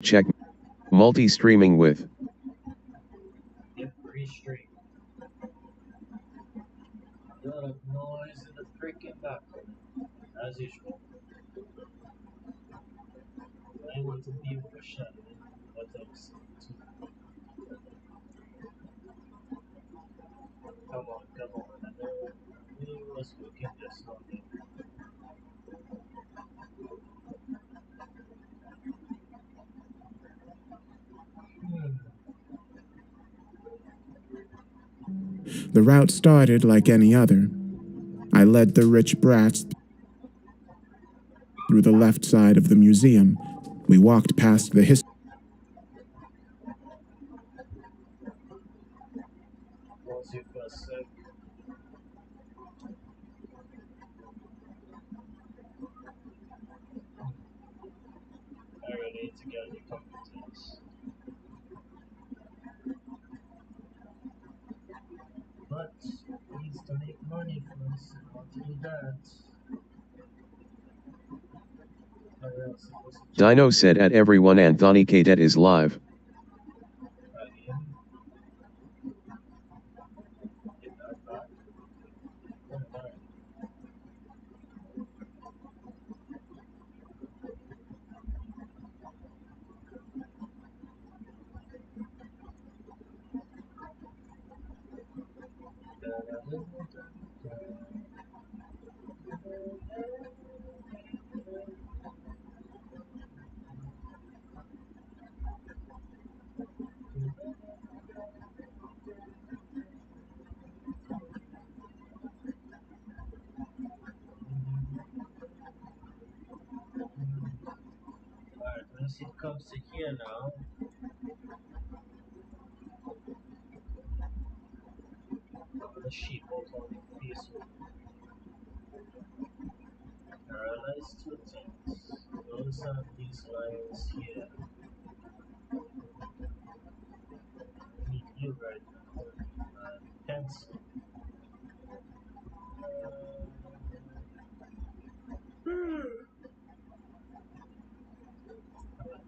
Check. Multi-streaming with. Yep, restream. A lot of noise in the freaking background, as usual. I want to be overshadowed, but I'm saying too. Come on, come on. I know we was looking this one. The route started like any other. I led the rich brats through the left side of the museum. We walked past the history. Once you feel sick, I really need to get the competence. But needs to make money first. How to do that? How else supposed to Dino said at everyone Anthony Cadet is live. again? Get that back. Come back. Alright, once it comes to here now, the sheep also on the face will paralyze two things. Those are these lines here. Need you right now. Pencil.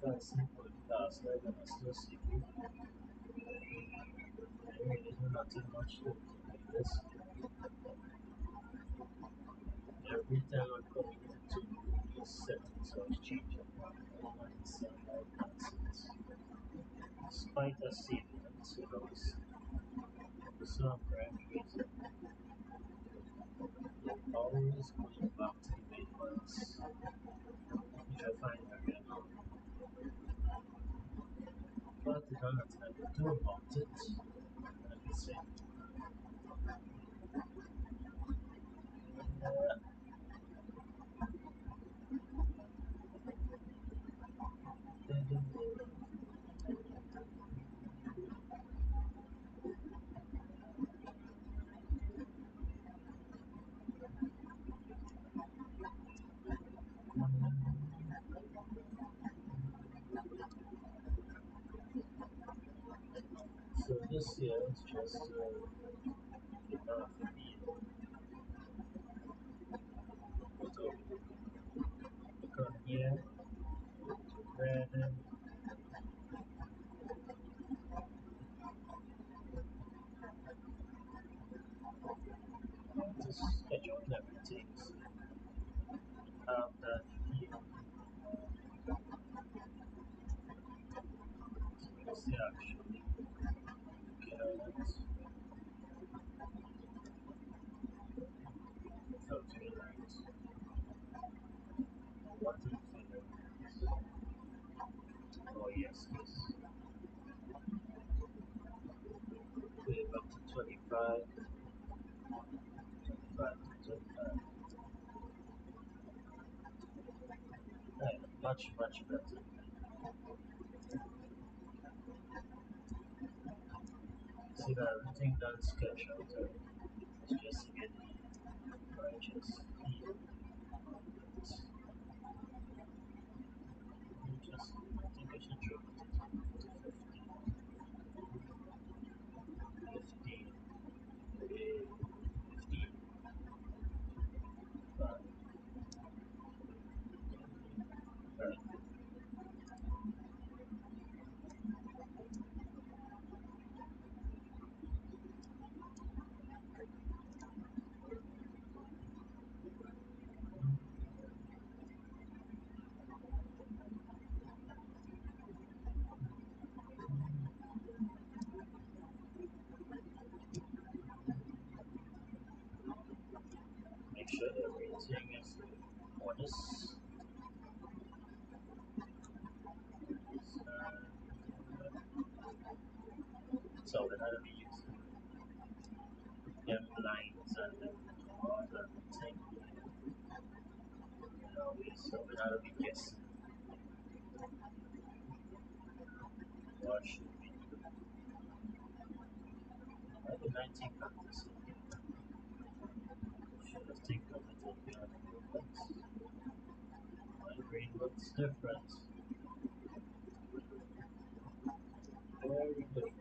That's simple task, like I'm still sleeping. I really do nothing much to this. Every time I come into the settings, I was changing my mindset, like nonsense. Despite us seeing it, so I was the song graduates, always going back to the main ones, which I find very annoying. But I don't have time to do about it. Let me see. So this year is just enough for me. So come here, red, just sketch out everything. Have that here. Let's see actually. Carrots, filter lights, water filler. Oh yes, yes. Put it up to 25, 25 to 25. Right, much better. See that everything done sketch out there. It's just to get the righteous here. Just, I think I should drop it to 15, 15, but, right. sure everything is honest. So we're not going to use them lines and them bars and thing. So we're not going to be guessing. What should we do? Why did I think of this? Should have taken of it behind the looks. My brain looks different. Very different.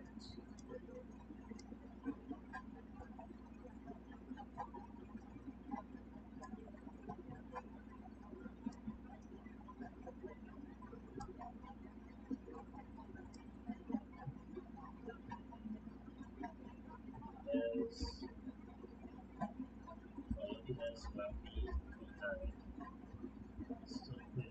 Yes. Maybe that's why we behind. So good.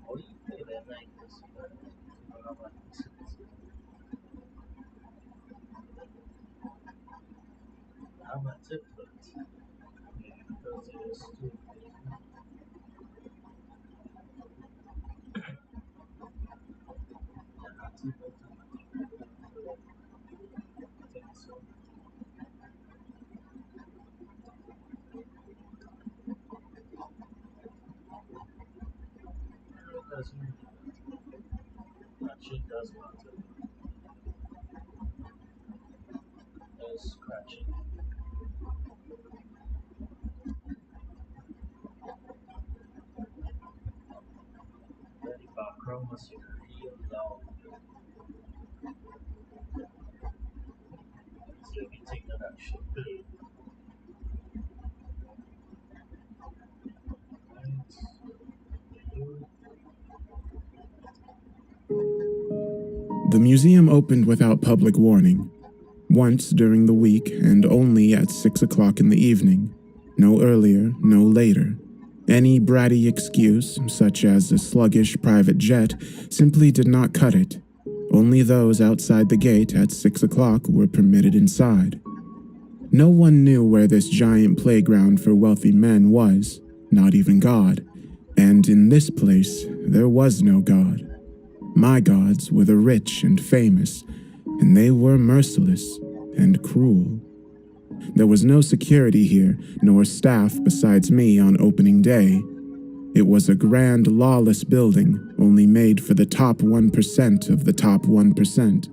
What do you feel at night this how about different? Maybe because it is stupid. Yeah, not too much. I think so. It doesn't. That shit does matter. There's scratching. The background was real loud. It's everything that I should play. The museum opened without public warning, once during the week and only at 6 o'clock in the evening. No earlier, no later. Any bratty excuse, such as a sluggish private jet, simply did not cut it. Only those outside the gate at 6 o'clock were permitted inside. No one knew where this giant playground for wealthy men was, not even God. And in this place, there was no God. My gods were the rich and famous, and they were merciless and cruel. There was no security here, nor staff besides me on opening day. It was a grand, lawless building, only made for the top 1% of the top 1%.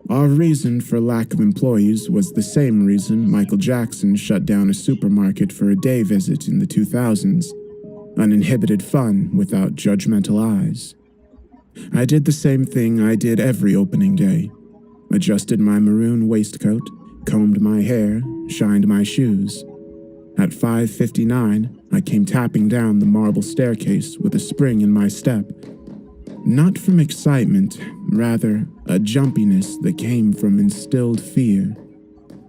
Our reason for lack of employees was the same reason Michael Jackson shut down a supermarket for a day visit in the 2000s. Uninhibited fun without judgmental eyes. I did the same thing I did every opening day. Adjusted my maroon waistcoat, combed my hair, shined my shoes. At 5:59, I came tapping down the marble staircase with a spring in my step. Not from excitement, rather a jumpiness that came from instilled fear.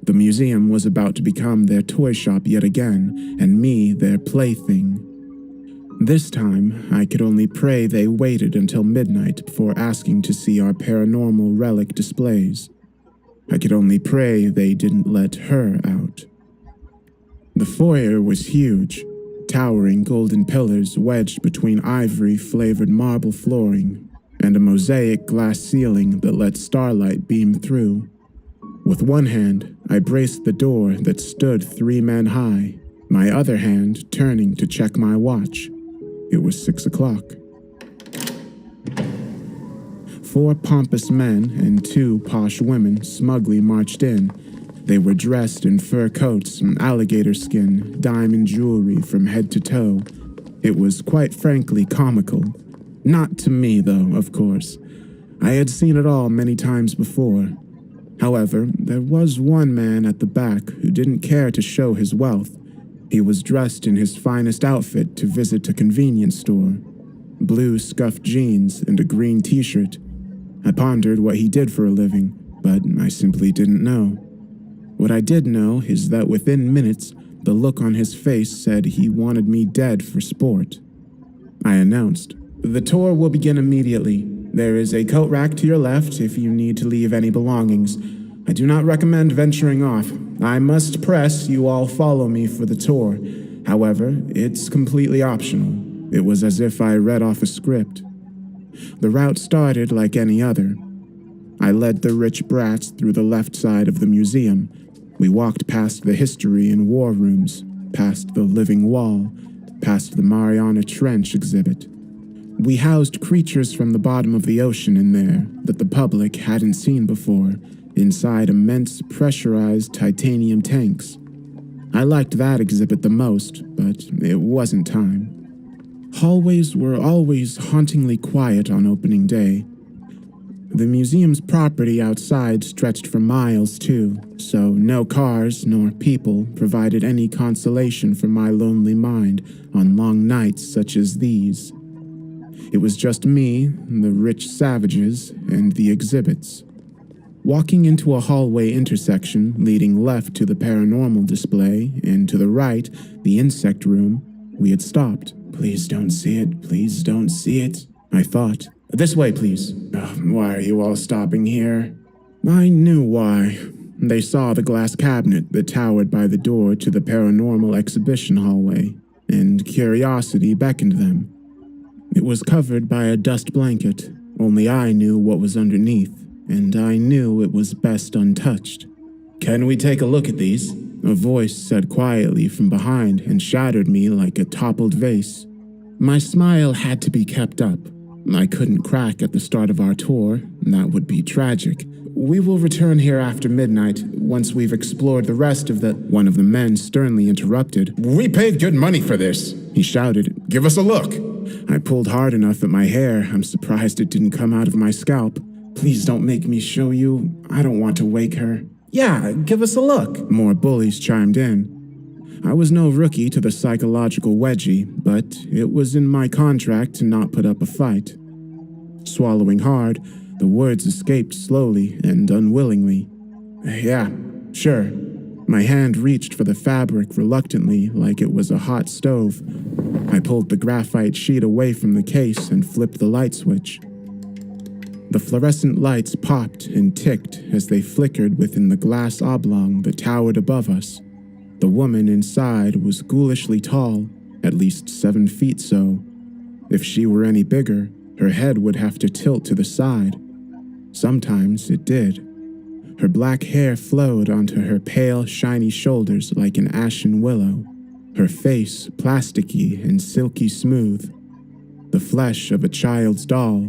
The museum was about to become their toy shop yet again, and me their plaything. This time, I could only pray they waited until midnight before asking to see our paranormal relic displays. I could only pray they didn't let her out. The foyer was huge, towering golden pillars wedged between ivory-flavored marble flooring and a mosaic glass ceiling that let starlight beam through. With one hand, I braced the door that stood 3 men high, my other hand turning to check my watch. It was 6 o'clock. 4 pompous men and 2 posh women smugly marched in. They were dressed in fur coats, alligator skin, diamond jewelry from head to toe. It was quite frankly comical. Not to me, though, of course. I had seen it all many times before. However, there was one man at the back who didn't care to show his wealth. He was dressed in his finest outfit to visit a convenience store. Blue scuffed jeans and a green t-shirt. I pondered what he did for a living, but I simply didn't know. What I did know is that within minutes, the look on his face said he wanted me dead for sport. I announced, "The tour will begin immediately. There is a coat rack to your left if you need to leave any belongings. I do not recommend venturing off. I must press you all follow me for the tour. However, it's completely optional." It was as if I read off a script. The route started like any other. I led the rich brats through the left side of the museum. We walked past the history and war rooms, past the living wall, past the Mariana Trench exhibit. We housed creatures from the bottom of the ocean in there that the public hadn't seen before, inside immense pressurized titanium tanks. I liked that exhibit the most, but it wasn't time. Hallways were always hauntingly quiet on opening day. The museum's property outside stretched for miles, too, so no cars nor people provided any consolation for my lonely mind on long nights such as these. It was just me, the rich savages, and the exhibits. Walking into a hallway intersection leading left to the paranormal display and to the right, the insect room, we had stopped. "Please don't see it, please don't see it," I thought. "This way, please." Why are you all stopping here?" I knew why. They saw the glass cabinet that towered by the door to the paranormal exhibition hallway, and curiosity beckoned them. It was covered by a dust blanket. Only I knew what was underneath, and I knew it was best untouched. "Can we take a look at these?" A voice said quietly from behind and shattered me like a toppled vase. My smile had to be kept up. I couldn't crack at the start of our tour. That would be tragic. "We will return here after midnight, once we've explored the rest of the—" One of the men sternly interrupted. "We paid good money for this," he shouted. "Give us a look." I pulled hard enough at my hair. I'm surprised it didn't come out of my scalp. "Please don't make me show you. I don't want to wake her." "Yeah, give us a look," more bullies chimed in. I was no rookie to the psychological wedgie, but it was in my contract to not put up a fight. Swallowing hard, the words escaped slowly and unwillingly. "Yeah, sure." My hand reached for the fabric reluctantly, like it was a hot stove. I pulled the graphite sheet away from the case and flipped the light switch. The fluorescent lights popped and ticked as they flickered within the glass oblong that towered above us. The woman inside was ghoulishly tall, at least 7 feet so. If she were any bigger, her head would have to tilt to the side. Sometimes it did. Her black hair flowed onto her pale, shiny shoulders like an ashen willow. Her face plasticky and silky smooth. The flesh of a child's doll.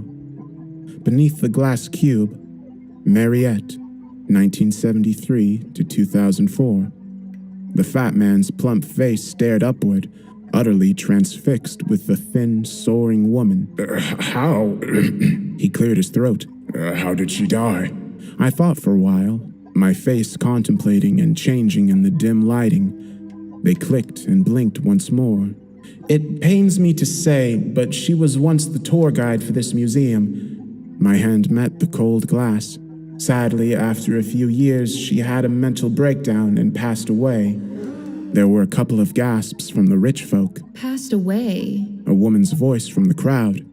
Beneath the glass cube, Mariette, 1973 to 2004. The fat man's plump face stared upward, utterly transfixed with the thin, soaring woman. How? He cleared his throat. How did she die? I thought for a while, my face contemplating and changing in the dim lighting. They clicked and blinked once more. It pains me to say, but she was once the tour guide for this museum. My hand met the cold glass. Sadly, after a few years, she had a mental breakdown and passed away. There were a couple of gasps from the rich folk. Passed away? A woman's voice from the crowd.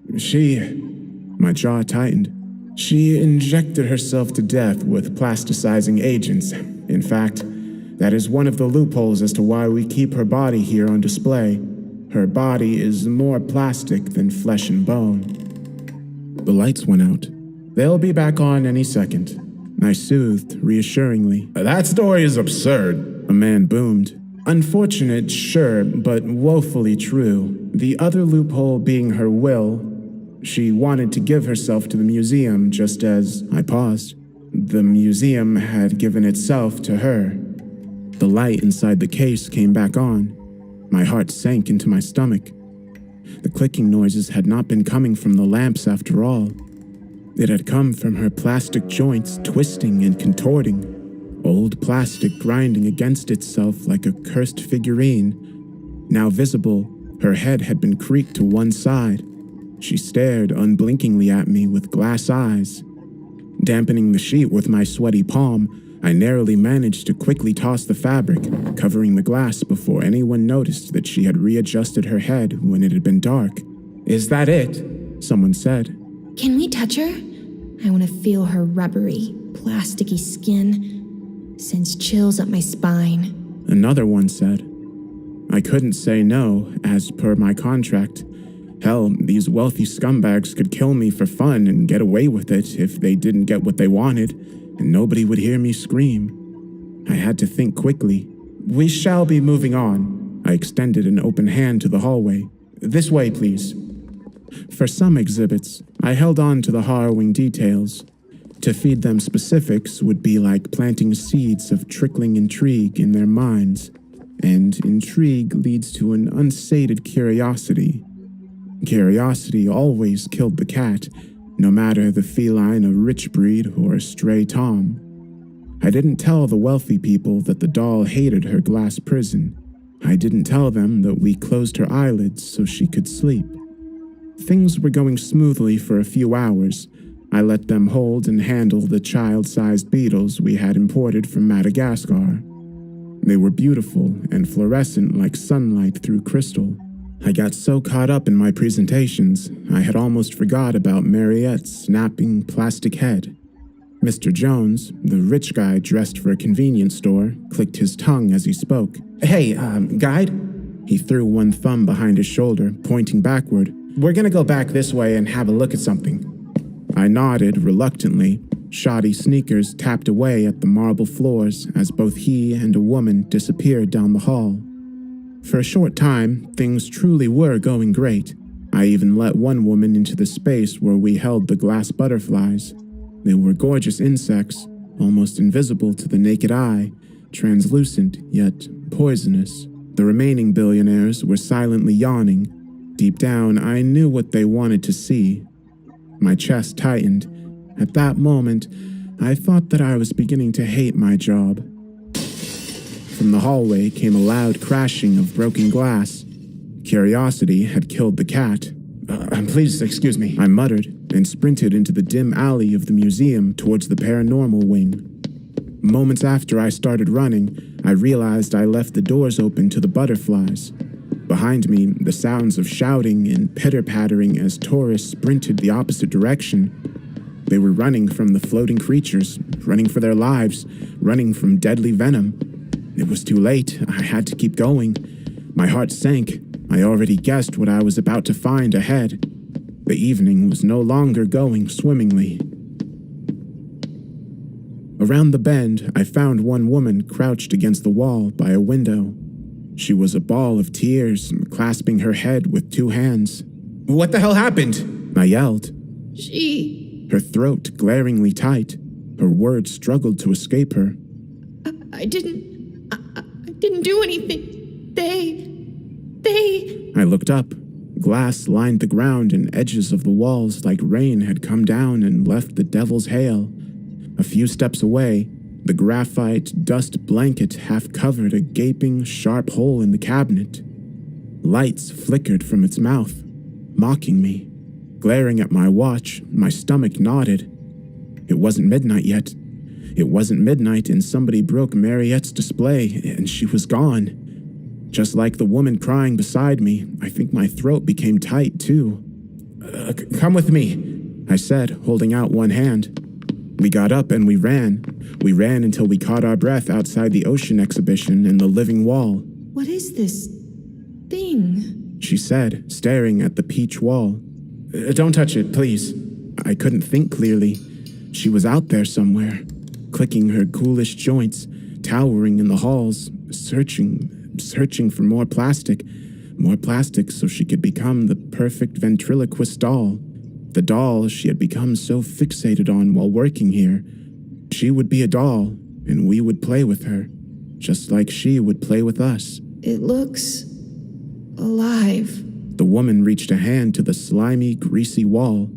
My jaw tightened. She injected herself to death with plasticizing agents. In fact, that is one of the loopholes as to why we keep her body here on display. Her body is more plastic than flesh and bone. The lights went out. They'll be back on any second. I soothed reassuringly. That story is absurd, a man boomed. Unfortunate, sure, but woefully true. The other loophole being her will. She wanted to give herself to the museum just as I paused. The museum had given itself to her. The light inside the case came back on. My heart sank into my stomach. The clicking noises had not been coming from the lamps after all. It had come from her plastic joints twisting and contorting, old plastic grinding against itself like a cursed figurine. Now visible, her head had been creaked to one side. She stared unblinkingly at me with glass eyes. Dampening the sheet with my sweaty palm, I narrowly managed to quickly toss the fabric, covering the glass before anyone noticed that she had readjusted her head when it had been dark. "Is that it?" someone said. Can we touch her? I want to feel her rubbery, plasticky skin. Sends chills up my spine. Another one said. I couldn't say no, as per my contract. Hell, these wealthy scumbags could kill me for fun and get away with it if they didn't get what they wanted, and nobody would hear me scream. I had to think quickly. "We shall be moving on." I extended an open hand to the hallway. "This way, please." For some exhibits, I held on to the harrowing details. To feed them specifics would be like planting seeds of trickling intrigue in their minds, and intrigue leads to an unsated curiosity. Curiosity always killed the cat, no matter the feline a rich breed or a stray tom. I didn't tell the wealthy people that the doll hated her glass prison. I didn't tell them that we closed her eyelids so she could sleep. Things were going smoothly for a few hours. I let them hold and handle the child-sized beetles we had imported from Madagascar. They were beautiful and fluorescent like sunlight through crystal. I got so caught up in my presentations, I had almost forgot about Mariette's snapping plastic head. Mr. Jones, the rich guy dressed for a convenience store, clicked his tongue as he spoke. "Hey, guide?" He threw one thumb behind his shoulder, pointing backward. "We're gonna go back this way and have a look at something." I nodded reluctantly. Shoddy sneakers tapped away at the marble floors as both he and a woman disappeared down the hall. For a short time, things truly were going great. I even let one woman into the space where we held the glass butterflies. They were gorgeous insects, almost invisible to the naked eye, translucent yet poisonous. The remaining billionaires were silently yawning. Deep down, I knew what they wanted to see. My chest tightened. At that moment, I thought that I was beginning to hate my job. From the hallway came a loud crashing of broken glass. Curiosity had killed the cat. Please excuse me, I muttered, and sprinted into the dim alley of the museum towards the paranormal wing. Moments after I started running, I realized I left the doors open to the butterflies. Behind me, the sounds of shouting and pitter-pattering as tourists sprinted the opposite direction. They were running from the floating creatures, running for their lives, running from deadly venom. It was too late. I had to keep going. My heart sank. I already guessed what I was about to find ahead. The evening was no longer going swimmingly. Around the bend, I found one woman crouched against the wall by a window. She was a ball of tears, clasping her head with two hands. "What the hell happened?" I yelled. Her throat glaringly tight. Her words struggled to escape her. I didn't do anything. They... I looked up. Glass lined the ground and edges of the walls like rain had come down and left the devil's hail. A few steps away, the graphite dust blanket half covered a gaping, sharp hole in the cabinet. Lights flickered from its mouth, mocking me. Glaring at my watch, my stomach knotted. It wasn't midnight yet. It wasn't midnight and somebody broke Mariette's display and she was gone. Just like the woman crying beside me, I think my throat became tight too. Come with me, I said, holding out one hand. We got up and we ran. We ran until we caught our breath outside the ocean exhibition in the living wall. What is this thing? She said, staring at the peach wall. Don't touch it, please. I couldn't think clearly. She was out there somewhere, clicking her ghoulish joints, towering in the halls, searching for more plastic so she could become the perfect ventriloquist doll. The doll she had become so fixated on while working here. She would be a doll, and we would play with her, just like she would play with us. It looks alive. The woman reached a hand to the slimy, greasy wall.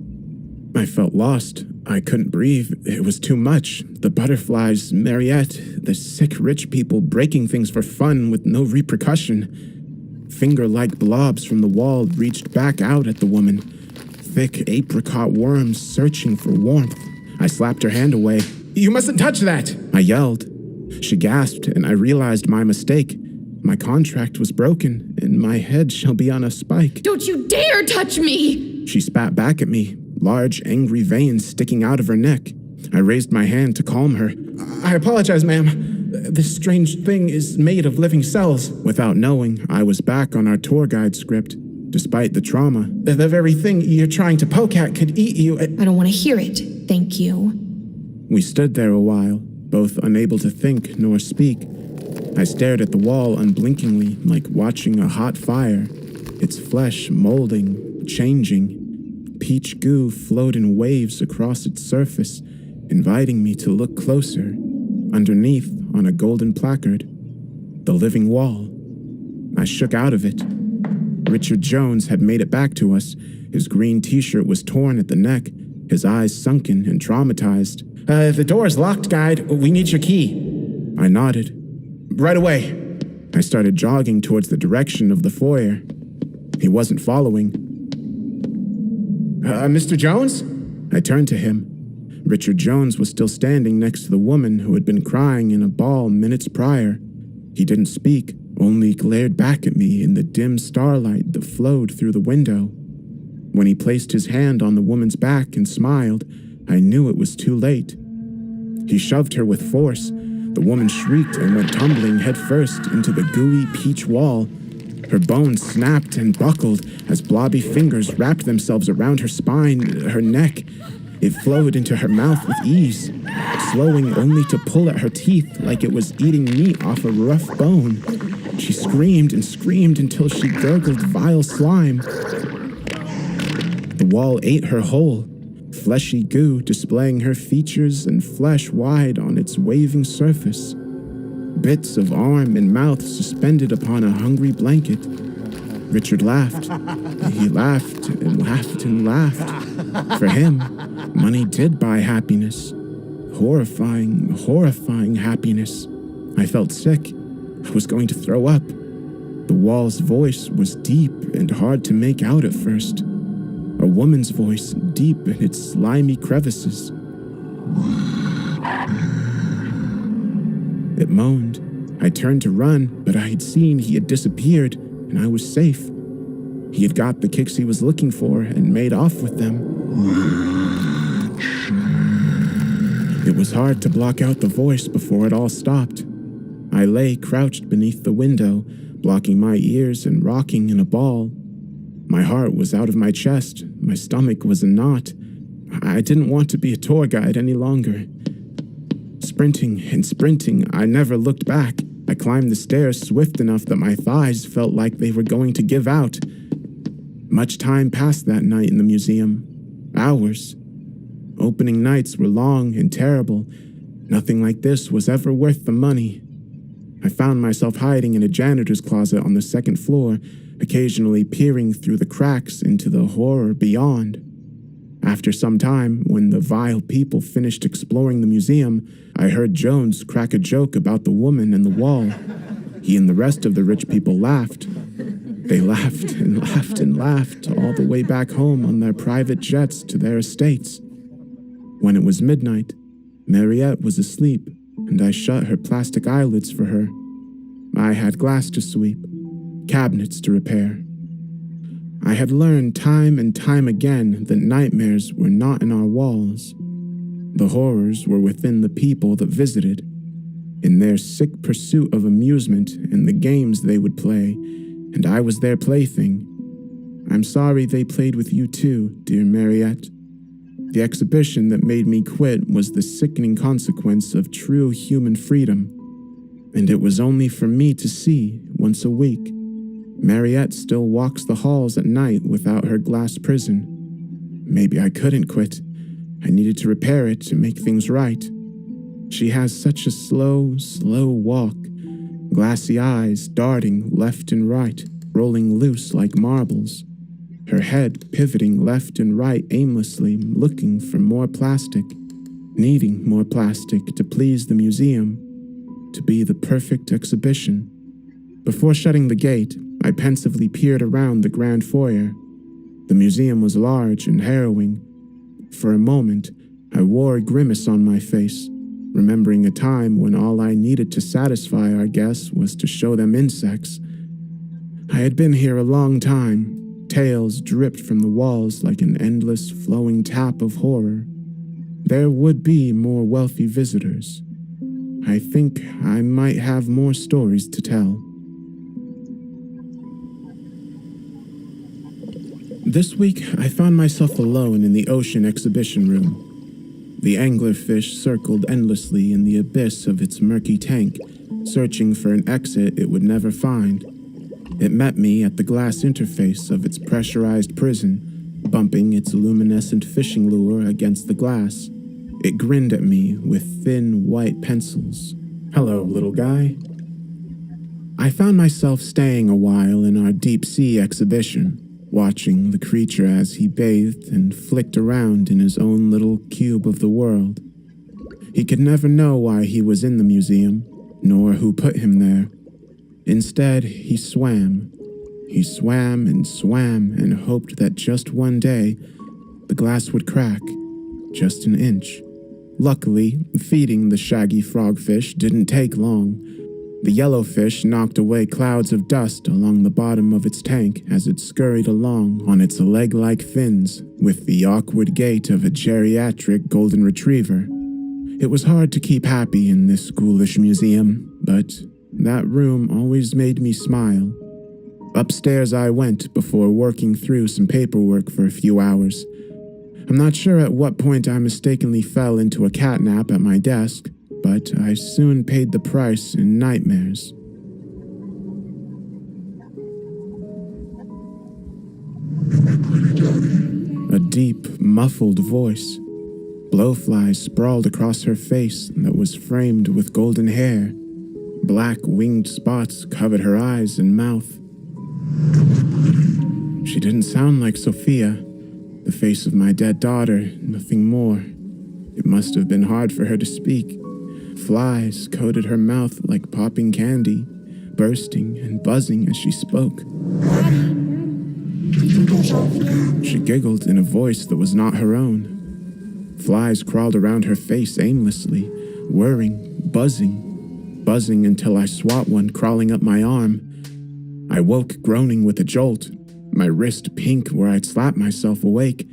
I felt lost. I couldn't breathe. It was too much. The butterflies, Mariette, the sick rich people breaking things for fun with no repercussion. Finger-like blobs from the wall reached back out at the woman. Thick apricot worms searching for warmth. I slapped her hand away. "You mustn't touch that!" I yelled. She gasped, and I realized my mistake. My contract was broken, and my head shall be on a spike. Don't you dare touch me! She spat back at me, large angry veins sticking out of her neck. I raised my hand to calm her. "I apologize, ma'am. This strange thing is made of living cells." Without knowing, I was back on our tour guide script. Despite the trauma, the very thing you're trying to poke at could eat you. I don't want to hear it, thank you. We stood there a while, both unable to think nor speak. I stared at the wall unblinkingly, like watching a hot fire, its flesh molding, changing. Peach goo flowed in waves across its surface, inviting me to look closer. Underneath, on a golden placard, the living wall. I shook out of it. Richard Jones had made it back to us. His green t-shirt was torn at the neck, his eyes sunken and traumatized. The door is locked, guide. We need your key." I nodded. "Right away." I started jogging towards the direction of the foyer. He wasn't following. Mr. Jones?" I turned to him. Richard Jones was still standing next to the woman who had been crying in a ball minutes prior. He didn't speak, only glared back at me in the dim starlight that flowed through the window. When he placed his hand on the woman's back and smiled, I knew it was too late. He shoved her with force. The woman shrieked and went tumbling headfirst into the gooey peach wall. Her bones snapped and buckled as blobby fingers wrapped themselves around her spine, her neck. It flowed into her mouth with ease, slowing only to pull at her teeth like it was eating meat off a rough bone. She screamed and screamed until she gurgled vile slime. The wall ate her whole, fleshy goo displaying her features and flesh wide on its waving surface. Bits of arm and mouth suspended upon a hungry blanket. Richard laughed. He laughed and laughed and laughed. For him, money did buy happiness. Horrifying, horrifying happiness. I felt sick. I was going to throw up. The wall's voice was deep and hard to make out at first. A woman's voice, deep in its slimy crevices. It moaned. I turned to run, but I had seen he had disappeared, and I was safe. He had got the kicks he was looking for and made off with them. It was hard to block out the voice before it all stopped. I lay crouched beneath the window, blocking my ears and rocking in a ball. My heart was out of my chest. My stomach was a knot. I didn't want to be a tour guide any longer. Sprinting and sprinting, I never looked back. I climbed the stairs swift enough that my thighs felt like they were going to give out. Much time passed that night in the museum. Hours. Opening nights were long and terrible. Nothing like this was ever worth the money. I found myself hiding in a janitor's closet on the second floor, occasionally peering through the cracks into the horror beyond. After some time, when the vile people finished exploring the museum, I heard Jones crack a joke about the woman and the wall. He and the rest of the rich people laughed. They laughed and laughed and laughed all the way back home on their private jets to their estates. When it was midnight, Mariette was asleep, and I shut her plastic eyelids for her. I had glass to sweep, cabinets to repair. I had learned time and time again that nightmares were not in our walls. The horrors were within the people that visited, in their sick pursuit of amusement and the games they would play, and I was their plaything. I'm sorry they played with you too, dear Mariette. The exhibition that made me quit was the sickening consequence of true human freedom, and it was only for me to see once a week. Mariette still walks the halls at night without her glass prison. Maybe I couldn't quit. I needed to repair it to make things right. She has such a slow, slow walk, glassy eyes darting left and right, rolling loose like marbles. her head pivoting left and right aimlessly, looking for more plastic, needing more plastic to please the museum, to be the perfect exhibition. Before shutting the gate, I pensively peered around the grand foyer. The museum was large and harrowing. For a moment, I wore a grimace on my face, remembering a time when all I needed to satisfy our guests was to show them insects. I had been here a long time. Tales dripped from the walls like an endless flowing tap of horror. There would be more wealthy visitors. I think I might have more stories to tell. This week, I found myself alone in the ocean exhibition room. The anglerfish circled endlessly in the abyss of its murky tank, searching for an exit it would never find. It met me at the glass interface of its pressurized prison, bumping its luminescent fishing lure against the glass. It grinned at me with thin white pencils. "Hello, little guy." I found myself staying a while in our deep-sea exhibition, watching the creature as he bathed and flicked around in his own little cube of the world. He could never know why he was in the museum, nor who put him there. Instead, he swam. He swam and hoped that just one day, the glass would crack, just an inch. Luckily, feeding the shaggy frogfish didn't take long. The yellowfish knocked away clouds of dust along the bottom of its tank as it scurried along on its leg-like fins with the awkward gait of a geriatric golden retriever. It was hard to keep happy in this ghoulish museum, but that room always made me smile. Upstairs I went before working through some paperwork for a few hours. I'm not sure at what point I mistakenly fell into a catnap at my desk, but I soon paid the price in nightmares. A deep, muffled voice. Blowflies sprawled across her face that was framed with golden hair. Black winged spots covered her eyes and mouth. She didn't sound like Sophia, the face of my dead daughter, nothing more. It must have been hard for her to speak. Flies coated her mouth like popping candy, bursting and buzzing as she spoke. Daddy, did you push off again? She giggled in a voice that was not her own. Flies crawled around her face aimlessly, whirring, buzzing until I swat one crawling up my arm. I woke groaning with a jolt, my wrist pink where I'd slapped myself awake,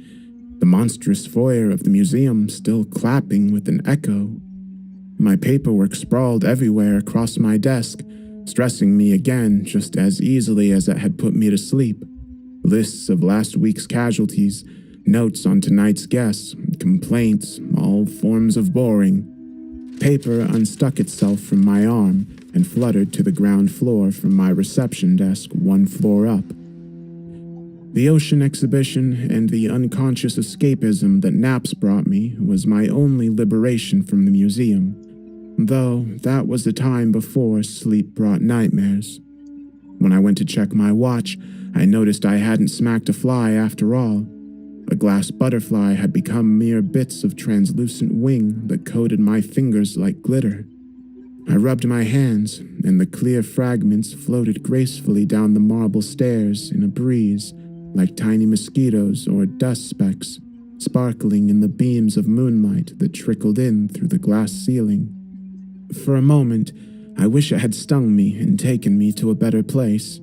the monstrous foyer of the museum still clapping with an echo. My paperwork sprawled everywhere across my desk, stressing me again just as easily as it had put me to sleep. Lists of last week's casualties, notes on tonight's guests, complaints, all forms of boring. Paper unstuck itself from my arm and fluttered to the ground floor from my reception desk 1 floor up. The ocean exhibition and the unconscious escapism that naps brought me was my only liberation from the museum, though that was the time before sleep brought nightmares. When I went to check my watch, I noticed I hadn't smacked a fly after all. A glass butterfly had become mere bits of translucent wing that coated my fingers like glitter. I rubbed my hands, and the clear fragments floated gracefully down the marble stairs in a breeze, like tiny mosquitoes or dust specks, sparkling in the beams of moonlight that trickled in through the glass ceiling. For a moment, I wish it had stung me and taken me to a better place.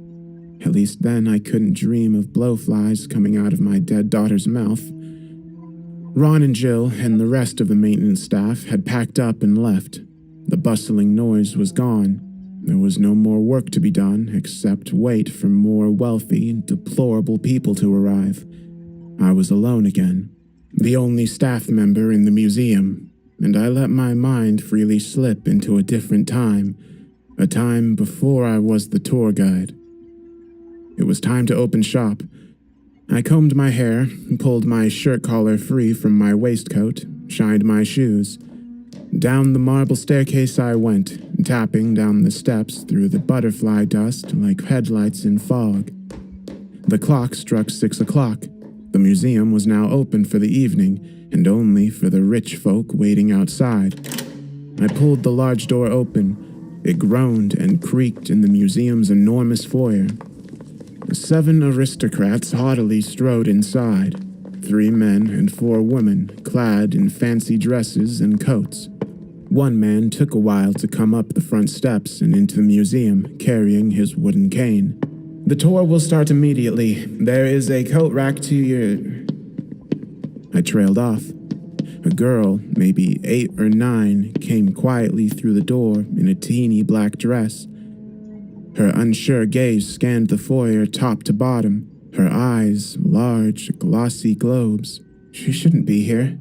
At least then I couldn't dream of blowflies coming out of my dead daughter's mouth. Ron and Jill and the rest of the maintenance staff had packed up and left. The bustling noise was gone. There was no more work to be done except wait for more wealthy, deplorable people to arrive. I was alone again, the only staff member in the museum, and I let my mind freely slip into a different time, a time before I was the tour guide. It was time to open shop. I combed my hair, pulled my shirt collar free from my waistcoat, shined my shoes. Down the marble staircase I went, tapping down the steps through the butterfly dust like headlights in fog. The clock struck 6 o'clock. The museum was now open for the evening, and only for the rich folk waiting outside. I pulled the large door open. It groaned and creaked in the museum's enormous foyer. 7 aristocrats haughtily strode inside. 3 men and 4 women, clad in fancy dresses and coats. One man took a while to come up the front steps and into the museum, carrying his wooden cane. "The tour will start immediately. There is a coat rack to your..." I trailed off. A girl, maybe 8 or 9, came quietly through the door in a teeny black dress. Her unsure gaze scanned the foyer top to bottom, her eyes large, glossy globes. She shouldn't be here.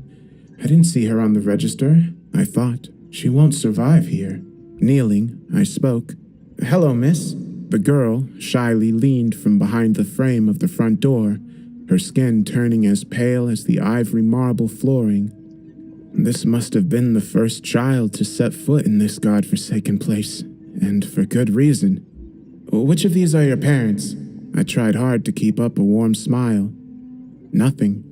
I didn't see her on the register, I thought. She won't survive here. Kneeling, I spoke. "Hello, miss." The girl shyly leaned from behind the frame of the front door, her skin turning as pale as the ivory marble flooring. This must have been the first child to set foot in this godforsaken place, and for good reason. "Which of these are your parents?" I tried hard to keep up a warm smile. Nothing.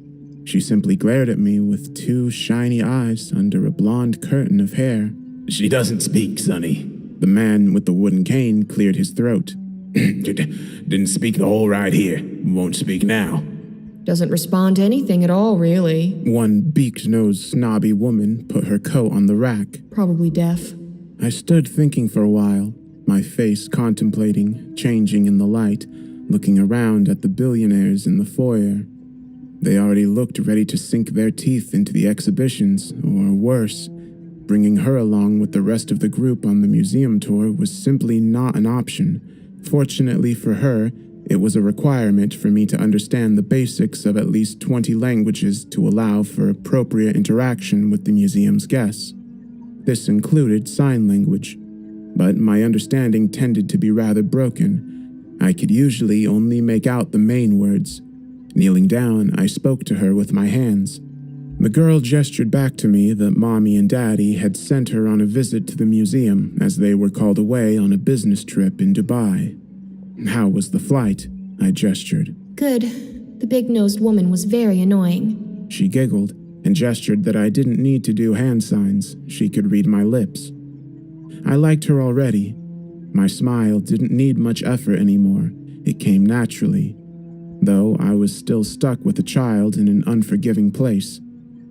She simply glared at me with 2 shiny eyes under a blonde curtain of hair. "She doesn't speak, Sonny." The man with the wooden cane cleared his throat. "Didn't speak the whole ride here. Won't speak now." Doesn't respond to anything at all, really. One beaked-nosed snobby woman put her coat on the rack. Probably deaf. I stood thinking for a while, my face contemplating, changing in the light, looking around at the billionaires in the foyer. They already looked ready to sink their teeth into the exhibitions, or worse. Bringing her along with the rest of the group on the museum tour was simply not an option. Fortunately for her, it was a requirement for me to understand the basics of at least 20 languages to allow for appropriate interaction with the museum's guests. This included sign language, but my understanding tended to be rather broken. I could usually only make out the main words. Kneeling down, I spoke to her with my hands. The girl gestured back to me that Mommy and Daddy had sent her on a visit to the museum as they were called away on a business trip in Dubai. "How was the flight?" I gestured. Good. The big-nosed woman was very annoying. She giggled and gestured that I didn't need to do hand signs. She could read my lips. I liked her already. My smile didn't need much effort anymore. It came naturally. Though I was still stuck with a child in an unforgiving place.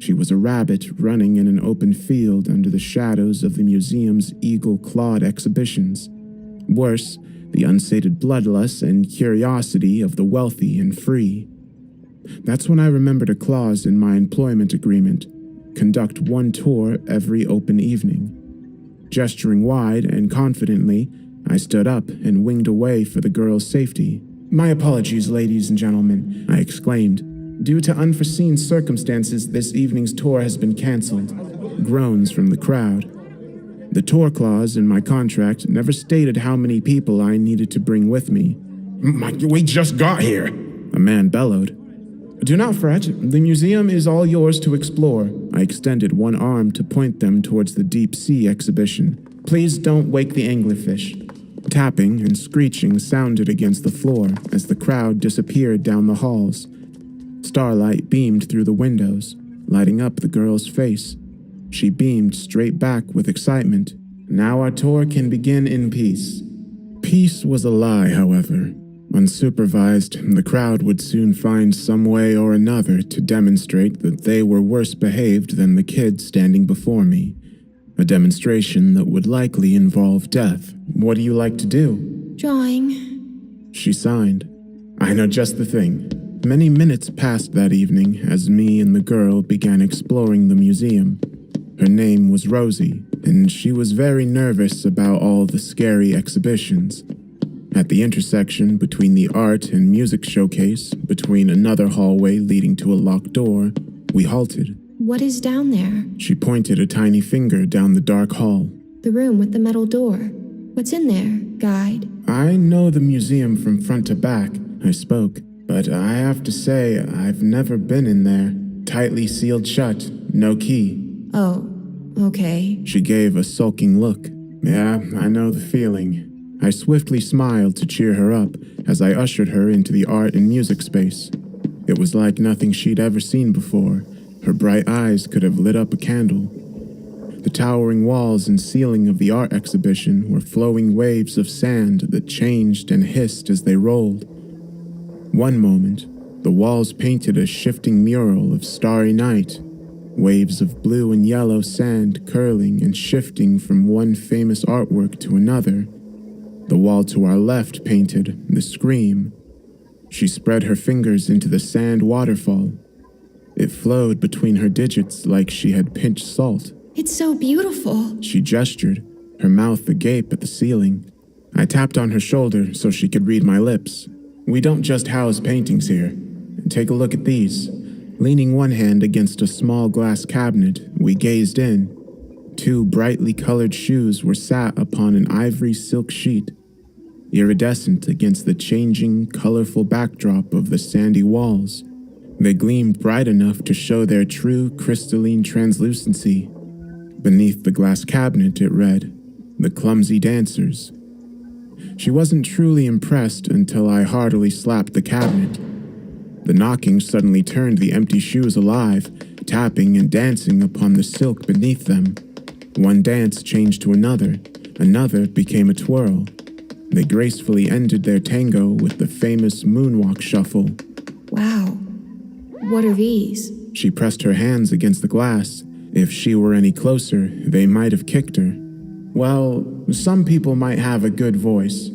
She was a rabbit running in an open field under the shadows of the museum's eagle-clawed exhibitions. Worse, the unsated bloodlust and curiosity of the wealthy and free. That's when I remembered a clause in my employment agreement: conduct 1 tour every open evening. Gesturing wide and confidently, I stood up and winged away for the girl's safety. "My apologies, ladies and gentlemen," I exclaimed. "Due to unforeseen circumstances, this evening's tour has been canceled." Groans from the crowd. The tour clause in my contract never stated how many people I needed to bring with me. "We just got here," a man bellowed. "Do not fret. The museum is all yours to explore." I extended one arm to point them towards the deep-sea exhibition. "Please don't wake the anglerfish." Tapping and screeching sounded against the floor as the crowd disappeared down the halls. Starlight beamed through the windows, lighting up the girl's face. She beamed straight back with excitement. Now our tour can begin in peace. Peace was a lie, however. Unsupervised, the crowd would soon find some way or another to demonstrate that they were worse behaved than the kid standing before me. A demonstration that would likely involve death. "What do you like to do?" Drawing. She signed. "I know just the thing." Many minutes passed that evening as me and the girl began exploring the museum. Her name was Rosie, and she was very nervous about all the scary exhibitions. At the intersection between the art and music showcase, between another hallway leading to a locked door, we halted. What is down there? She pointed a tiny finger down the dark hall. The room with the metal door. What's in there, guide? "I know the museum from front to back," I spoke, "but I have to say I've never been in there. Tightly sealed shut, no key." Oh, okay. She gave a sulking look. "Yeah, I know the feeling." I swiftly smiled to cheer her up as I ushered her into the art and music space. It was like nothing she'd ever seen before. Her bright eyes could have lit up a candle. The towering walls and ceiling of the art exhibition were flowing waves of sand that changed and hissed as they rolled. One moment, the walls painted a shifting mural of starry night, waves of blue and yellow sand curling and shifting from one famous artwork to another. The wall to our left painted The Scream. She spread her fingers into the sand waterfall. It flowed between her digits like she had pinched salt. It's so beautiful. She gestured, her mouth agape at the ceiling. I tapped on her shoulder so she could read my lips. We don't just house paintings here. Take a look at these. Leaning one hand against a small glass cabinet, we gazed in. Two brightly colored shoes were sat upon an ivory silk sheet, iridescent against the changing, colorful backdrop of the sandy walls. They gleamed bright enough to show their true crystalline translucency. Beneath the glass cabinet it read, "The Clumsy Dancers." She wasn't truly impressed until I heartily slapped the cabinet. The knocking suddenly turned the empty shoes alive, tapping and dancing upon the silk beneath them. One dance changed to another became a twirl. They gracefully ended their tango with the famous moonwalk shuffle. Wow. What are these? She pressed her hands against the glass. If she were any closer, they might have kicked her. Well, some people might have a good voice.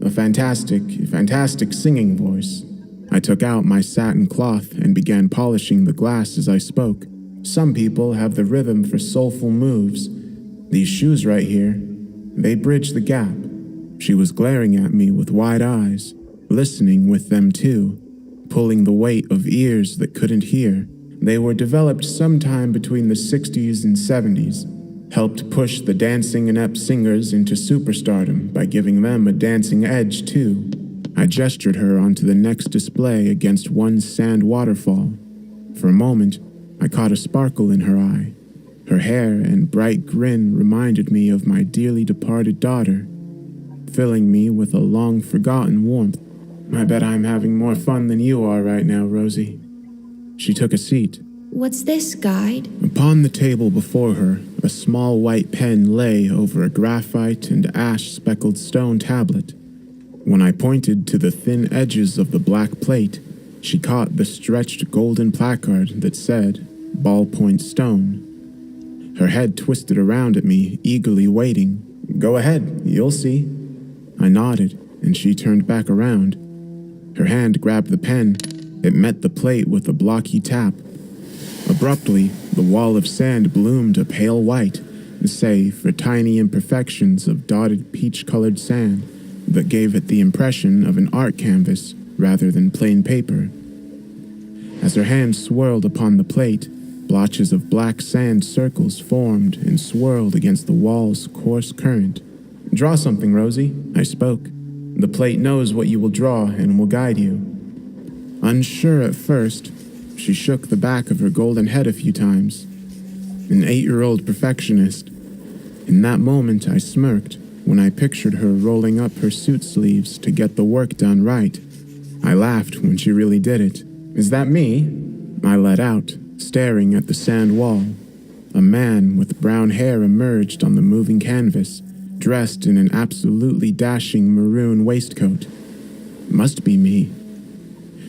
A fantastic singing voice. I took out my satin cloth and began polishing the glass as I spoke. Some people have the rhythm for soulful moves. These shoes right here, they bridge the gap. She was glaring at me with wide eyes, listening with them too, pulling the weight of ears that couldn't hear. They were developed sometime between the 60s and 70s, helped push the dancing inept singers into superstardom by giving them a dancing edge too. I gestured her onto the next display against one sand waterfall. For a moment, I caught a sparkle in her eye. Her hair and bright grin reminded me of my dearly departed daughter, filling me with a long-forgotten warmth. I bet I'm having more fun than you are right now, Rosie. She took a seat. What's this, guide? Upon the table before her, a small white pen lay over a graphite and ash-speckled stone tablet. When I pointed to the thin edges of the black plate, she caught the stretched golden placard that said, "Ballpoint Stone." Her head twisted around at me, eagerly waiting. "Go ahead, you'll see." I nodded, and she turned back around. Her hand grabbed the pen. It met the plate with a blocky tap. Abruptly, the wall of sand bloomed a pale white, save for tiny imperfections of dotted peach-colored sand that gave it the impression of an art canvas rather than plain paper. As her hand swirled upon the plate, blotches of black sand circles formed and swirled against the wall's coarse current. "Draw something, Rosie," I spoke. "The plate knows what you will draw and will guide you." Unsure at first, she shook the back of her golden head a few times. An 8-year-old perfectionist. In that moment, I smirked when I pictured her rolling up her suit sleeves to get the work done right. I laughed when she really did it. "Is that me?" I let out, staring at the sand wall. A man with brown hair emerged on the moving canvas, dressed in an absolutely dashing maroon waistcoat. Must be me.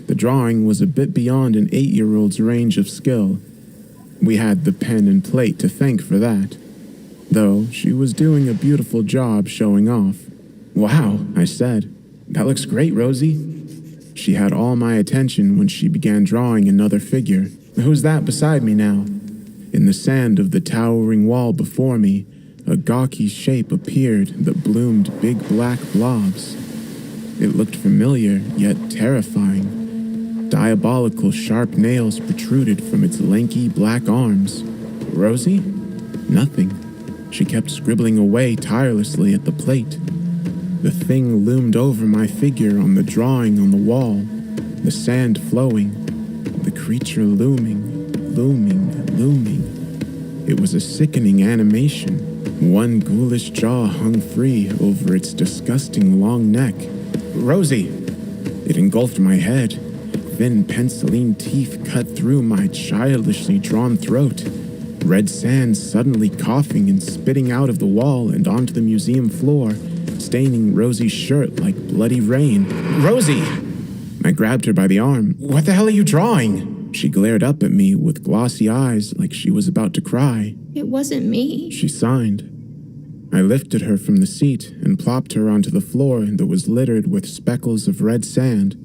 The drawing was a bit beyond an 8-year-old's range of skill. We had the pen and plate to thank for that, though she was doing a beautiful job showing off. "Wow," I said. "That looks great, Rosie." She had all my attention when she began drawing another figure. "Who's that beside me now?" In the sand of the towering wall before me, a gawky shape appeared that bloomed big black blobs. It looked familiar, yet terrifying. Diabolical sharp nails protruded from its lanky black arms. "Rosie?" Nothing. She kept scribbling away tirelessly at the plate. The thing loomed over my figure on the drawing on the wall, the sand flowing, the creature looming. It was a sickening animation. One ghoulish jaw hung free over its disgusting long neck. Rosie! It engulfed my head. Thin penciline teeth cut through my childishly drawn throat. Red sand suddenly coughing and spitting out of the wall and onto the museum floor, staining Rosie's shirt like bloody rain. Rosie! I grabbed her by the arm. What the hell are you drawing? She glared up at me with glossy eyes like she was about to cry. It wasn't me. She signed. I lifted her from the seat and plopped her onto the floor that was littered with speckles of red sand.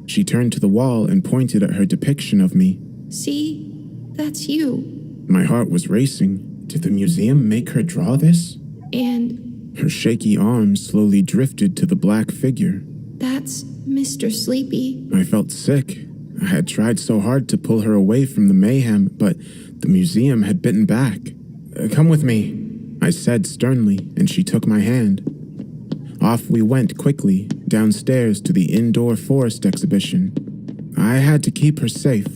She turned to the wall and pointed at her depiction of me. See? That's you. My heart was racing. Did the museum make her draw this? And Her shaky arms slowly drifted to the black figure. that's Mr. Sleepy. I felt sick. I had tried so hard to pull her away from the mayhem, but the museum had bitten back. Come with me, I said sternly, and she took my hand. Off we went quickly, downstairs to the indoor forest exhibition. I had to keep her safe.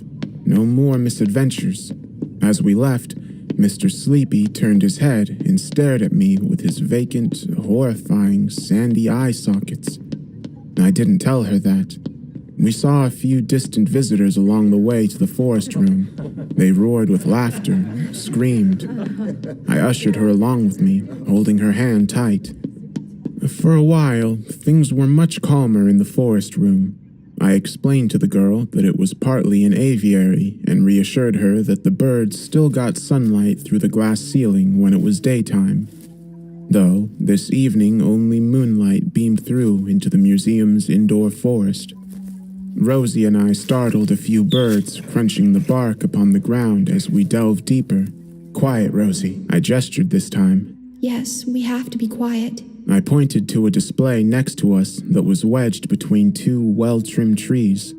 No more misadventures. As we left, Mr. Sleepy turned his head and stared at me with his vacant, horrifying, sandy eye sockets. I didn't tell her that. We saw a few distant visitors along the way to the forest room. They roared with laughter, screamed. I ushered her along with me, holding her hand tight. For a while, things were much calmer in the forest room. I explained to the girl that it was partly an aviary and reassured her that the birds still got sunlight through the glass ceiling when it was daytime. Though, this evening only moonlight beamed through into the museum's indoor forest. Rosie and I startled a few birds crunching the bark upon the ground as we delved deeper. Quiet, Rosie, I gestured this time. Yes, we have to be quiet. I pointed to a display next to us that was wedged between two well-trimmed trees.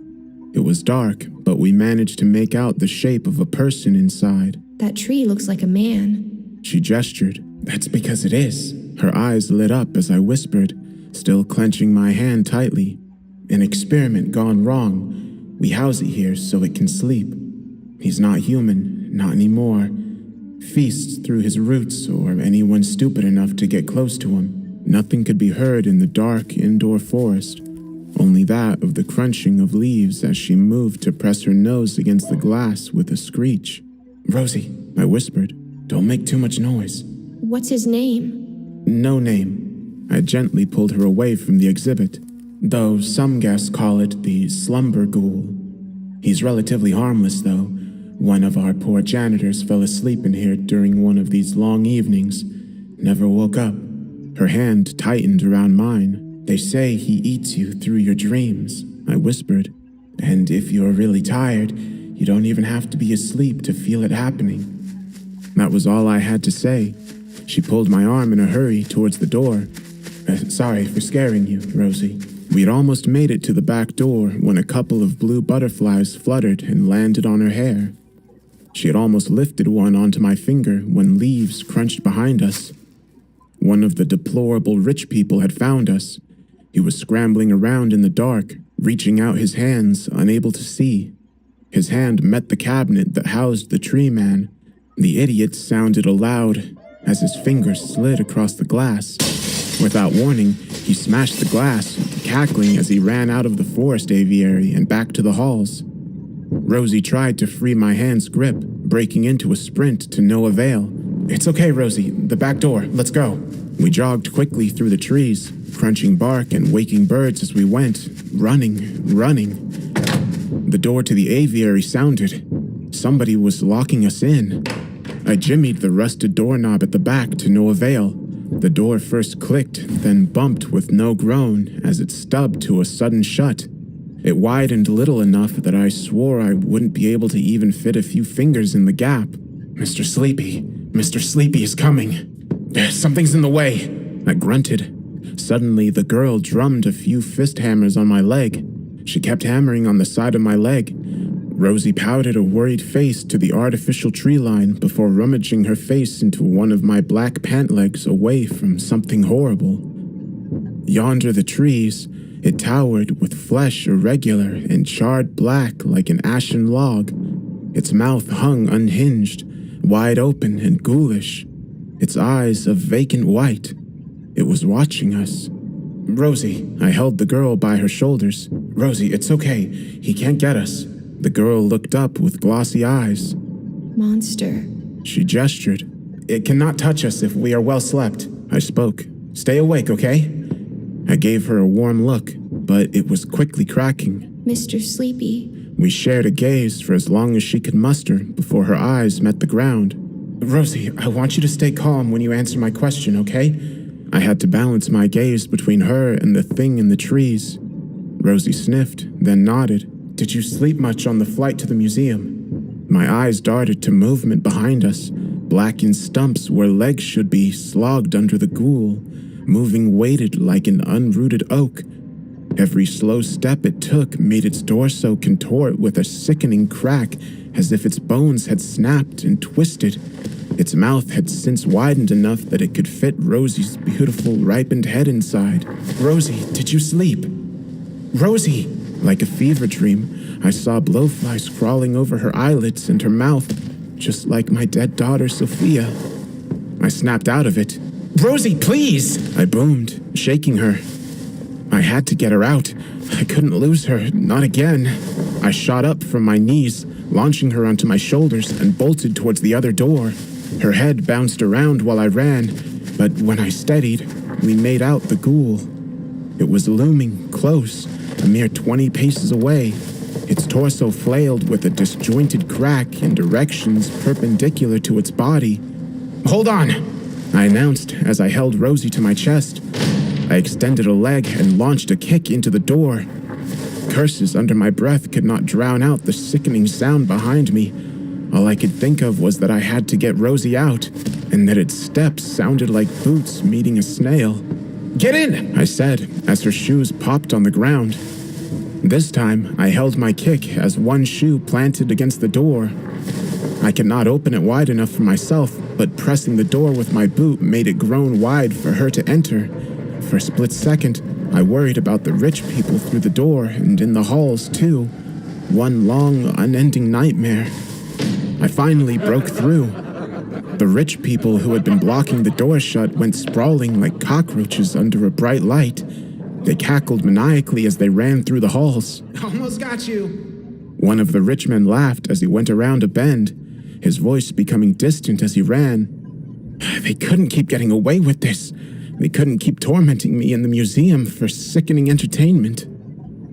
It was dark, but we managed to make out the shape of a person inside. That tree looks like a man. She gestured. That's because it is. Her eyes lit up as I whispered, still clenching my hand tightly. An experiment gone wrong. We house it here so it can sleep. He's not human, not anymore. Feasts through his roots or anyone stupid enough to get close to him. Nothing could be heard in the dark indoor forest, only that of the crunching of leaves as she moved to press her nose against the glass with a screech. Rosie, I whispered, don't make too much noise. What's his name? No name. I gently pulled her away from the exhibit, though some guests call it the slumber ghoul. He's relatively harmless, though. One of our poor janitors fell asleep in here during one of these long evenings. Never woke up. Her hand tightened around mine. They say he eats you through your dreams, I whispered. And if you're really tired, you don't even have to be asleep to feel it happening. That was all I had to say. She pulled my arm in a hurry towards the door. Sorry for scaring you, Rosie. We'd almost made it to the back door when a couple of blue butterflies fluttered and landed on her hair. She had almost lifted one onto my finger when leaves crunched behind us. One of the deplorable rich people had found us. He was scrambling around in the dark, reaching out his hands, unable to see. His hand met the cabinet that housed the tree man. The idiot sounded aloud as his fingers slid across the glass. Without warning, he smashed the glass, cackling as he ran out of the forest aviary and back to the halls. Rosie tried to free my hand's grip, breaking into a sprint to no avail. It's okay, Rosie. The back door. Let's go. We jogged quickly through the trees, crunching bark and waking birds as we went, running. The door to the aviary sounded. Somebody was locking us in. I jimmied the rusted doorknob at the back to no avail. The door first clicked, then bumped with no groan as it stubbed to a sudden shut. It widened little enough that I swore I wouldn't be able to even fit a few fingers in the gap. Mr. Sleepy is coming. Something's in the way, I grunted. Suddenly, the girl drummed a few fist hammers on my leg. She kept hammering on the side of my leg. Rosie pouted a worried face to the artificial tree line before rummaging her face into one of my black pant legs away from something horrible. Yonder the trees, it towered with flesh irregular and charred black like an ashen log. Its mouth hung unhinged, wide open and ghoulish. its eyes of vacant white. It was watching us. "Rosie," I held the girl by her shoulders. "Rosie, it's okay. He can't get us." The girl looked up with glossy eyes. Monster. She gestured. "It cannot touch us if we are well slept." I spoke. "Stay awake, okay?" I gave her a warm look, but it was quickly cracking. Mr. Sleepy. We shared a gaze for as long as she could muster before her eyes met the ground. "Rosie, I want you to stay calm when you answer my question, okay?" I had to balance my gaze between her and the thing in the trees. Rosie sniffed, then nodded. "Did you sleep much on the flight to the museum?" My eyes darted to movement behind us, blackened stumps where legs should be slogged under the ghoul, moving weighted like an unrooted oak. Every slow step it took made its torso contort with a sickening crack, as if its bones had snapped and twisted. Its mouth had since widened enough that it could fit Rosie's beautiful, ripened head inside. "Rosie, did you sleep? Rosie!" Like a fever dream, I saw blowflies crawling over her eyelids and her mouth, just like my dead daughter, Sophia. I snapped out of it. "Rosie, please!" I boomed, shaking her. I had to get her out. I couldn't lose her, not again. I shot up from my knees, launching her onto my shoulders, and bolted towards the other door. Her head bounced around while I ran, but when I steadied, we made out the ghoul. It was looming close, a mere 20 paces away. Its torso flailed with a disjointed crack in directions perpendicular to its body. "Hold on!" I announced as I held Rosie to my chest. I extended a leg and launched a kick into the door. Curses under my breath could not drown out the sickening sound behind me. All I could think of was that I had to get Rosie out, and that its steps sounded like boots meeting a snail. "Get in!" I said, as her shoes popped on the ground. This time, I held my kick as one shoe planted against the door. I could not open it wide enough for myself, but pressing the door with my boot made it grown wide for her to enter. For a split second, I worried about the rich people through the door and in the halls, too. One long, unending nightmare. I finally broke through. The rich people who had been blocking the door shut went sprawling like cockroaches under a bright light. They cackled maniacally as they ran through the halls. "Almost got you!" One of the rich men laughed as he went around a bend, his voice becoming distant as he ran. They couldn't keep getting away with this. They couldn't keep tormenting me in the museum for sickening entertainment.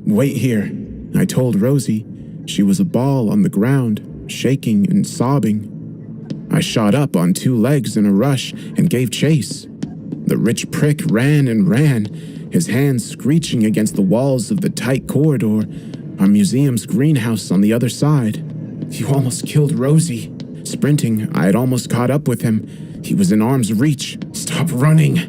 "Wait here," I told Rosie. She was a ball on the ground, shaking and sobbing. I shot up on 2 legs in a rush and gave chase. The rich prick ran and ran, his hands screeching against the walls of the tight corridor, our museum's greenhouse on the other side. "You almost killed Rosie." Sprinting, I had almost caught up with him. He was in arm's reach. "Stop running."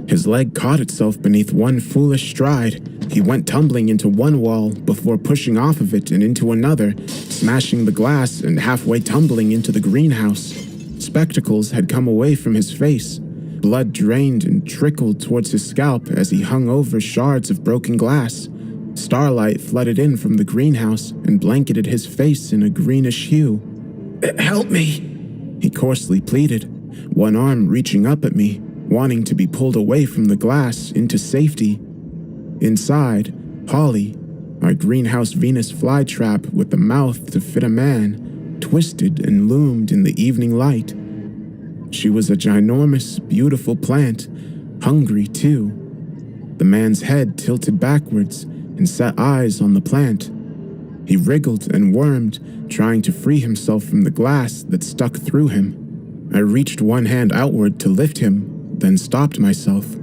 His leg caught itself beneath one foolish stride. He went tumbling into one wall before pushing off of it and into another, smashing the glass and halfway tumbling into the greenhouse. Spectacles had come away from his face. Blood drained and trickled towards his scalp as he hung over shards of broken glass. Starlight flooded in from the greenhouse and blanketed his face in a greenish hue. "Help me!" he coarsely pleaded, one arm reaching up at me, wanting to be pulled away from the glass into safety. Inside, Polly, our greenhouse Venus flytrap with the mouth to fit a man, twisted and loomed in the evening light. She was a ginormous, beautiful plant, hungry too. The man's head tilted backwards and set eyes on the plant. He wriggled and wormed, trying to free himself from the glass that stuck through him. I reached one hand outward to lift him, then stopped myself.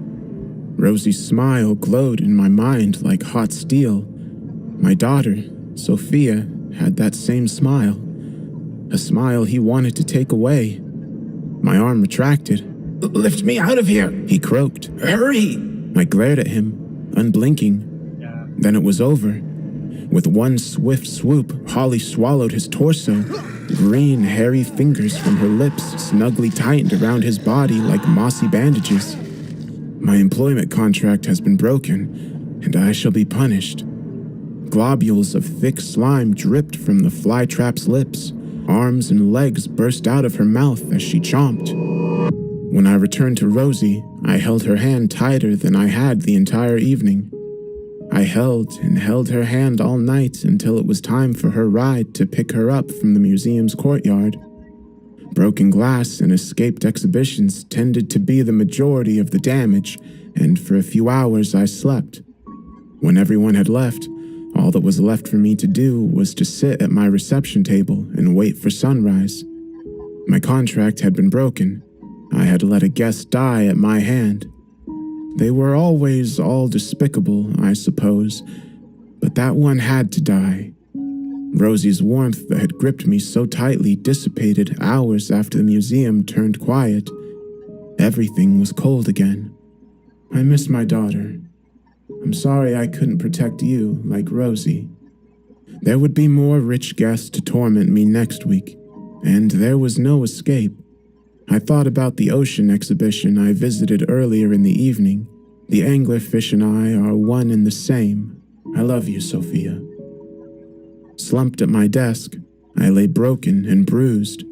Rosie's smile glowed in my mind like hot steel. My daughter, Sophia, had that same smile. A smile he wanted to take away. My arm retracted. "Lift me out of here," he croaked. "Hurry!" I glared at him, unblinking. Then it was over. With one swift swoop, Holly swallowed his torso. Green, hairy fingers from her lips snugly tightened around his body like mossy bandages. My employment contract has been broken, and I shall be punished. Globules of thick slime dripped from the flytrap's lips. Arms and legs burst out of her mouth as she chomped. When I returned to Rosie, I held her hand tighter than I had the entire evening. I held and held her hand all night until it was time for her ride to pick her up from the museum's courtyard. Broken glass and escaped exhibitions tended to be the majority of the damage, and for a few hours I slept. When everyone had left, all that was left for me to do was to sit at my reception table and wait for sunrise. My contract had been broken. I had let a guest die at my hand. They were always all despicable, I suppose, but that one had to die. Rosie's warmth that had gripped me so tightly dissipated hours after the museum turned quiet. Everything was cold again. I miss my daughter. I'm sorry I couldn't protect you like Rosie. There would be more rich guests to torment me next week, and there was no escape. I thought about the ocean exhibition I visited earlier in the evening. The anglerfish and I are one and the same. I love you, Sophia. Slumped at my desk, I lay broken and bruised.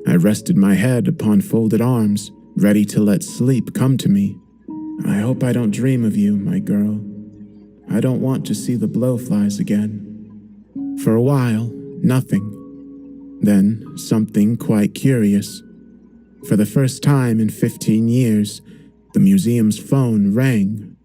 I rested my head upon folded arms, ready to let sleep come to me. I hope I don't dream of you, my girl. I don't want to see the blowflies again. For a while, nothing. Then, something quite curious. For the first time in 15 years, the museum's phone rang.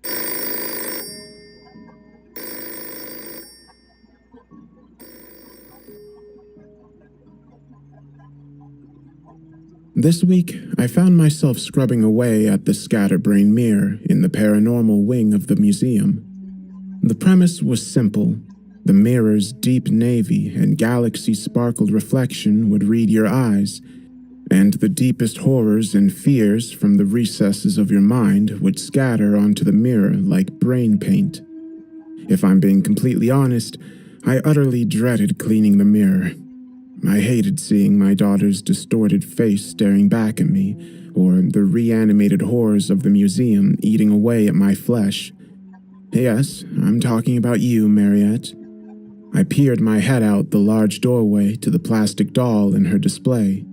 This week, I found myself scrubbing away at the scatterbrain mirror in the paranormal wing of the museum. The premise was simple. The mirror's deep navy and galaxy-sparkled reflection would read your eyes, and the deepest horrors and fears from the recesses of your mind would scatter onto the mirror like brain paint. If I'm being completely honest, I utterly dreaded cleaning the mirror. I hated seeing my daughter's distorted face staring back at me, or the reanimated horrors of the museum eating away at my flesh. Yes, I'm talking about you, Mariette. I peered my head out the large doorway to the plastic doll in her display.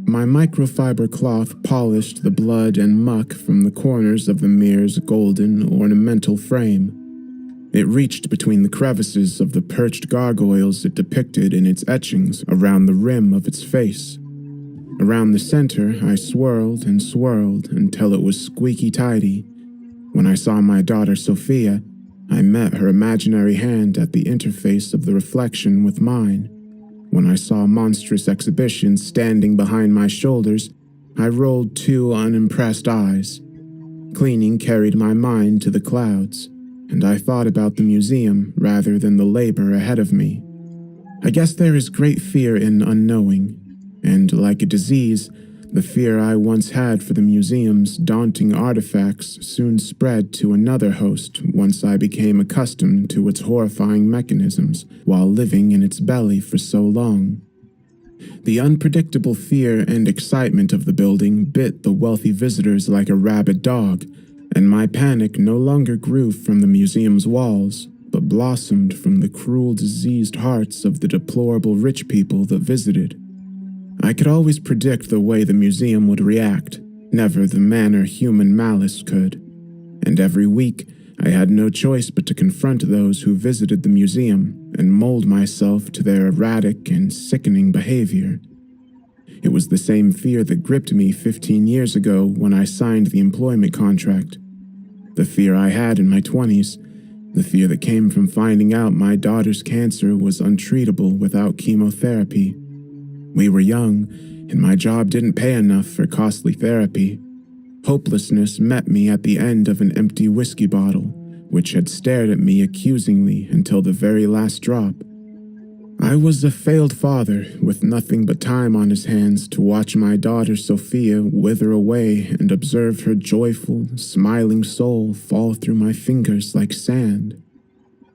My microfiber cloth polished the blood and muck from the corners of the mirror's golden ornamental frame. It reached between the crevices of the perched gargoyles it depicted in its etchings around the rim of its face. Around the center, I swirled and swirled until it was squeaky tidy. When I saw my daughter Sophia, I met her imaginary hand at the interface of the reflection with mine. When I saw monstrous exhibitions standing behind my shoulders, I rolled two unimpressed eyes. Cleaning carried my mind to the clouds, and I thought about the museum rather than the labor ahead of me. I guess there is great fear in unknowing, and like a disease, the fear I once had for the museum's daunting artifacts soon spread to another host once I became accustomed to its horrifying mechanisms while living in its belly for so long. The unpredictable fear and excitement of the building bit the wealthy visitors like a rabid dog, and my panic no longer grew from the museum's walls, but blossomed from the cruel, diseased hearts of the deplorable rich people that visited. I could always predict the way the museum would react, never the manner human malice could. And every week, I had no choice but to confront those who visited the museum and mold myself to their erratic and sickening behavior. It was the same fear that gripped me 15 years ago when I signed the employment contract. The fear I had in my 20s, the fear that came from finding out my daughter's cancer was untreatable without chemotherapy. We were young, and my job didn't pay enough for costly therapy. Hopelessness met me at the end of an empty whiskey bottle, which had stared at me accusingly until the very last drop. I was a failed father with nothing but time on his hands to watch my daughter Sophia wither away and observe her joyful, smiling soul fall through my fingers like sand.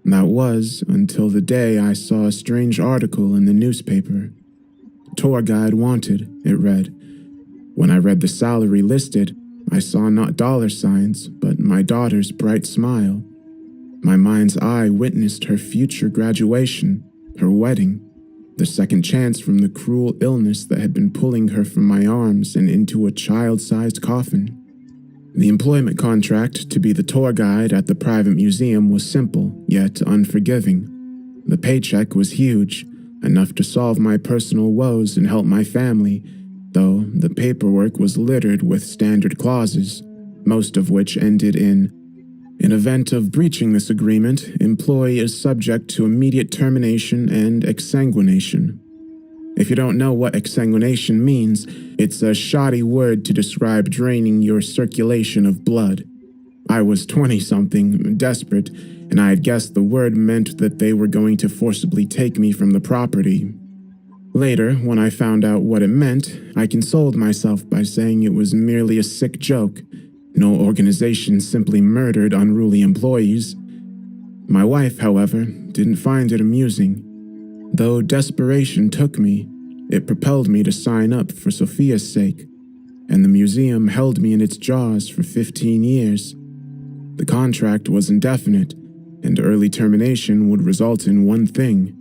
That was until the day I saw a strange article in the newspaper. Tour guide wanted, it read. When I read the salary listed, I saw not dollar signs, but my daughter's bright smile. My mind's eye witnessed her future graduation, her wedding, the second chance from the cruel illness that had been pulling her from my arms and into a child-sized coffin. The employment contract to be the tour guide at the private museum was simple, yet unforgiving. The paycheck was huge, enough to solve my personal woes and help my family, though the paperwork was littered with standard clauses, most of which ended in event of breaching this agreement, employee is subject to immediate termination and exsanguination. If you don't know what exsanguination means, it's a shoddy word to describe draining your circulation of blood. I was 20-something, desperate, and I had guessed the word meant that they were going to forcibly take me from the property. Later, when I found out what it meant, I consoled myself by saying it was merely a sick joke. No organization simply murdered unruly employees. My wife, however, didn't find it amusing. Though desperation took me, it propelled me to sign up for Sophia's sake, and the museum held me in its jaws for 15 years. The contract was indefinite, and early termination would result in one thing: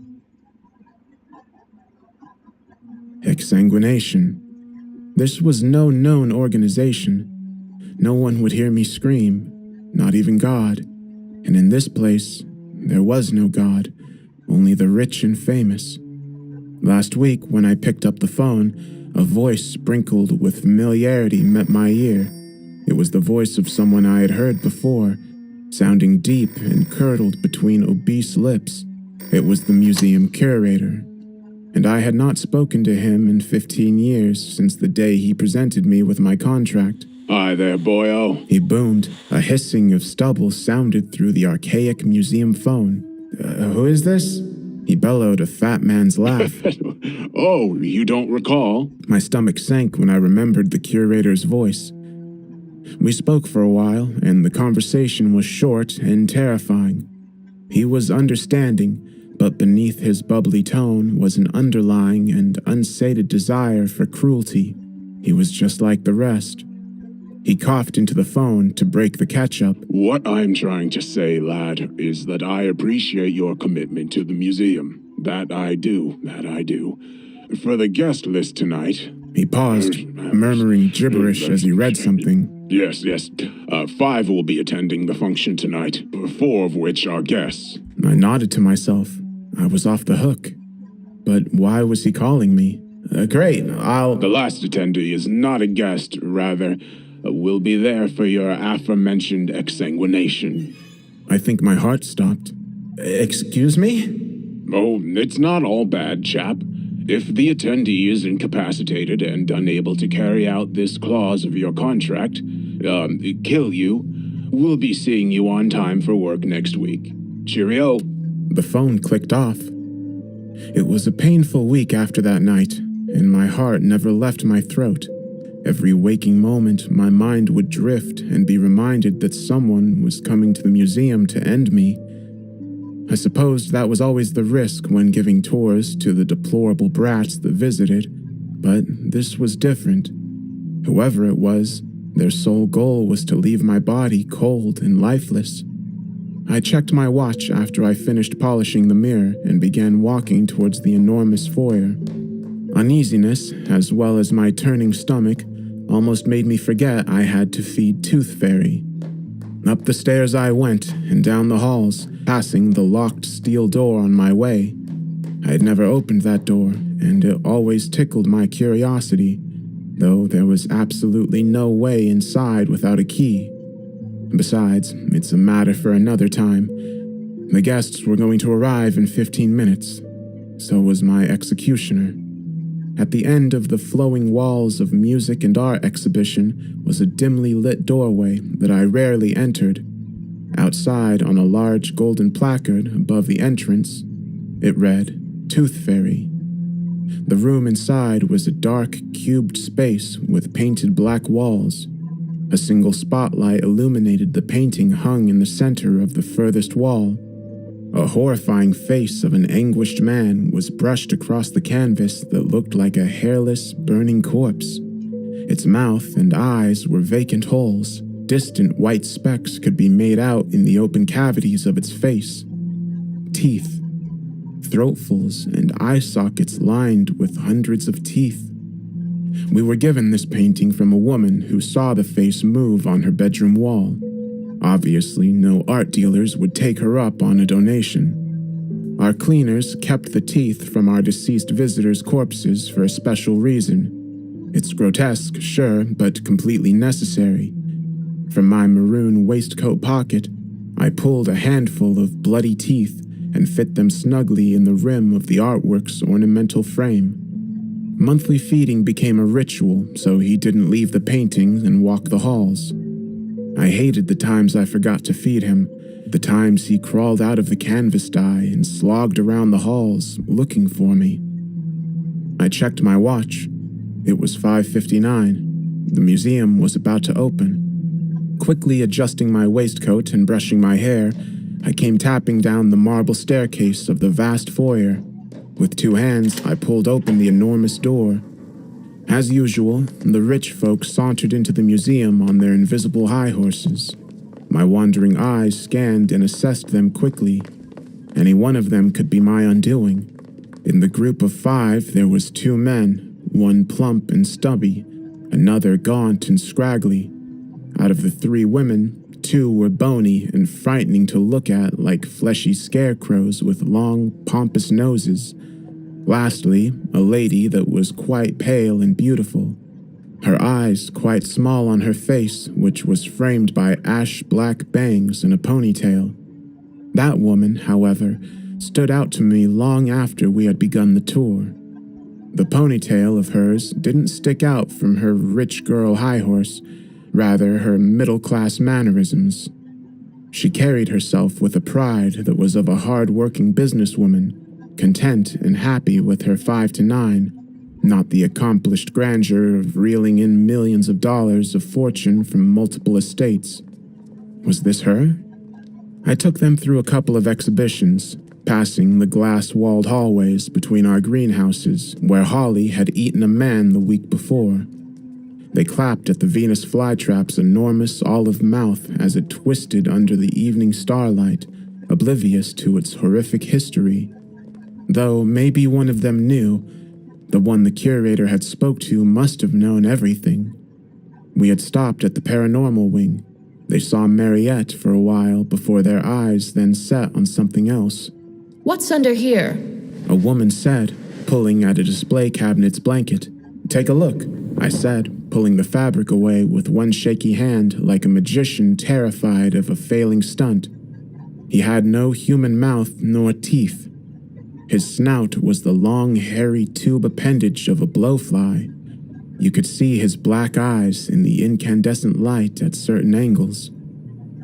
exsanguination. This was no known organization. No one would hear me scream, not even God. And in this place, there was no God, only the rich and famous. Last week, when I picked up the phone, a voice sprinkled with familiarity met my ear. It was the voice of someone I had heard before, sounding deep and curdled between obese lips. It was the museum curator, and I had not spoken to him in 15 years since the day he presented me with my contract. Hi there, boyo. He boomed. A hissing of stubble sounded through the archaic museum phone. Who is this? He bellowed, a fat man's laugh. Oh, you don't recall? My stomach sank when I remembered the curator's voice. We spoke for a while, and the conversation was short and terrifying. He was understanding, but beneath his bubbly tone was an underlying and unsated desire for cruelty. He was just like the rest. He coughed into the phone to break the catch-up. What I'm trying to say, lad, is that I appreciate your commitment to the museum. That I do. For the guest list tonight... He paused, murmuring gibberish as he read something. Yes. 5 will be attending the function tonight, 4 of which are guests. I nodded to myself. I was off the hook. But why was he calling me? Great, The last attendee is not a guest, rather... will be there for your aforementioned exsanguination. I think my heart stopped. Excuse me? Oh, it's not all bad, chap. If the attendee is incapacitated and unable to carry out this clause of your contract, kill you, we'll be seeing you on time for work next week. Cheerio. The phone clicked off. It was a painful week after that night, and my heart never left my throat. Every waking moment, my mind would drift and be reminded that someone was coming to the museum to end me. I supposed that was always the risk when giving tours to the deplorable brats that visited, but this was different. Whoever it was, their sole goal was to leave my body cold and lifeless. I checked my watch after I finished polishing the mirror and began walking towards the enormous foyer. Uneasiness, as well as my turning stomach, almost made me forget I had to feed Tooth Fairy. Up the stairs I went, and down the halls, passing the locked steel door on my way. I had never opened that door, and it always tickled my curiosity, though there was absolutely no way inside without a key. Besides, it's a matter for another time. The guests were going to arrive in 15 minutes. So was my executioner. At the end of the flowing walls of music and art exhibition was a dimly lit doorway that I rarely entered. Outside, on a large golden placard above the entrance, it read, "Tooth Fairy." The room inside was a dark, cubed space with painted black walls. A single spotlight illuminated the painting hung in the center of the furthest wall. A horrifying face of an anguished man was brushed across the canvas that looked like a hairless, burning corpse. Its mouth and eyes were vacant holes. Distant white specks could be made out in the open cavities of its face. Teeth. throatfuls and eye sockets lined with hundreds of teeth. We were given this painting from a woman who saw the face move on her bedroom wall. Obviously, no art dealers would take her up on a donation. Our cleaners kept the teeth from our deceased visitors' corpses for a special reason. It's grotesque, sure, but completely necessary. From my maroon waistcoat pocket, I pulled a handful of bloody teeth and fit them snugly in the rim of the artwork's ornamental frame. Monthly feeding became a ritual, so he didn't leave the paintings and walk the halls. I hated the times I forgot to feed him, the times he crawled out of the canvas dye and slogged around the halls looking for me. I checked my watch. It was 5:59. The museum was about to open. Quickly adjusting my waistcoat and brushing my hair, I came tapping down the marble staircase of the vast foyer. With 2 hands, I pulled open the enormous door. As usual, the rich folk sauntered into the museum on their invisible high horses. My wandering eyes scanned and assessed them quickly. Any one of them could be my undoing. In the group of 5, there was 2 men, one plump and stubby, another gaunt and scraggly. Out of the 3 women, 2 were bony and frightening to look at, like fleshy scarecrows with long, pompous noses. Lastly, a lady that was quite pale and beautiful. Her eyes quite small on her face, which was framed by ash-black bangs and a ponytail. That woman, however, stood out to me long after we had begun the tour. The ponytail of hers didn't stick out from her rich girl high horse, rather her middle-class mannerisms. She carried herself with a pride that was of a hard-working businesswoman, content and happy with her 5 to 9, not the accomplished grandeur of reeling in millions of dollars of fortune from multiple estates. Was this her? I took them through a couple of exhibitions, passing the glass-walled hallways between our greenhouses, where Holly had eaten a man the week before. They clapped at the Venus flytrap's enormous olive mouth as it twisted under the evening starlight, oblivious to its horrific history. Though maybe one of them knew, the one the curator had spoke to must have known everything. We had stopped at the paranormal wing. They saw Mariette for a while before their eyes then set on something else. What's under here? A woman said, pulling at a display cabinet's blanket. Take a look, I said, pulling the fabric away with one shaky hand like a magician terrified of a failing stunt. He had no human mouth nor teeth. His snout was the long, hairy tube appendage of a blowfly. You could see his black eyes in the incandescent light at certain angles.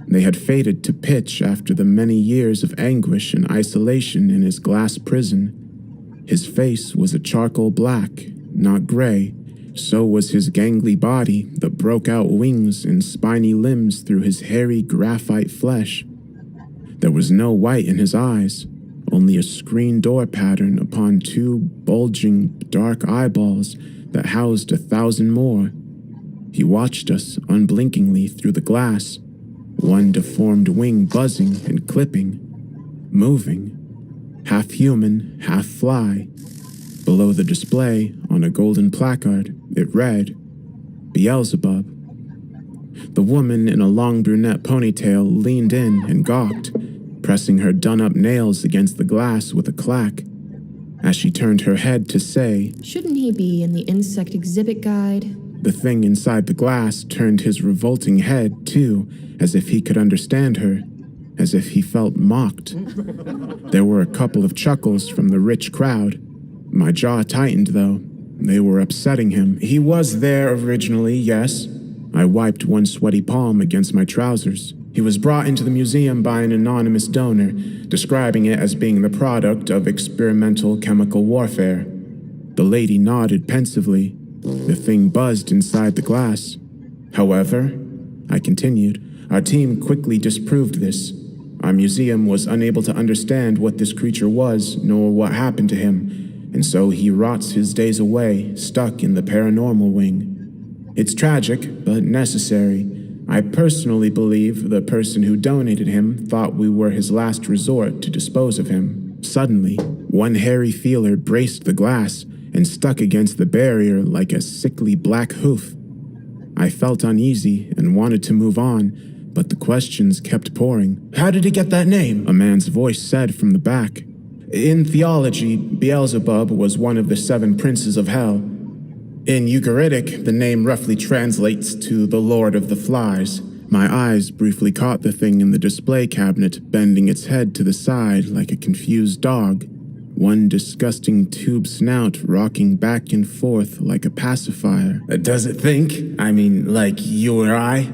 They had faded to pitch after the many years of anguish and isolation in his glass prison. His face was a charcoal black, not gray. So was his gangly body that broke out wings and spiny limbs through his hairy graphite flesh. There was no white in his eyes, only a screen door pattern upon 2 bulging, dark eyeballs that housed 1,000 more. He watched us unblinkingly through the glass, one deformed wing buzzing and clipping, moving, half human, half fly. Below the display, on a golden placard, it read, Beelzebub. The woman in a long brunette ponytail leaned in and gawked, pressing her done-up nails against the glass with a clack. As she turned her head to say, Shouldn't he be in the insect exhibit guide? the thing inside the glass turned his revolting head, too, as if he could understand her, as if he felt mocked. There were a couple of chuckles from the rich crowd. My jaw tightened, though. They were upsetting him. He was there originally, yes. I wiped one sweaty palm against my trousers. He was brought into the museum by an anonymous donor, describing it as being the product of experimental chemical warfare. The lady nodded pensively. The thing buzzed inside the glass. However, I continued, our team quickly disproved this. Our museum was unable to understand what this creature was, nor what happened to him, and so he rots his days away, stuck in the paranormal wing. It's tragic, but necessary. I personally believe the person who donated him thought we were his last resort to dispose of him. Suddenly, one hairy feeler braced the glass and stuck against the barrier like a sickly black hoof. I felt uneasy and wanted to move on, but the questions kept pouring. "How did he get that name?" a man's voice said from the back. "In theology, Beelzebub was one of the 7 princes of hell. In Ugaritic, the name roughly translates to the Lord of the Flies." My eyes briefly caught the thing in the display cabinet, bending its head to the side like a confused dog, one disgusting tube snout rocking back and forth like a pacifier. "Does it think? I mean, like you or I?"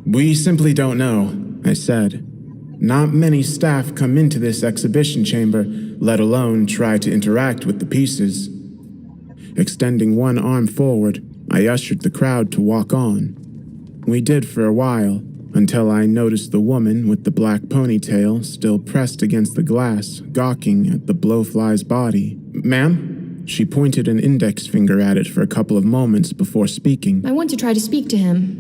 "We simply don't know," I said. "Not many staff come into this exhibition chamber, let alone try to interact with the pieces." Extending one arm forward, I ushered the crowd to walk on. We did for a while, until I noticed the woman with the black ponytail still pressed against the glass, gawking at the blowfly's body. "Ma'am?" She pointed an index finger at it for a couple of moments before speaking. I want to try to speak to him.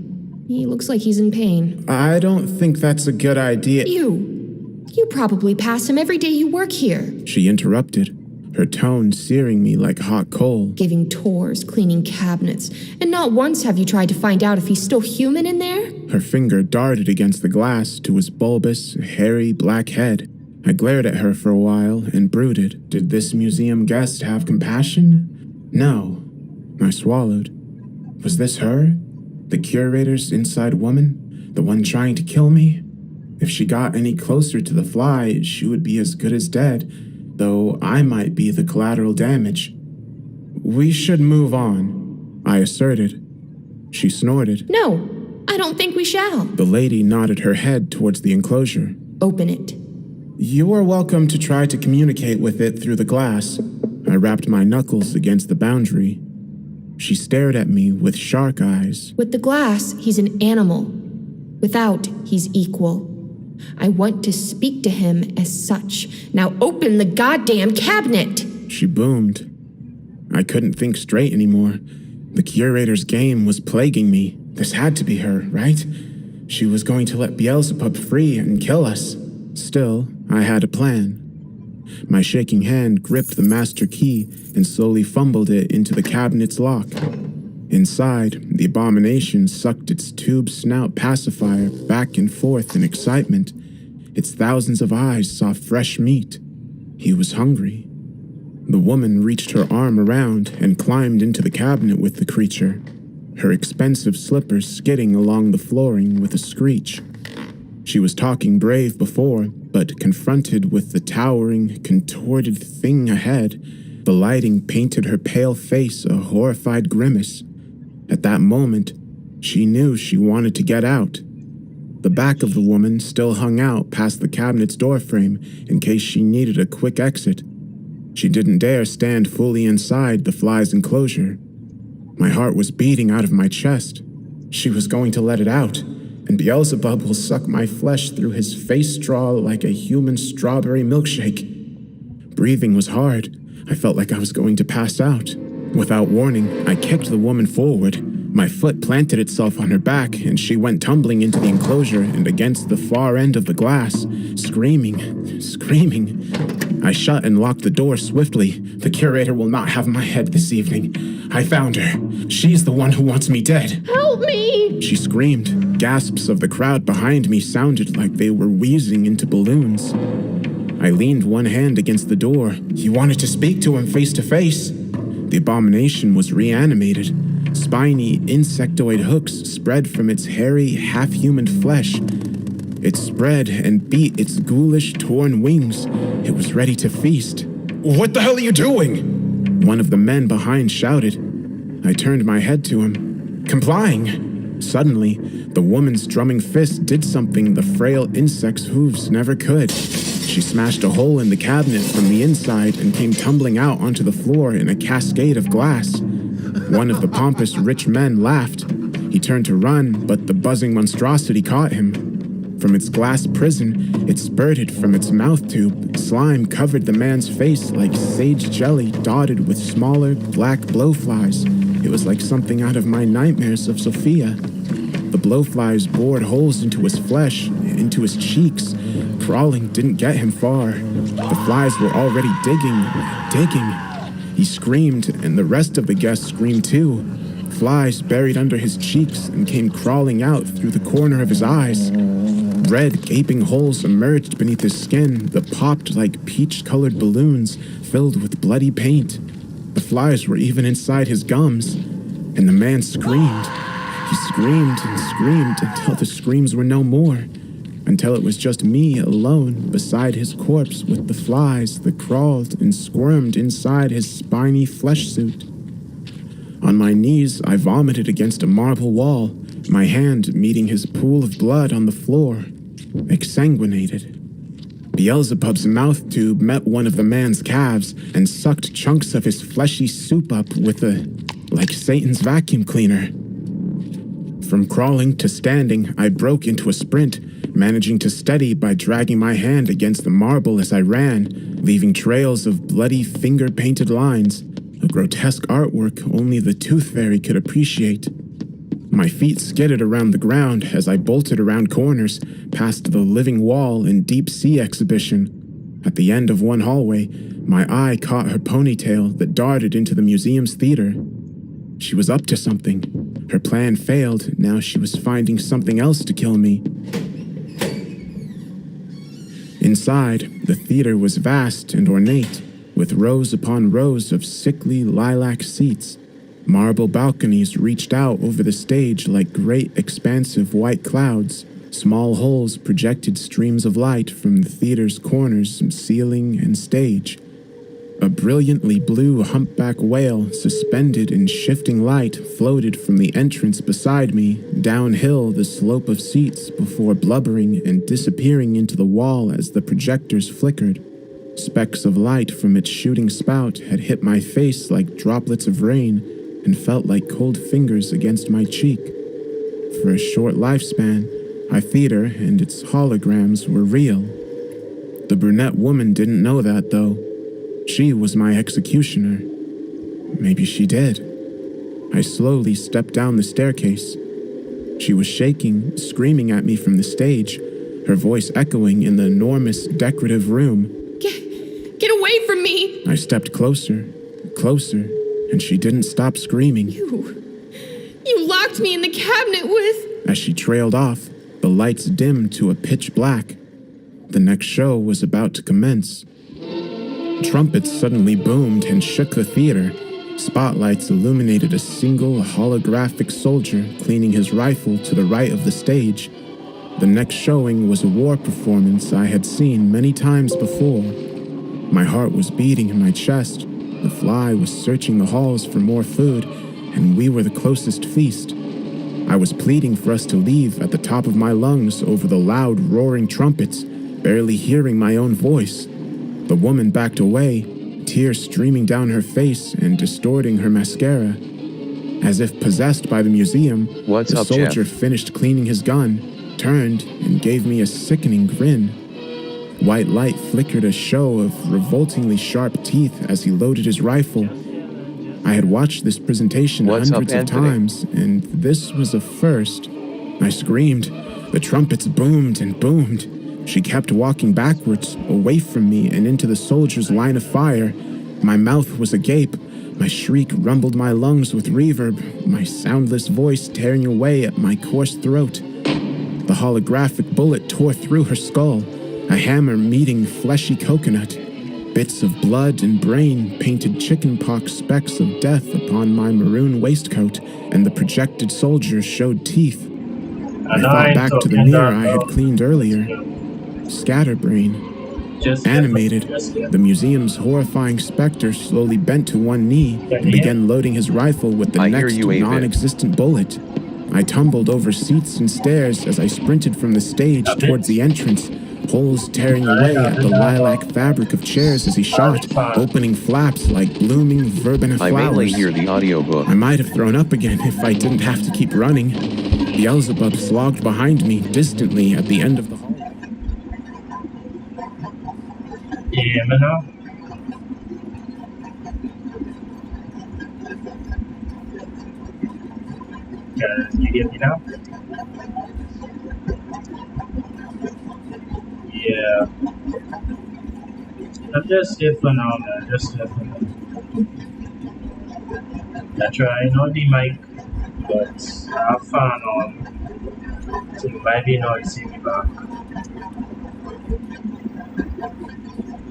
He looks like he's in pain. "I don't think that's a good idea." You probably pass him every day you work here. She interrupted, her tone searing me like hot coal. Giving tours, cleaning cabinets, and not once have you tried to find out if he's still human in there? Her finger darted against the glass to his bulbous, hairy black head. I glared at her for a while and brooded. Did this museum guest have compassion? No. I swallowed. Was this her? The curator's inside woman? The one trying to kill me? If she got any closer to the fly, she would be as good as dead, though I might be the collateral damage. "We should move on," I asserted. She snorted. No, I don't think we shall. The lady nodded her head towards the enclosure. Open it. "You are welcome to try to communicate with it through the glass." I wrapped my knuckles against the boundary. She stared at me with shark eyes. With the glass, he's an animal. Without, he's equal. I want to speak to him as such. Now open the goddamn cabinet! She boomed. I couldn't think straight anymore. The curator's game was plaguing me. This had to be her, right? She was going to let Beelzebub free and kill us. Still, I had a plan. My shaking hand gripped the master key and slowly fumbled it into the cabinet's lock. Inside, the abomination sucked its tube snout pacifier back and forth in excitement. Its thousands of eyes saw fresh meat. He was hungry. The woman reached her arm around and climbed into the cabinet with the creature, her expensive slippers skidding along the flooring with a screech. She was talking brave before, but confronted with the towering, contorted thing ahead, the lighting painted her pale face a horrified grimace. At that moment, she knew she wanted to get out. The back of the woman still hung out past the cabinet's doorframe in case she needed a quick exit. She didn't dare stand fully inside the fly's enclosure. My heart was beating out of my chest. She was going to let it out, and Beelzebub will suck my flesh through his face straw like a human strawberry milkshake. Breathing was hard. I felt like I was going to pass out. Without warning, I kicked the woman forward. My foot planted itself on her back, and she went tumbling into the enclosure and against the far end of the glass, screaming. I shut and locked the door swiftly. The curator will not have my head this evening. I found her. She's the one who wants me dead. Help me! She screamed. Gasps of the crowd behind me sounded like they were wheezing into balloons. I leaned one hand against the door. You wanted to speak to him face to face. The abomination was reanimated. Spiny, insectoid hooks spread from its hairy, half-human flesh. It spread and beat its ghoulish, torn wings. It was ready to feast. What the hell are you doing? One of the men behind shouted. I turned my head to him. Complying. Suddenly, the woman's drumming fist did something the frail insect's hooves never could. She smashed a hole in the cabinet from the inside and came tumbling out onto the floor in a cascade of glass. One of the pompous rich men laughed. He turned to run, but the buzzing monstrosity caught him. From its glass prison, it spurted from its mouth tube. Slime covered the man's face like sage jelly dotted with smaller, black blowflies. It was like something out of my nightmares of Sophia. The blowflies bored holes into his flesh, into his cheeks. Crawling didn't get him far. The flies were already digging. He screamed, and the rest of the guests screamed too. Flies buried under his cheeks and came crawling out through the corner of his eyes. Red, gaping holes emerged beneath his skin that popped like peach-colored balloons filled with bloody paint. The flies were even inside his gums, and the man screamed. He screamed and screamed until the screams were no more, until it was just me alone beside his corpse with the flies that crawled and squirmed inside his spiny flesh suit. On my knees, I vomited against a marble wall, my hand meeting his pool of blood on the floor, exsanguinated. Beelzebub's mouth tube met one of the man's calves and sucked chunks of his fleshy soup up like Satan's vacuum cleaner. From crawling to standing, I broke into a sprint, managing to steady by dragging my hand against the marble as I ran, leaving trails of bloody finger-painted lines, a grotesque artwork only the Tooth Fairy could appreciate. My feet skidded around the ground as I bolted around corners, past the living wall and deep sea exhibition. At the end of one hallway, my eye caught her ponytail that darted into the museum's theater. She was up to something. Her plan failed, now she was finding something else to kill me. Inside, the theater was vast and ornate, with rows upon rows of sickly lilac seats. Marble balconies reached out over the stage like great expansive white clouds. Small holes projected streams of light from the theater's corners, ceiling, and stage. A brilliantly blue humpback whale suspended in shifting light floated from the entrance beside me, downhill the slope of seats before blubbering and disappearing into the wall as the projectors flickered. Specks of light from its shooting spout had hit my face like droplets of rain and felt like cold fingers against my cheek. For a short lifespan, our theater and its holograms were real. The brunette woman didn't know that, though. She was my executioner. Maybe she did. I slowly stepped down the staircase. She was shaking, screaming at me from the stage, her voice echoing in the enormous, decorative room. Get away from me! I stepped closer, and she didn't stop screaming. You locked me in the cabinet with... As she trailed off, the lights dimmed to a pitch black. The next show was about to commence. Trumpets suddenly boomed and shook the theater. Spotlights illuminated a single holographic soldier cleaning his rifle to the right of the stage. The next showing was a war performance I had seen many times before. My heart was beating in my chest. The fly was searching the halls for more food, and we were the closest feast. I was pleading for us to leave at the top of my lungs over the loud, roaring trumpets, barely hearing my own voice. The woman backed away, tears streaming down her face and distorting her mascara. As if possessed by the museum, the soldier finished cleaning his gun, turned, and gave me a sickening grin. White light flickered a show of revoltingly sharp teeth as he loaded his rifle. I had watched this presentation hundreds of times, and this was a first. I screamed. The trumpets boomed and boomed. She kept walking backwards, away from me and into the soldier's line of fire. My mouth was agape. My shriek rumbled my lungs with reverb, my soundless voice tearing away at my coarse throat. The holographic bullet tore through her skull, a hammer meeting fleshy coconut. Bits of blood and brain painted chickenpox specks of death upon my maroon waistcoat, and the projected soldier showed teeth. I thought back to the mirror I had cleaned earlier. Scatterbrain. Animated, the museum's horrifying specter slowly bent to one knee and began loading his rifle with the next non-existent bullet. I tumbled over seats and stairs as I sprinted from the stage towards the entrance, holes tearing away at the lilac fabric of chairs as he shot, opening flaps like blooming verbena flowers. I mainly hear the audiobook. I might have thrown up again if I didn't have to keep running. Beelzebub slogged behind me distantly at the end of the hall. You hear me now? Can you hear me now? Yeah. I'm just here for now, man. Just here for now. I try not the mic, but I have fan on, so you might be noisy in the back.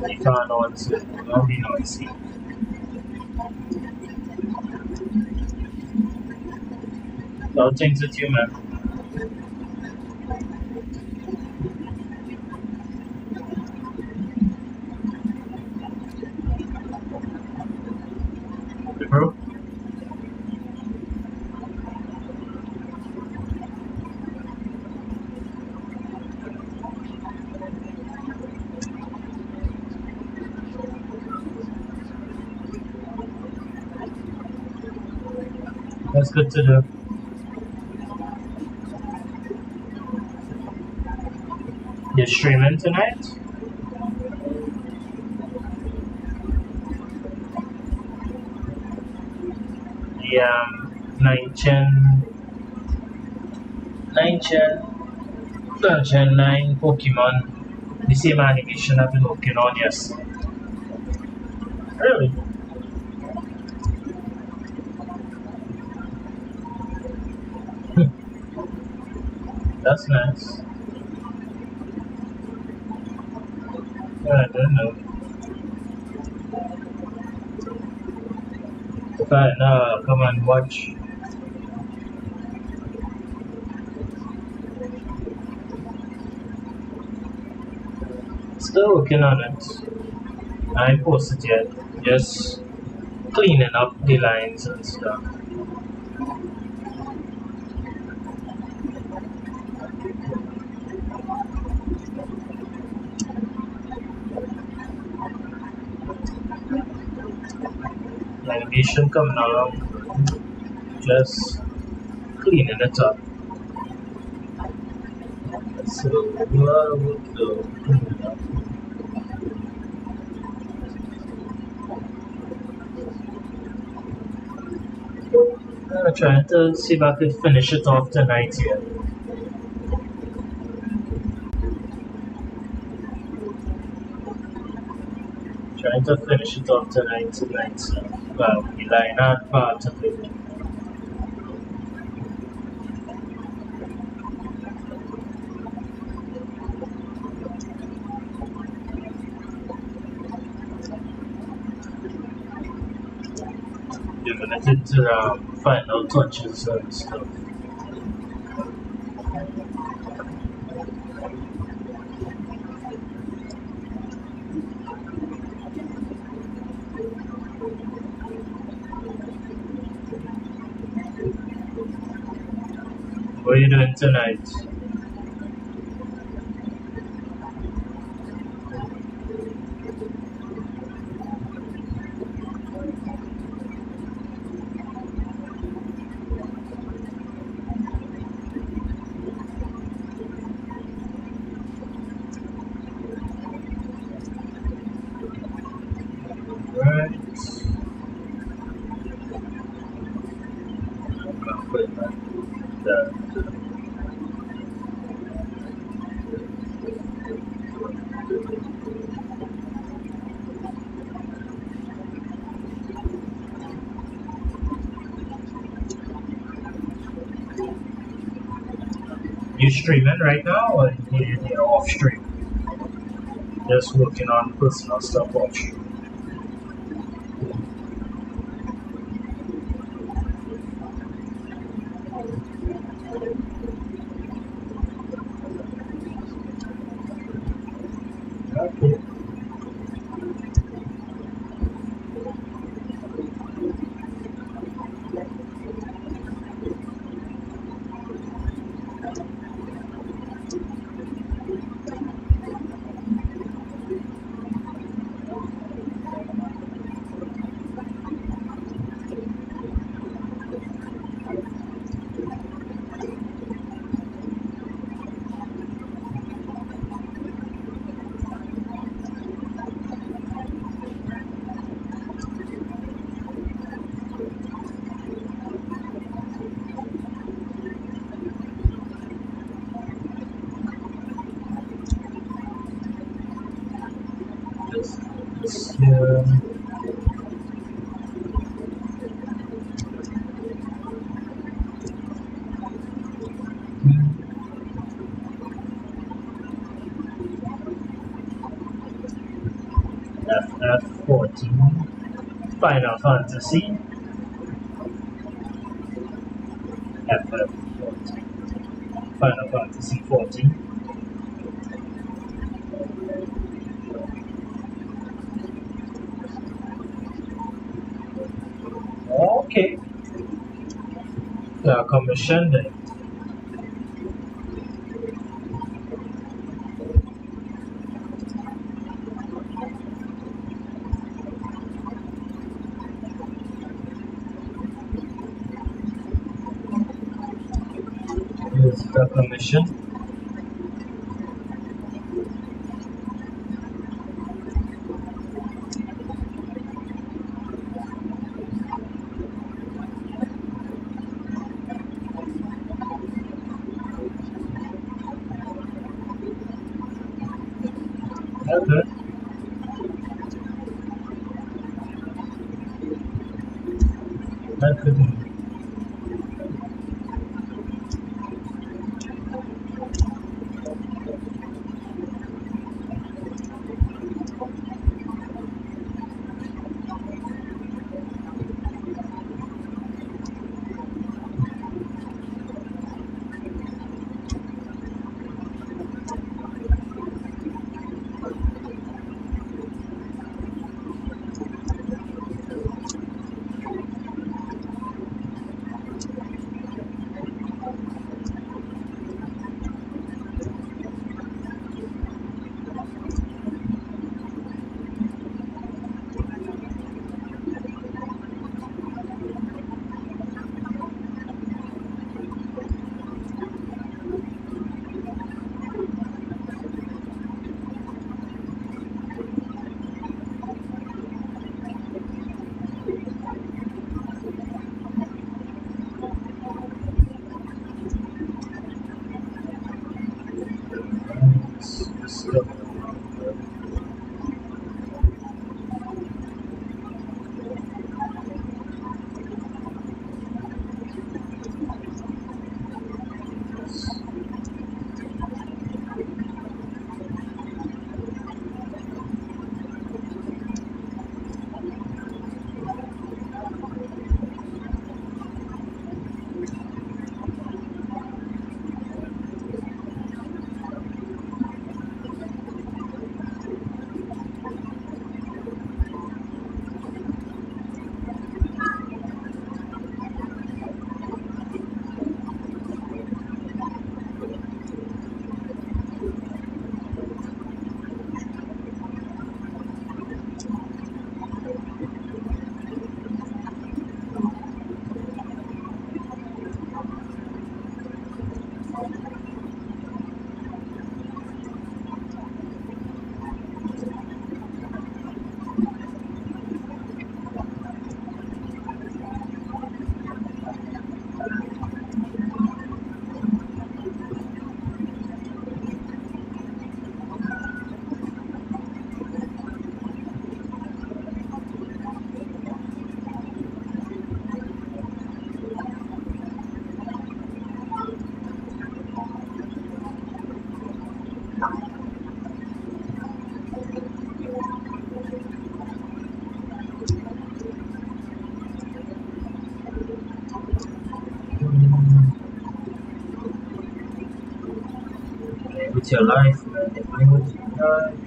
The fan on, so don't be noisy. No things with you, man. Okay, bro. That's good to do. You're streaming tonight? Yeah, 9 Gen, 9 Gen, 9 Pokemon. The same animation I've been working on, yes. Really? That's nice. Yeah, I don't know. But come and watch. Still working on it. I ain't posted yet. Just cleaning up the lines and stuff. Animation coming along. Just cleaning it up. So what would go clean it up? I'm trying to see if I could finish it off tonight here. Trying to finish it off tonight, so well, the line art part of it. Giving it into final touches and stuff. What are you doing tonight? Right. I'm gonna put it back there. You streaming right now, or you're off stream? Just working on personal stuff off stream. Okay. 14. Final Fantasy FF14. Final Fantasy 14. Okay. Yeah, commission then. Here's the commission. Okay. That could be. With your life, man. Play with your life.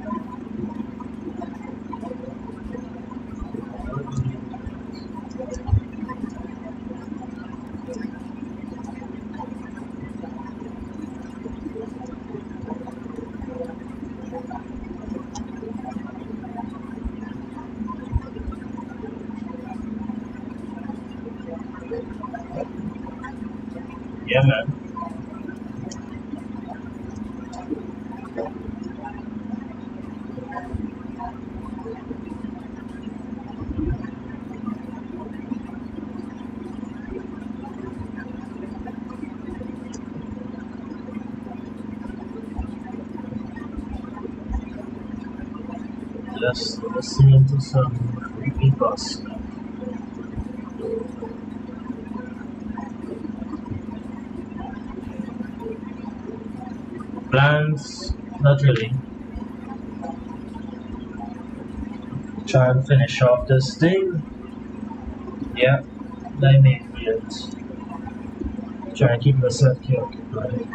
Yeah, man. Just listening to some creepy bus. Plans? Not really. Try and finish off this thing. Yeah, they made it. Try and keep yourself occupied.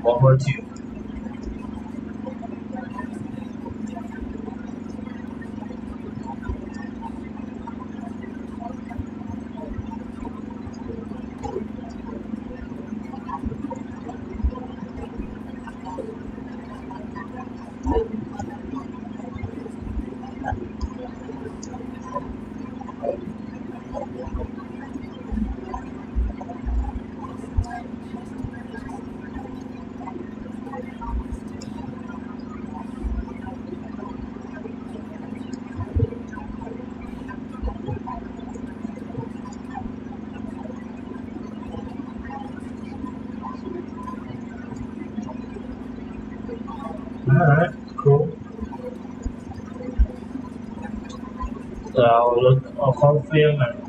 What about you? Alright, cool. So I'll confirm and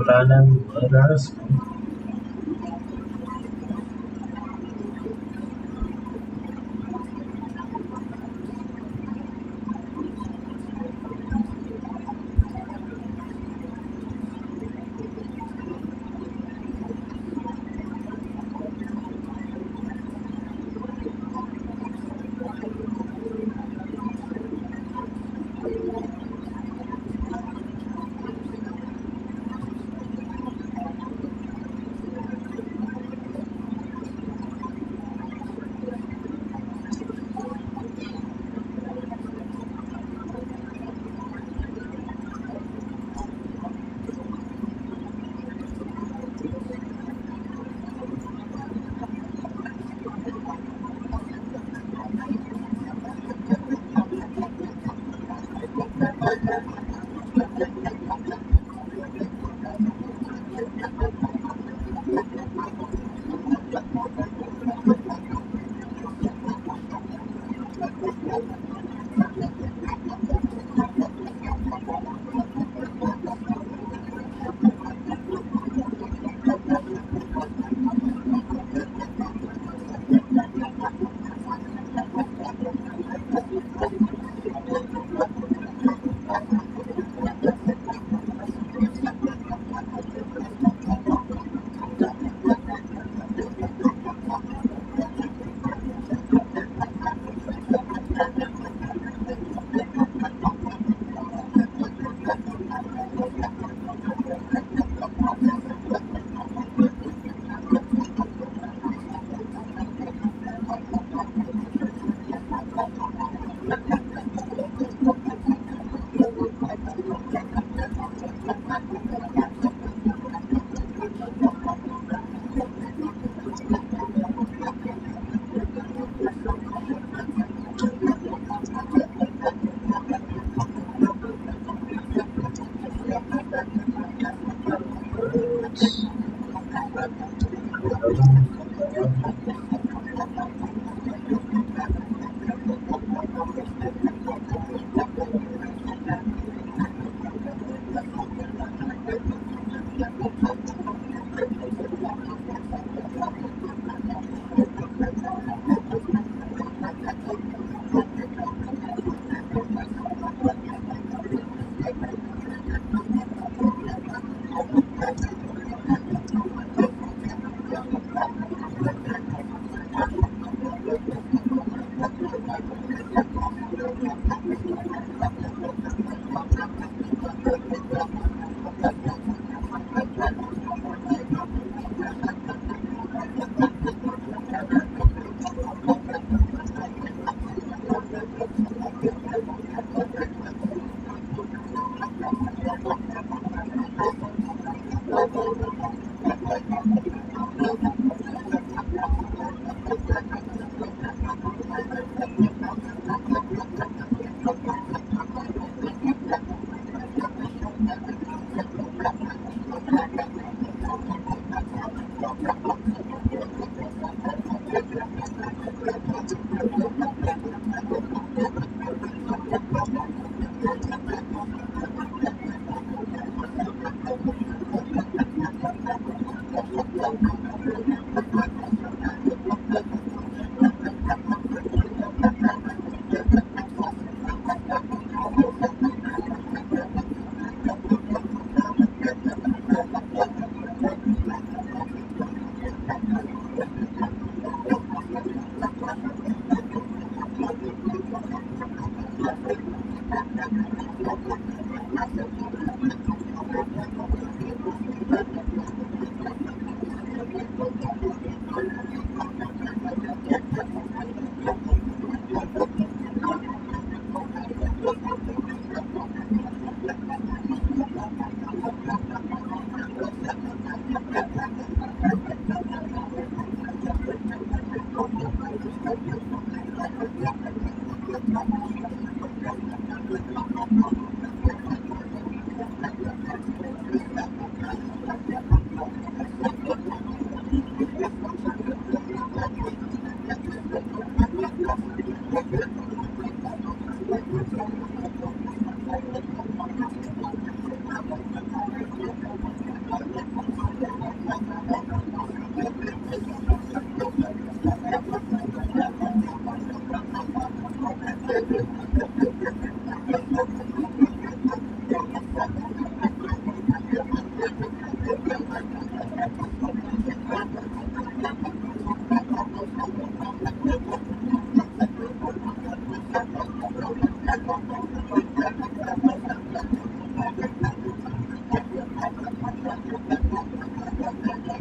wala nang oras.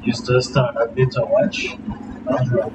You still start a bit to watch? Alright.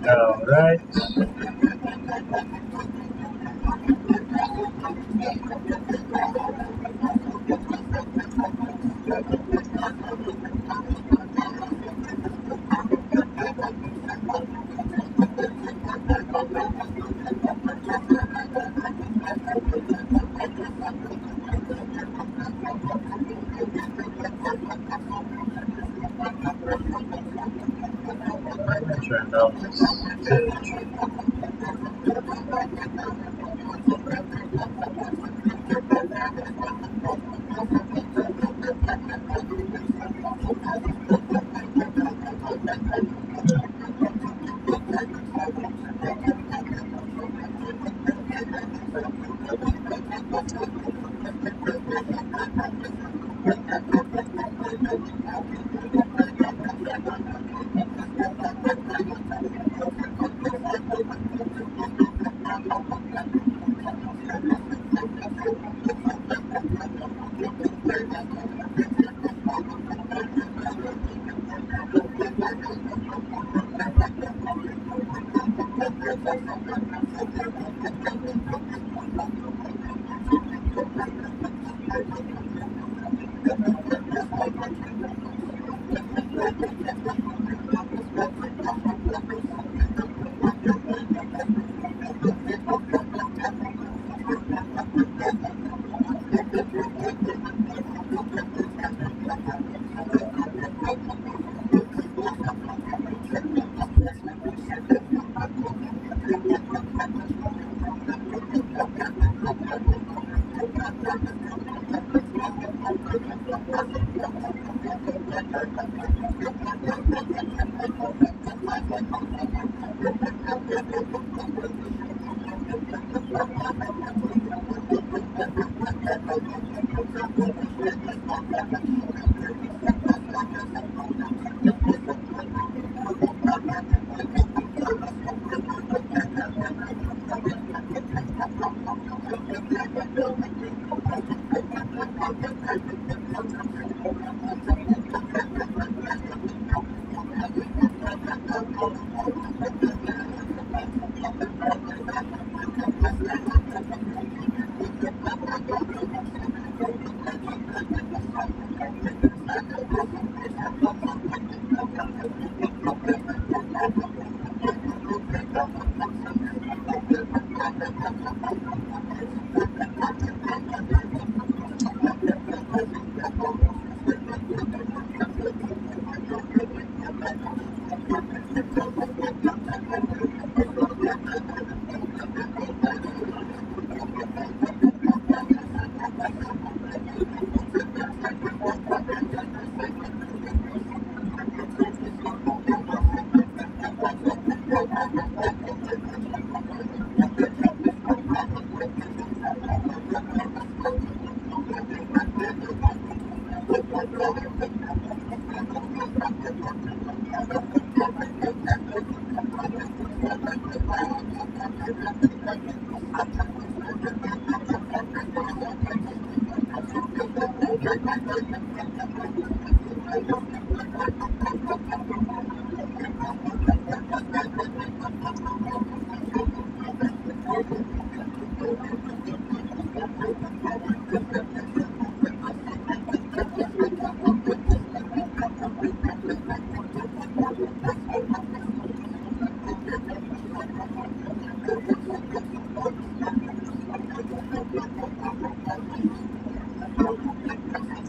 Alright. I'm gonna turn down this stage.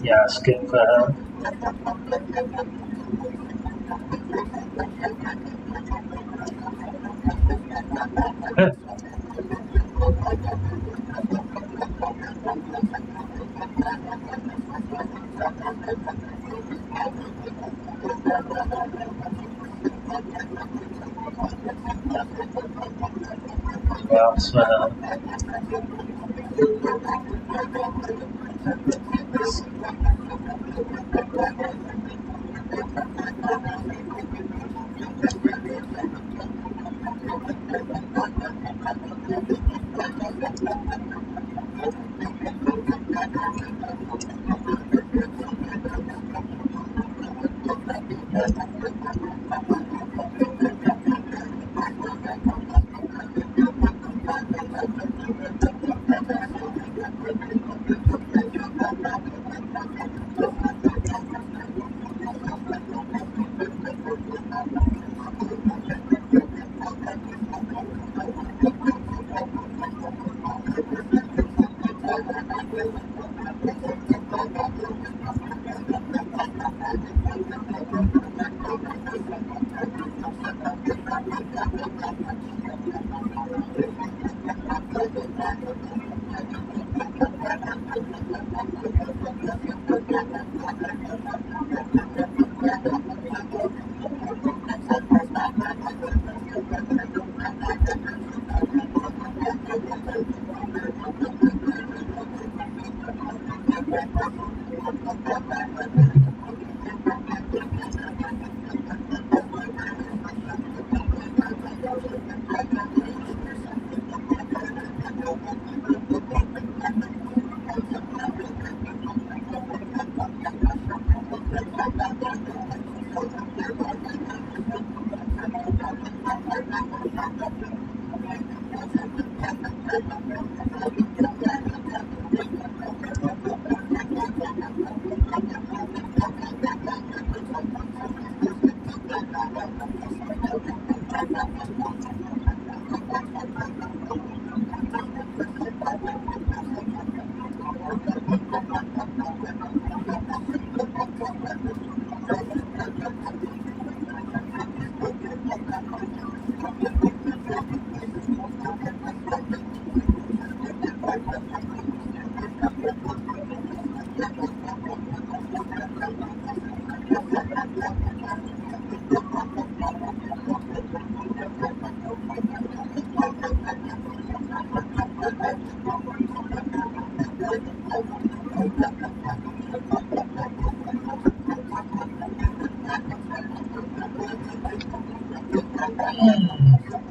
Yeah, skip. Well, so,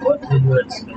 what did you expect?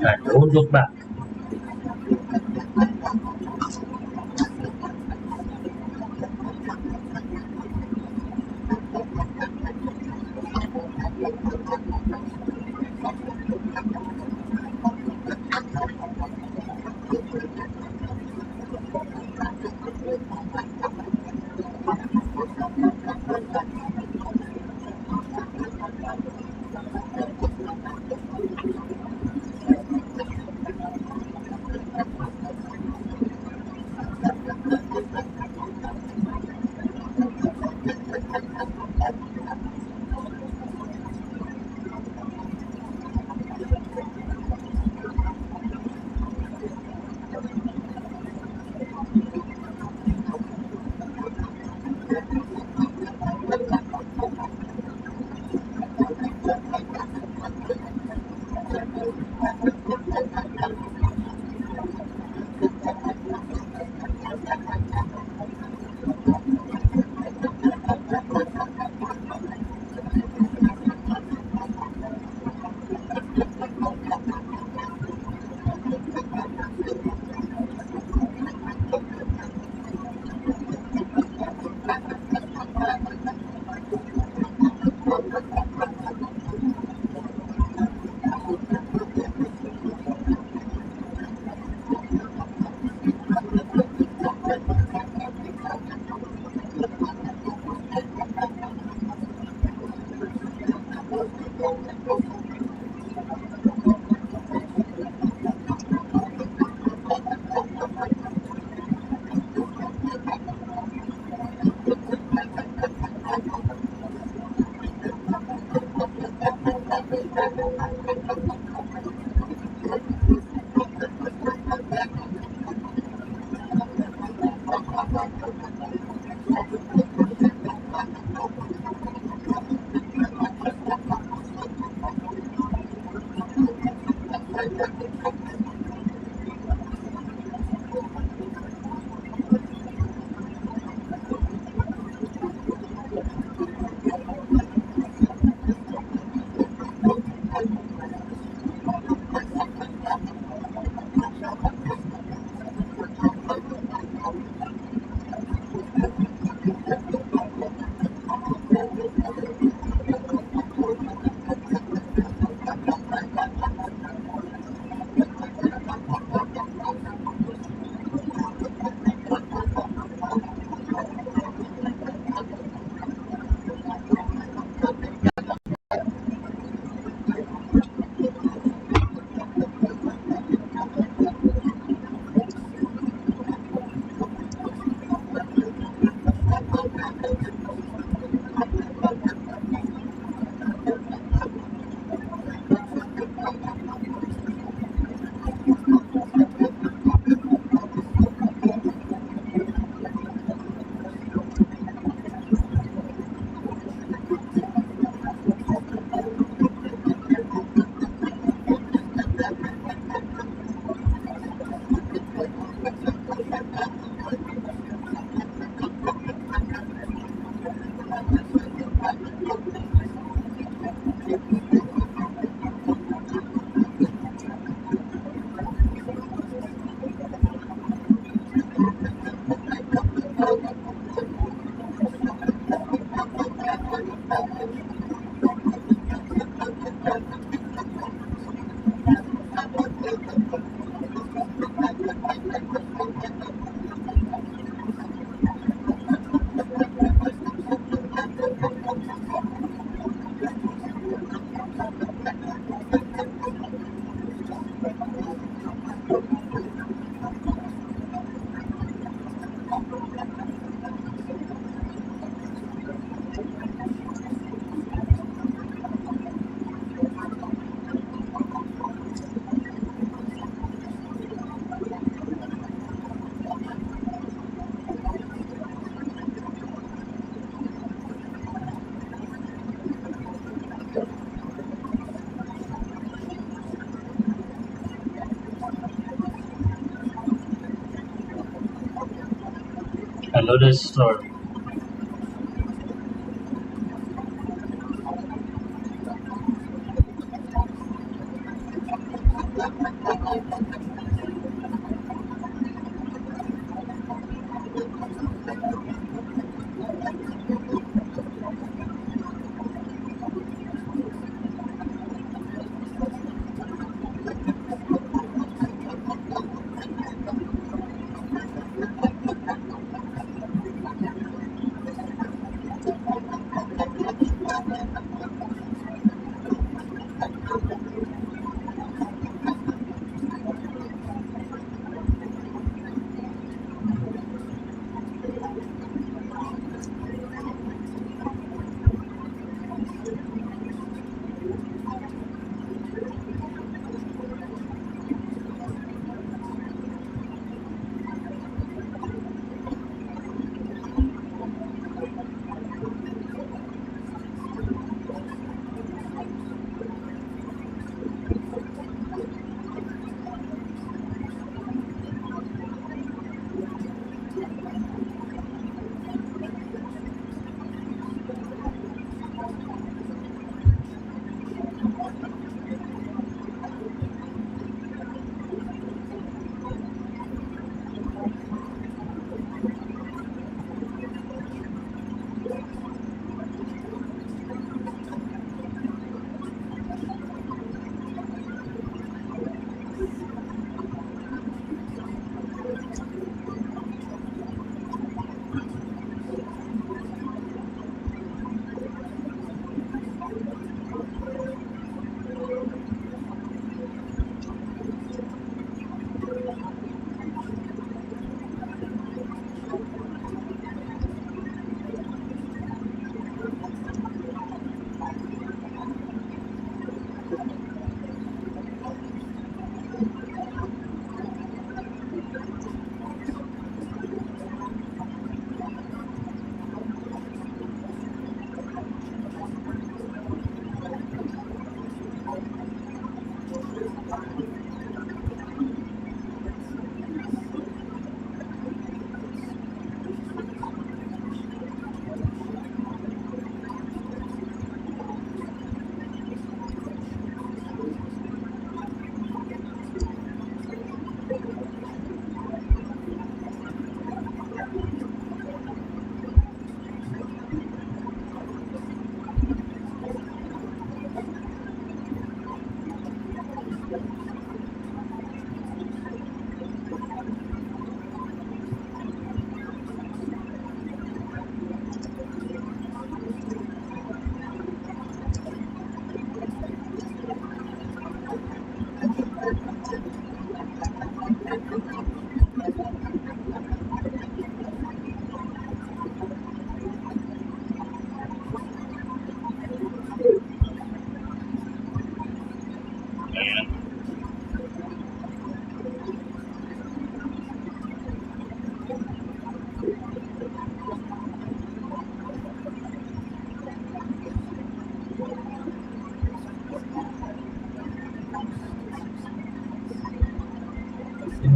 And don't look back. I love this story.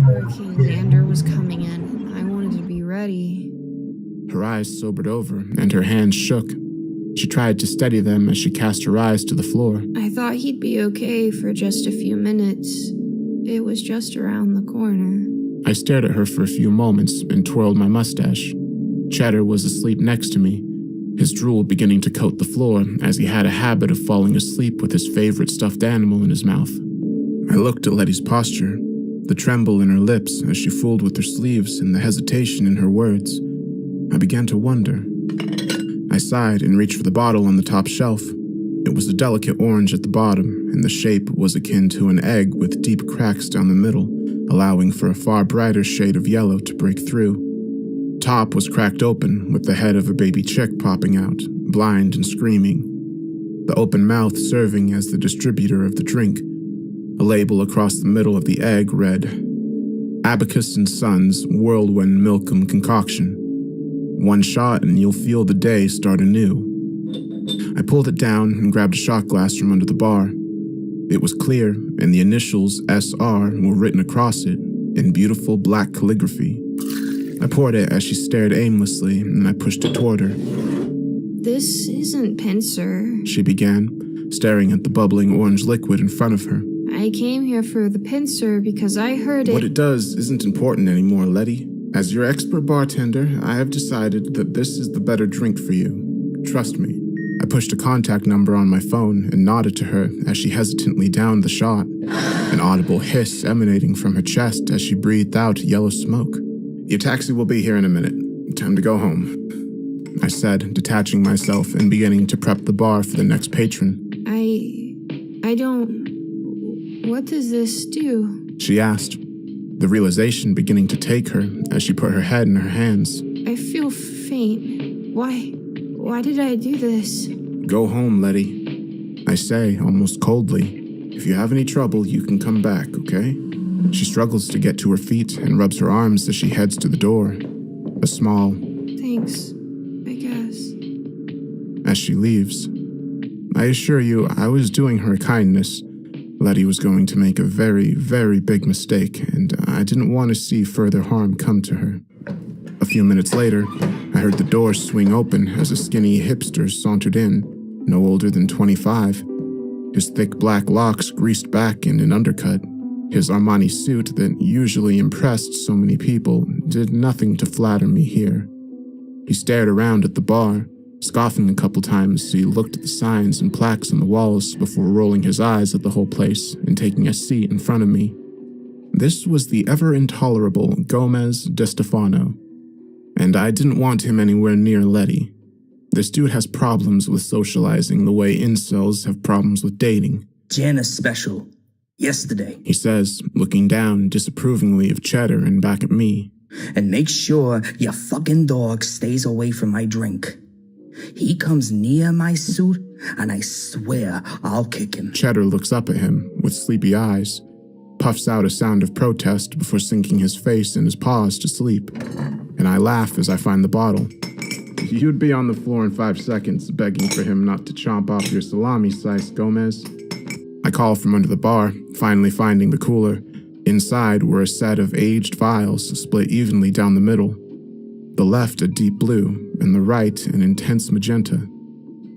Hurricane Xander was coming in. I wanted to be ready. Her eyes sobered over, and her hands shook. She tried to steady them as she cast her eyes to the floor. I thought he'd be okay for just a few minutes. It was just around the corner. I stared at her for a few moments and twirled my mustache. Cheddar was asleep next to me, his drool beginning to coat the floor as he had a habit of falling asleep with his favorite stuffed animal in his mouth. I looked at Letty's posture, the tremble in her lips as she fooled with her sleeves and the hesitation in her words. I began to wonder. I sighed and reached for the bottle on the top shelf. It was a delicate orange at the bottom, and the shape was akin to an egg with deep cracks down the middle, allowing for a far brighter shade of yellow to break through. Top was cracked open, with the head of a baby chick popping out, blind and screaming. The open mouth serving as the distributor of the drink. A label across the middle of the egg read, Abacus & Sons Whirlwind Milkum Concoction. One shot and you'll feel the day start anew. I pulled it down and grabbed a shot glass from under the bar. It was clear, and the initials SR were written across it in beautiful black calligraphy. I poured it as she stared aimlessly, and I pushed it toward her. This isn't pincer. She began, staring at the bubbling orange liquid in front of her. I came here for the pincer because I heard it. What it does isn't important anymore, Letty. As your expert bartender, I have decided that this is the better drink for you. Trust me. I pushed a contact number on my phone and nodded to her as she hesitantly downed the shot, an audible hiss emanating from her chest as she breathed out yellow smoke. Your taxi will be here in a minute. Time to go home, I said, detaching myself and beginning to prep the bar for the next patron. I don't... What does this do? She asked, the realization beginning to take her as she put her head in her hands. I feel faint. Why did I do this? Go home, Letty. I say, almost coldly. If you have any trouble, you can come back, okay? She struggles to get to her feet and rubs her arms as she heads to the door. A small... Thanks, I guess. As she leaves. I assure you, I was doing her a kindness. Letty was going to make a very, very big mistake, and I didn't want to see further harm come to her. A few minutes later, I heard the door swing open as a skinny hipster sauntered in, no older than 25. His thick black locks greased back in an undercut. His Armani suit that usually impressed so many people did nothing to flatter me here. He stared around at the bar, scoffing a couple times as he looked at the signs and plaques on the walls before rolling his eyes at the whole place and taking a seat in front of me. This was the ever-intolerable Gomez de Stefano, and I didn't want him anywhere near Letty. This dude has problems with socializing the way incels have problems with dating. Jana's special. Yesterday. He says, looking down disapprovingly of Cheddar and back at me. And make sure your fucking dog stays away from my drink. He comes near my suit, and I swear I'll kick him. Cheddar looks up at him with sleepy eyes, puffs out a sound of protest before sinking his face in his paws to sleep. And I laugh as I find the bottle. You'd be on the floor in 5 seconds begging for him not to chomp off your salami slice, Gomez. I call from under the bar, finally finding the cooler. Inside were a set of aged vials split evenly down the middle. The left a deep blue, and the right an intense magenta.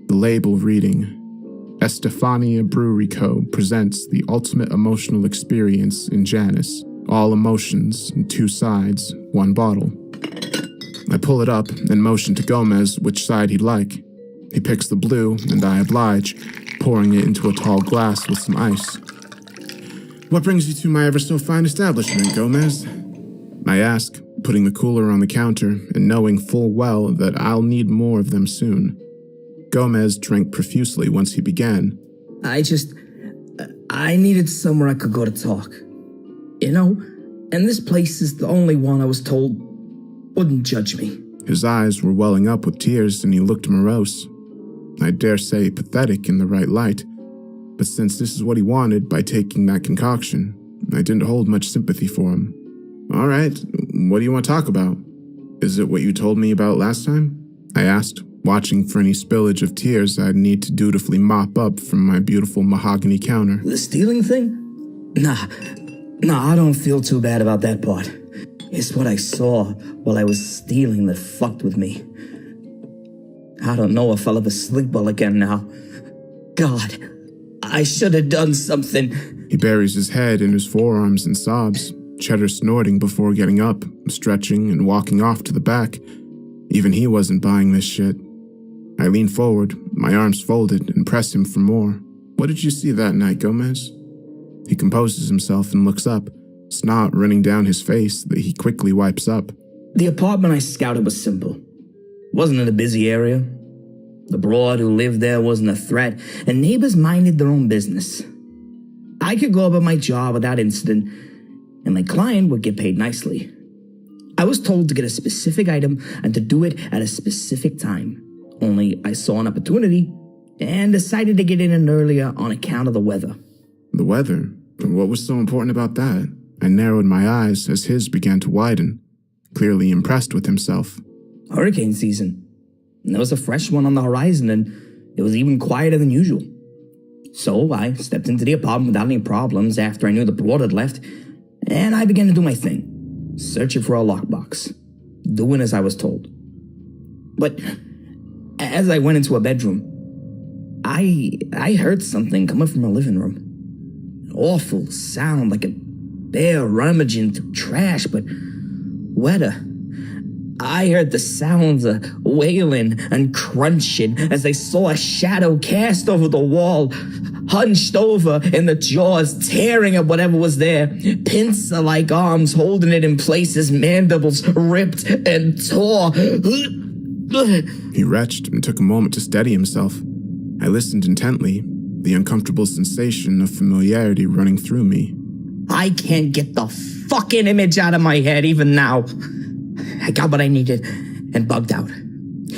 The label reading, Estefania Brewery Co. presents the ultimate emotional experience in Janus. All emotions, 2 sides, 1 bottle. I pull it up and motion to Gomez which side he'd like. He picks the blue, and I oblige, pouring it into a tall glass with some ice. What brings you to my ever-so-fine establishment, Gomez? I ask, putting the cooler on the counter and knowing full well that I'll need more of them soon. Gomez drank profusely once he began. I needed somewhere I could go to talk. You know, and this place is the only one I was told wouldn't judge me. His eyes were welling up with tears and he looked morose. I dare say pathetic in the right light, but since this is what he wanted by taking that concoction, I didn't hold much sympathy for him. All right, what do you want to talk about? Is it what you told me about last time? I asked, watching for any spillage of tears I'd need to dutifully mop up from my beautiful mahogany counter. The stealing thing? Nah, I don't feel too bad about that part. It's what I saw while I was stealing that fucked with me. I don't know if I'll ever sleep well again now. God, I should have done something. He buries his head in his forearms and sobs, Cheddar snorting before getting up, stretching and walking off to the back. Even he wasn't buying this shit. I lean forward, my arms folded, and press him for more. What did you see that night, Gomez? He composes himself and looks up, snot running down his face that he quickly wipes up. The apartment I scouted was simple. Wasn't in a busy area. The broad who lived there wasn't a threat, and neighbors minded their own business. I could go about my job without incident, and my client would get paid nicely. I was told to get a specific item and to do it at a specific time. Only I saw an opportunity and decided to get in earlier on account of the weather. The weather? What was so important about that? I narrowed my eyes as his began to widen, clearly impressed with himself. Hurricane season. And there was a fresh one on the horizon, and it was even quieter than usual. So I stepped into the apartment without any problems after I knew the broad had left, and I began to do my thing, searching for a lockbox, doing as I was told. But as I went into a bedroom, I heard something coming from a living room. An awful sound like a bear rummaging through trash, but wetter. I heard the sounds of wailing and crunching as I saw a shadow cast over the wall, hunched over in the jaws, tearing at whatever was there, pincer-like arms holding it in place as mandibles ripped and tore. He retched and took a moment to steady himself. I listened intently, the uncomfortable sensation of familiarity running through me. I can't get the fucking image out of my head even now. I got what I needed and bugged out.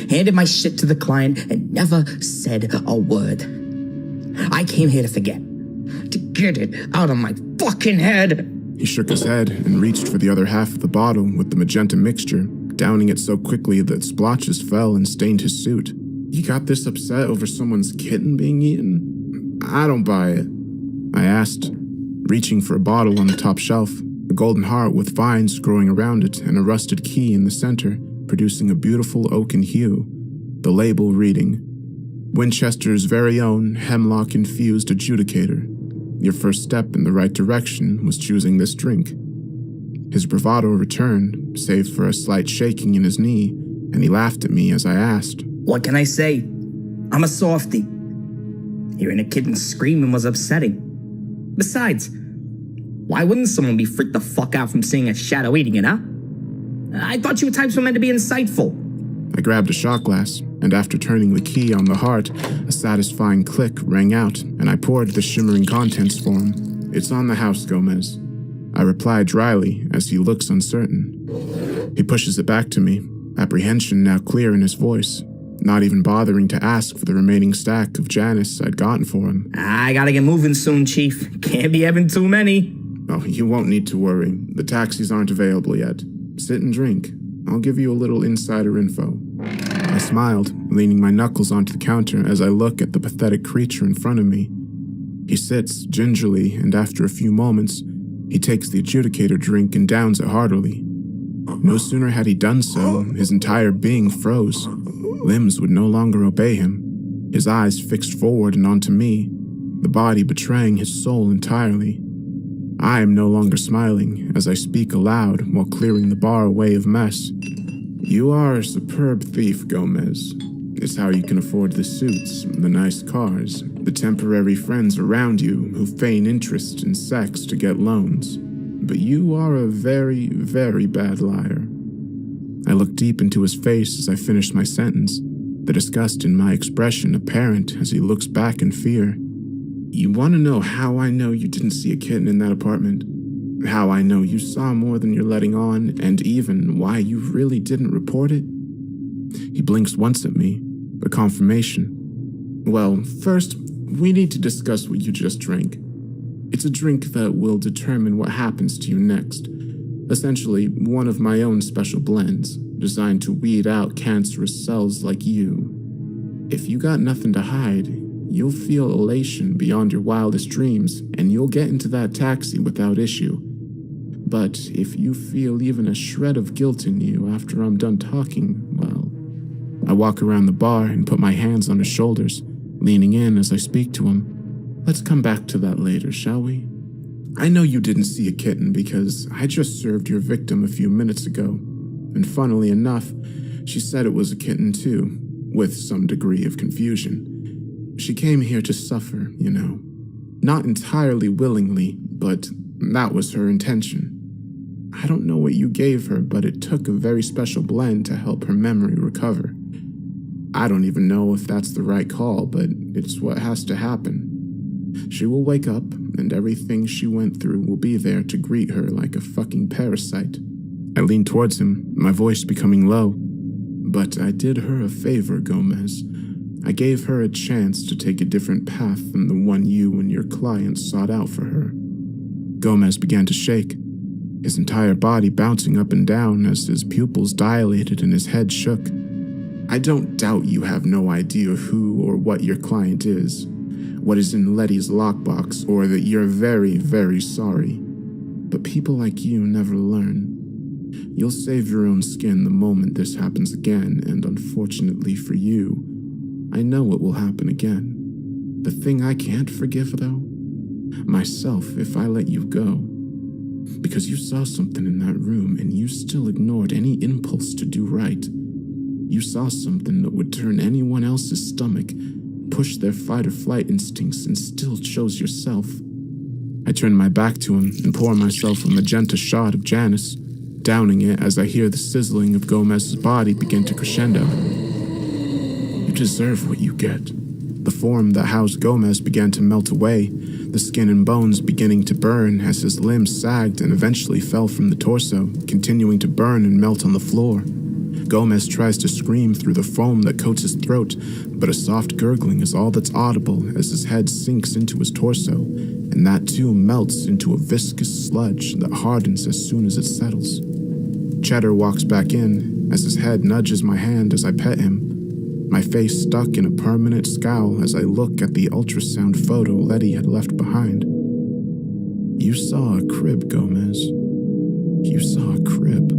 Handed my shit to the client and never said a word. I came here to forget. To get it out of my fucking head. He shook his head and reached for the other half of the bottle with the magenta mixture, downing it so quickly that splotches fell and stained his suit. You got this upset over someone's kitten being eaten? I don't buy it. I asked, reaching for a bottle on the top shelf, a golden heart with vines growing around it and a rusted key in the center, producing a beautiful oaken hue. The label reading, Winchester's very own hemlock-infused adjudicator. Your first step in the right direction was choosing this drink. His bravado returned, save for a slight shaking in his knee, and he laughed at me as I asked, What can I say? I'm a softie. Hearing a kitten screaming was upsetting. Besides, why wouldn't someone be freaked the fuck out from seeing a shadow eating it, huh? I thought you types were meant to be insightful. I grabbed a shot glass, and after turning the key on the heart, a satisfying click rang out, and I poured the shimmering contents for him. It's on the house, Gomez. I reply dryly as he looks uncertain. He pushes it back to me, apprehension now clear in his voice, not even bothering to ask for the remaining stack of Janus I'd gotten for him. I gotta get moving soon, Chief. Can't be having too many. Oh, you won't need to worry. The taxis aren't available yet. Sit and drink. I'll give you a little insider info. I smiled, leaning my knuckles onto the counter as I look at the pathetic creature in front of me. He sits gingerly, and after a few moments, he takes the adjudicator drink and downs it heartily. No sooner had he done so, his entire being froze. Limbs would no longer obey him, his eyes fixed forward and onto me, the body betraying his soul entirely. I am no longer smiling as I speak aloud while clearing the bar away of mess. You are a superb thief, Gomez. It's how you can afford the suits, the nice cars, the temporary friends around you who feign interest in sex to get loans. But you are a very, very bad liar. I look deep into his face as I finish my sentence, the disgust in my expression apparent as he looks back in fear. You want to know how I know you didn't see a kitten in that apartment? How I know you saw more than you're letting on, and even why you really didn't report it? He blinks once at me, a confirmation. Well, first, we need to discuss what you just drank. It's a drink that will determine what happens to you next. Essentially, one of my own special blends, designed to weed out cancerous cells like you. If you got nothing to hide, you'll feel elation beyond your wildest dreams, and you'll get into that taxi without issue. But if you feel even a shred of guilt in you after I'm done talking, well, I walk around the bar and put my hands on his shoulders, leaning in as I speak to him. Let's come back to that later, shall we? I know you didn't see a kitten because I just served your victim a few minutes ago, and funnily enough, she said it was a kitten too, with some degree of confusion. She came here to suffer, you know. Not entirely willingly, but that was her intention. I don't know what you gave her, but it took a very special blend to help her memory recover. I don't even know if that's the right call, but it's what has to happen. She will wake up, and everything she went through will be there to greet her like a fucking parasite. I lean towards him, my voice becoming low. But I did her a favor, Gomez. I gave her a chance to take a different path than the one you and your client sought out for her. Gomez began to shake, his entire body bouncing up and down as his pupils dilated and his head shook. I don't doubt you have no idea who or what your client is, what is in Letty's lockbox, or that you're very, very sorry. But people like you never learn. You'll save your own skin the moment this happens again, and unfortunately for you, I know it will happen again. The thing I can't forgive, though? Myself if I let you go. Because you saw something in that room and you still ignored any impulse to do right. You saw something that would turn anyone else's stomach, push their fight or flight instincts, and still chose yourself. I turn my back to him and pour myself a magenta shot of Janice, downing it as I hear the sizzling of Gomez's body begin to crescendo. You deserve what you get. The form that housed Gomez began to melt away, the skin and bones beginning to burn as his limbs sagged and eventually fell from the torso, continuing to burn and melt on the floor. Gomez tries to scream through the foam that coats his throat, but a soft gurgling is all that's audible as his head sinks into his torso, and that too melts into a viscous sludge that hardens as soon as it settles. Cheddar walks back in as his head nudges my hand as I pet him, my face stuck in a permanent scowl as I look at the ultrasound photo Letty had left behind. You saw a crib, Gomez. You saw a crib.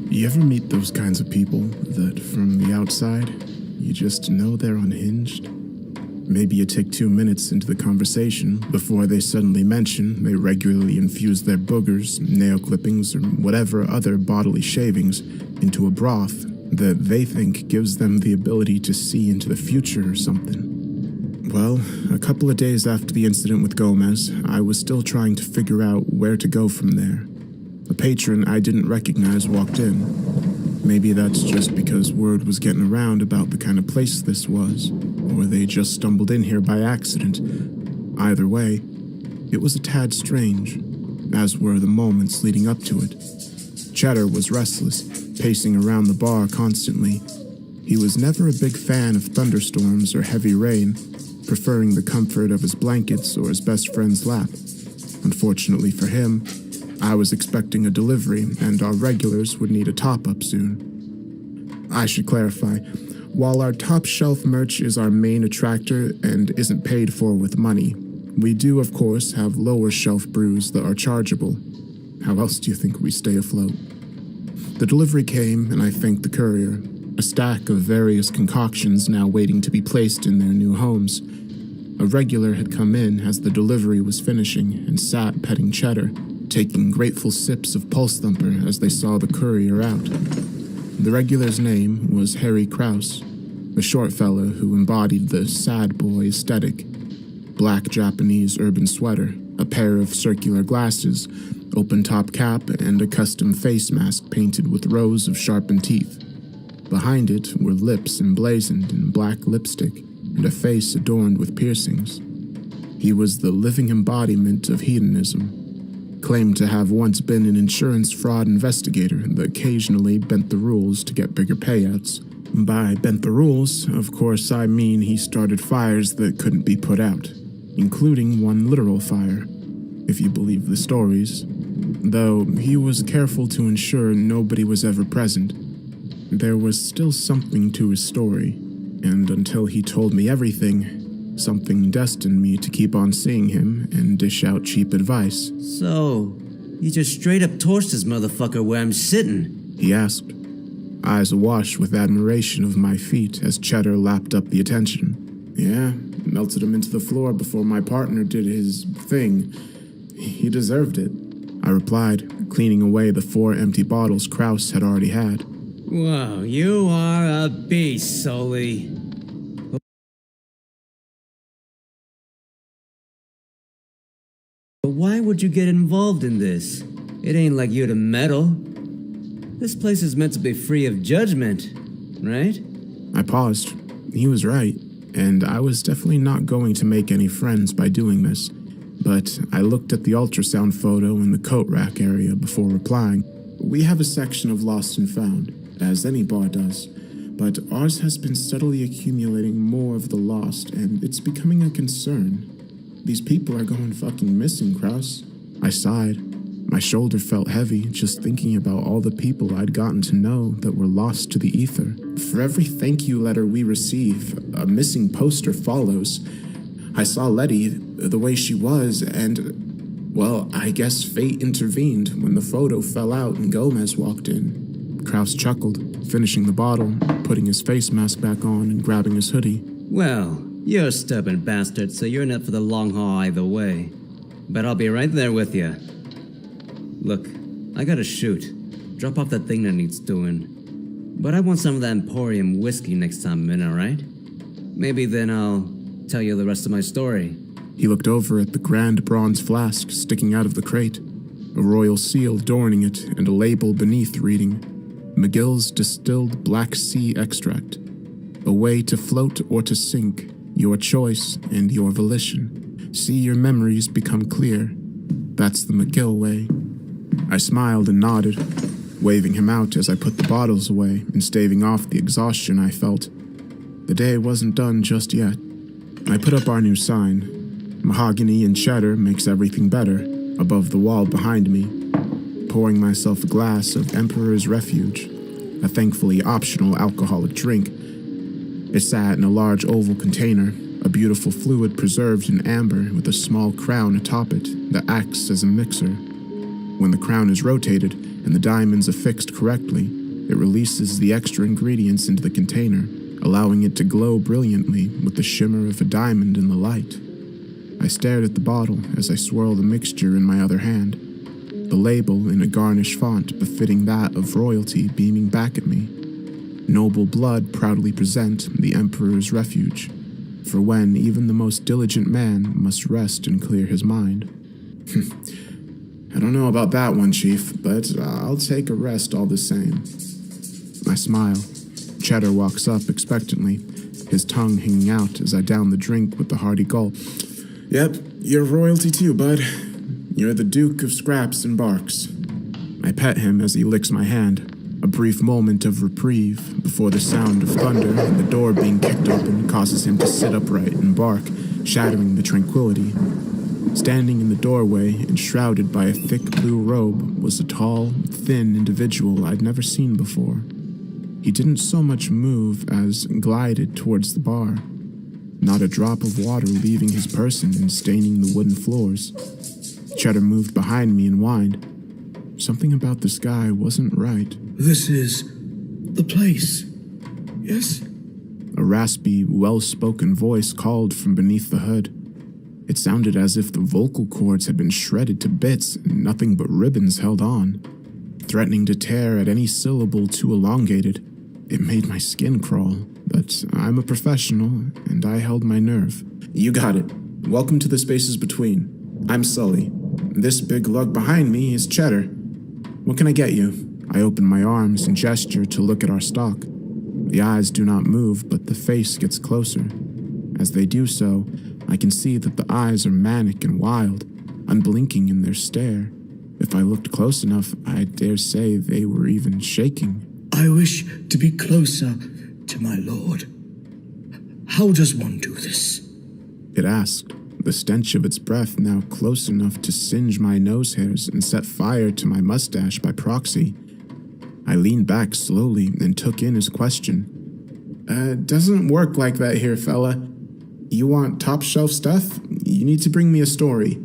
You ever meet those kinds of people that from the outside, you just know they're unhinged? Maybe you take 2 minutes into the conversation before they suddenly mention they regularly infuse their boogers, nail clippings, or whatever other bodily shavings into a broth that they think gives them the ability to see into the future or something. Well, a couple of days after the incident with Gomez, I was still trying to figure out where to go from there. A patron I didn't recognize walked in. Maybe that's just because word was getting around about the kind of place this was, or they just stumbled in here by accident. Either way, it was a tad strange, as were the moments leading up to it. Cheddar was restless, pacing around the bar constantly. He was never a big fan of thunderstorms or heavy rain, preferring the comfort of his blankets or his best friend's lap. Unfortunately for him, I was expecting a delivery, and our regulars would need a top-up soon. I should clarify, while our top-shelf merch is our main attractor and isn't paid for with money, we do, of course, have lower-shelf brews that are chargeable. How else do you think we stay afloat? The delivery came, and I thanked the courier. A stack of various concoctions now waiting to be placed in their new homes. A regular had come in as the delivery was finishing and sat petting Cheddar, taking grateful sips of Pulse Thumper as they saw the courier out. The regular's name was Harry Krause, a short fellow who embodied the sad boy aesthetic. Black Japanese urban sweater, a pair of circular glasses, open-top cap, and a custom face mask painted with rows of sharpened teeth. Behind it were lips emblazoned in black lipstick and a face adorned with piercings. He was the living embodiment of hedonism, claimed to have once been an insurance fraud investigator that occasionally bent the rules to get bigger payouts. By bent the rules, of course, I mean he started fires that couldn't be put out, including one literal fire, if you believe the stories, though he was careful to ensure nobody was ever present. There was still something to his story, and until he told me everything, something destined me to keep on seeing him and dish out cheap advice. So, you just straight up torched this motherfucker where I'm sitting? He asked, eyes awash with admiration of my feat as Cheddar lapped up the attention. Yeah, melted him into the floor before my partner did his thing. He deserved it, I replied, cleaning away the 4 empty bottles Krause had already had. Whoa, you are a beast, Sully. But why would you get involved in this? It ain't like you to meddle. This place is meant to be free of judgment, right? I paused. He was right, and I was definitely not going to make any friends by doing this. But I looked at the ultrasound photo in the coat rack area before replying. We have a section of Lost and Found, as any bar does, but ours has been steadily accumulating more of the lost, and it's becoming a concern. These people are going fucking missing, Krause. I sighed. My shoulder felt heavy just thinking about all the people I'd gotten to know that were lost to the ether. For every thank you letter we receive, a missing poster follows. I saw Letty the way she was, and, well, I guess fate intervened when the photo fell out and Gomez walked in. Krause chuckled, finishing the bottle, putting his face mask back on and grabbing his hoodie. Well, you're a stubborn bastard, so you're in it for the long haul either way. But I'll be right there with you. Look, I gotta shoot. Drop off that thing that needs doing. But I want some of that Emporium whiskey next time I'm in, alright? Maybe then I'll tell you the rest of my story. He looked over at the grand bronze flask sticking out of the crate, a royal seal adorning it and a label beneath reading, McGill's Distilled Black Sea Extract. A way to float or to sink, your choice and your volition. See your memories become clear. That's the McGill way. I smiled and nodded, waving him out as I put the bottles away and staving off the exhaustion I felt. The day wasn't done just yet. I put up our new sign. Mahogany and cheddar makes everything better, above the wall behind me, pouring myself a glass of Emperor's Refuge, a thankfully optional alcoholic drink. It sat in a large oval container, a beautiful fluid preserved in amber with a small crown atop it that acts as a mixer. When the crown is rotated and the diamonds affixed correctly, it releases the extra ingredients into the container, allowing it to glow brilliantly with the shimmer of a diamond in the light. I stared at the bottle as I swirled the mixture in my other hand, the label in a garnish font befitting that of royalty beaming back at me. Noble blood proudly present the Emperor's Refuge, for when even the most diligent man must rest and clear his mind. I don't know about that one, Chief, but I'll take a rest all the same. I smile. Cheddar walks up expectantly, his tongue hanging out as I down the drink with a hearty gulp. Yep, you're royalty too, bud. You're the Duke of Scraps and Barks. I pet him as he licks my hand. A brief moment of reprieve before the sound of thunder and the door being kicked open causes him to sit upright and bark, shattering the tranquility. Standing in the doorway, enshrouded by a thick blue robe, was a tall, thin individual I'd never seen before. He didn't so much move as glided towards the bar. Not a drop of water leaving his person and staining the wooden floors. Cheddar moved behind me and whined. Something about this guy wasn't right. This is the place, yes? A raspy, well-spoken voice called from beneath the hood. It sounded as if the vocal cords had been shredded to bits and nothing but ribbons held on. Threatening to tear at any syllable too elongated, it made my skin crawl. But I'm a professional, and I held my nerve. You got it. Welcome to the spaces between. I'm Sully. This big lug behind me is Cheddar. What can I get you? I open my arms and gesture to look at our stock. The eyes do not move, but the face gets closer. As they do so, I can see that the eyes are manic and wild, unblinking in their stare. If I looked close enough, I dare say they were even shaking. I wish to be closer to my lord. How does one do this? It asked, the stench of its breath now close enough to singe my nose hairs and set fire to my mustache by proxy. I leaned back slowly and took in his question. Doesn't work like that here, fella. You want top-shelf stuff? You need to bring me a story.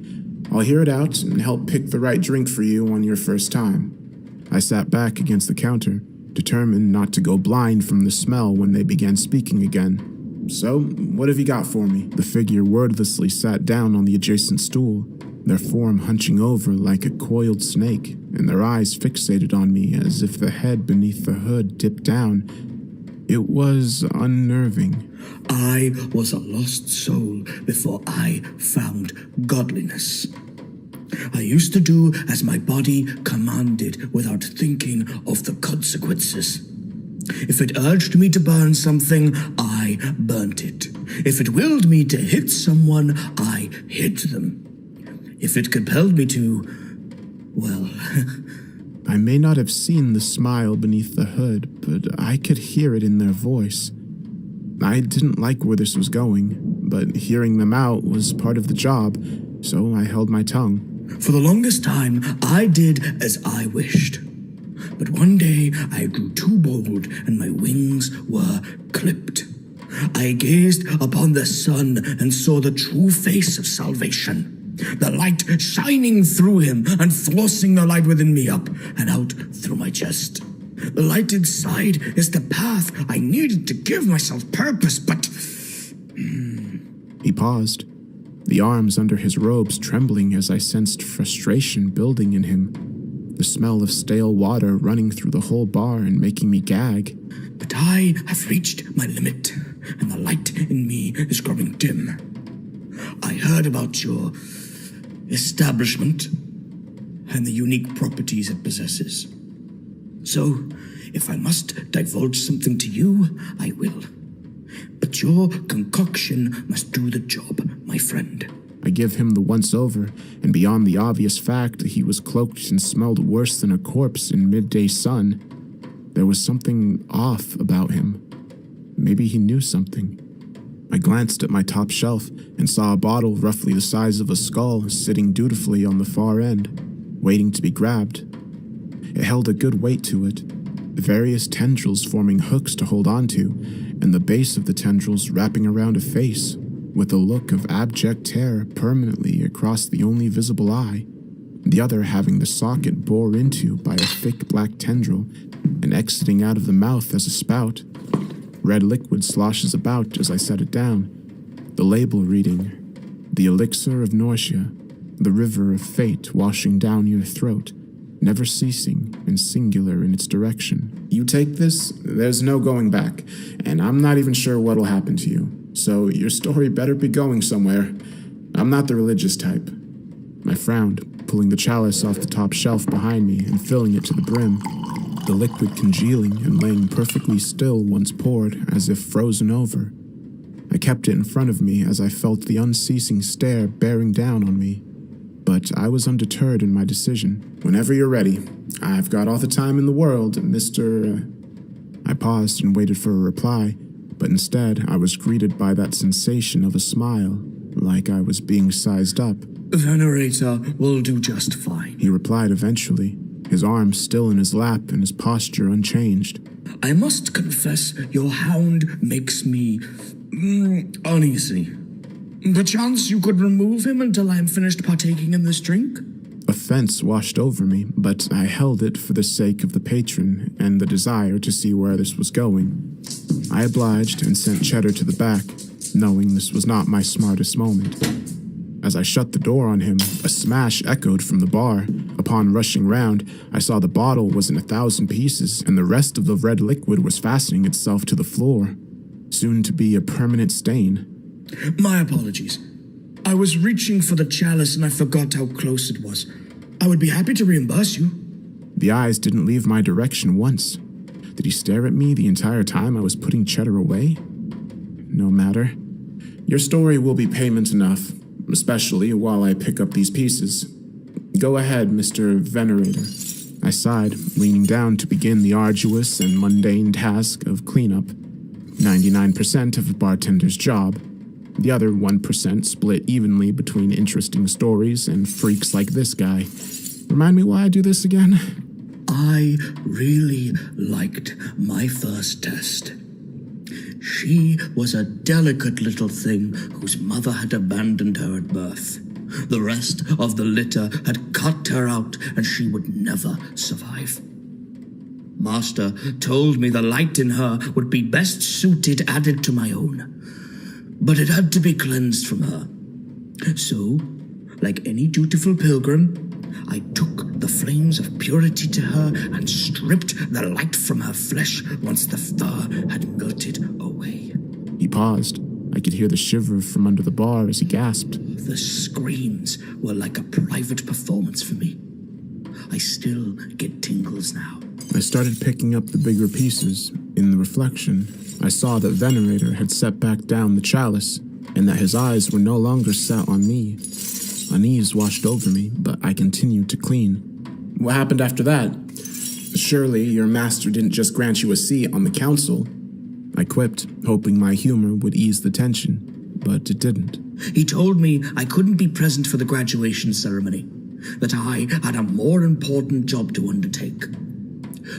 I'll hear it out and help pick the right drink for you on your first time. I sat back against the counter, determined not to go blind from the smell when they began speaking again. So, what have you got for me? The figure wordlessly sat down on the adjacent stool, their form hunching over like a coiled snake, and their eyes fixated on me as if the head beneath the hood dipped down. It was unnerving. I was a lost soul before I found godliness. I used to do as my body commanded without thinking of the consequences. If it urged me to burn something, I burnt it. If it willed me to hit someone, I hit them. If it compelled me to, well... I may not have seen the smile beneath the hood, but I could hear it in their voice. I didn't like where this was going, but hearing them out was part of the job, so I held my tongue. For the longest time, I did as I wished. But one day, I grew too bold, and my wings were clipped. I gazed upon the sun and saw the true face of salvation. The light shining through him and forcing the light within me up and out through my chest. The light inside is the path I needed to give myself purpose, but... He paused, the arms under his robes trembling as I sensed frustration building in him, the smell of stale water running through the whole bar and making me gag. But I have reached my limit, and the light in me is growing dim. I heard about your establishment and the unique properties it possesses. So, if I must divulge something to you, I will. But your concoction must do the job, my friend. I give him the once-over, and beyond the obvious fact that he was cloaked and smelled worse than a corpse in midday sun, there was something off about him. Maybe he knew something. I glanced at my top shelf and saw a bottle roughly the size of a skull sitting dutifully on the far end, waiting to be grabbed. It held a good weight to it, the various tendrils forming hooks to hold onto, and the base of the tendrils wrapping around a face, with a look of abject terror permanently across the only visible eye, the other having the socket bore into by a thick black tendril and exiting out of the mouth as a spout. Red liquid sloshes about as I set it down, the label reading, "The elixir of nausea, the river of fate washing down your throat, never ceasing and singular in its direction. You take this, there's no going back, and I'm not even sure what'll happen to you, so your story better be going somewhere. I'm not the religious type." I frowned, pulling the chalice off the top shelf behind me and filling it to the brim, the liquid congealing and laying perfectly still once poured as if frozen over. I kept it in front of me as I felt the unceasing stare bearing down on me. But I was undeterred in my decision. "Whenever you're ready. I've got all the time in the world, Mr. I paused and waited for a reply, but instead I was greeted by that sensation of a smile, like I was being sized up. Venerator will do just fine. He replied eventually, his arms still in his lap and his posture unchanged. I must confess, your hound makes me uneasy. Perchance you could remove him until I am finished partaking in this drink? Offense washed over me, but I held it for the sake of the patron and the desire to see where this was going. I obliged and sent Cheddar to the back, knowing this was not my smartest moment. As I shut the door on him, a smash echoed from the bar. Upon rushing round, I saw the bottle was in 1,000 pieces, and the rest of the red liquid was fastening itself to the floor, soon to be a permanent stain. My apologies. I was reaching for the chalice and I forgot how close it was. I would be happy to reimburse you. The eyes didn't leave my direction once. Did he stare at me the entire time I was putting Cheddar away? No matter. Your story will be payment enough, especially while I pick up these pieces. Go ahead, Mr. Venerator. I sighed, leaning down to begin the arduous and mundane task of cleanup. 99% of a bartender's job. The other 1% split evenly between interesting stories and freaks like this guy. Remind me why I do this again? I really liked my first test. She was a delicate little thing whose mother had abandoned her at birth. The rest of the litter had cut her out and she would never survive. Master told me the light in her would be best suited added to my own. But it had to be cleansed from her. So, like any dutiful pilgrim, I took the flames of purity to her and stripped the light from her flesh once the fur had melted away. He paused. I could hear the shiver from under the bar as he gasped. The screams were like a private performance for me. I still get tingles now. I started picking up the bigger pieces. In the reflection, I saw that Venerator had set back down the chalice, and that his eyes were no longer set on me. Unease washed over me, but I continued to clean. What happened after that? Surely your master didn't just grant you a seat on the council. I quipped, hoping my humor would ease the tension, but it didn't. He told me I couldn't be present for the graduation ceremony, that I had a more important job to undertake.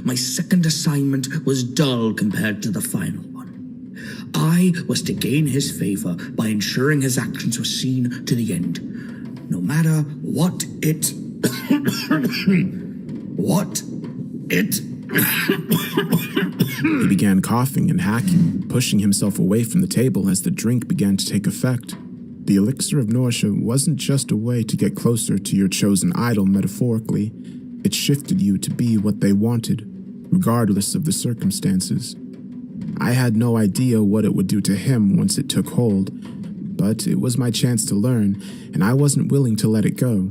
My second assignment was dull compared to the final one. I was to gain his favor by ensuring his actions were seen to the end, no matter what it... He began coughing and hacking, pushing himself away from the table as the drink began to take effect. The elixir of nausea wasn't just a way to get closer to your chosen idol metaphorically. It shifted you to be what they wanted, regardless of the circumstances. I had no idea what it would do to him once it took hold, but it was my chance to learn, and I wasn't willing to let it go.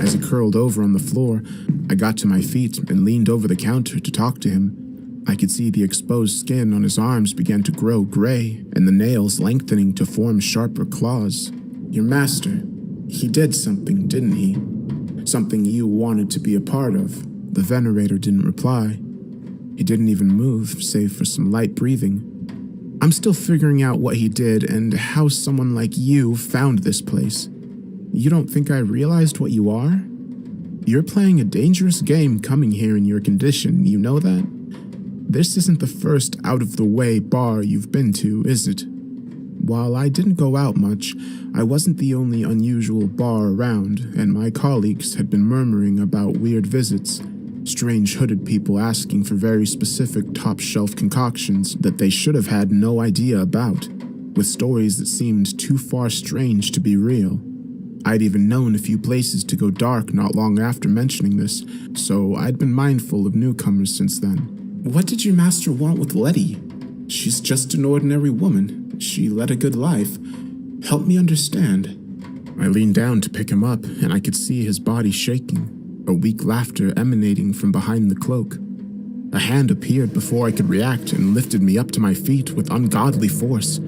As he curled over on the floor, I got to my feet and leaned over the counter to talk to him. I could see the exposed skin on his arms began to grow gray, and the nails lengthening to form sharper claws. Your master, he did something, didn't he? Something you wanted to be a part of. The Venerator didn't reply. He didn't even move, save for some light breathing. I'm still figuring out what he did and how someone like you found this place. You don't think I realized what you are? You're playing a dangerous game coming here in your condition, you know that? This isn't the first out-of-the-way bar you've been to, is it? While I didn't go out much, I wasn't the only unusual bar around, and my colleagues had been murmuring about weird visits, strange hooded people asking for very specific top-shelf concoctions that they should have had no idea about, with stories that seemed too far strange to be real. I'd even known a few places to go dark not long after mentioning this, so I'd been mindful of newcomers since then. What did your master want with Letty? She's just an ordinary woman. She led a good life. Help me understand. I leaned down to pick him up, and I could see his body shaking, a weak laughter emanating from behind the cloak. A hand appeared before I could react and lifted me up to my feet with ungodly force.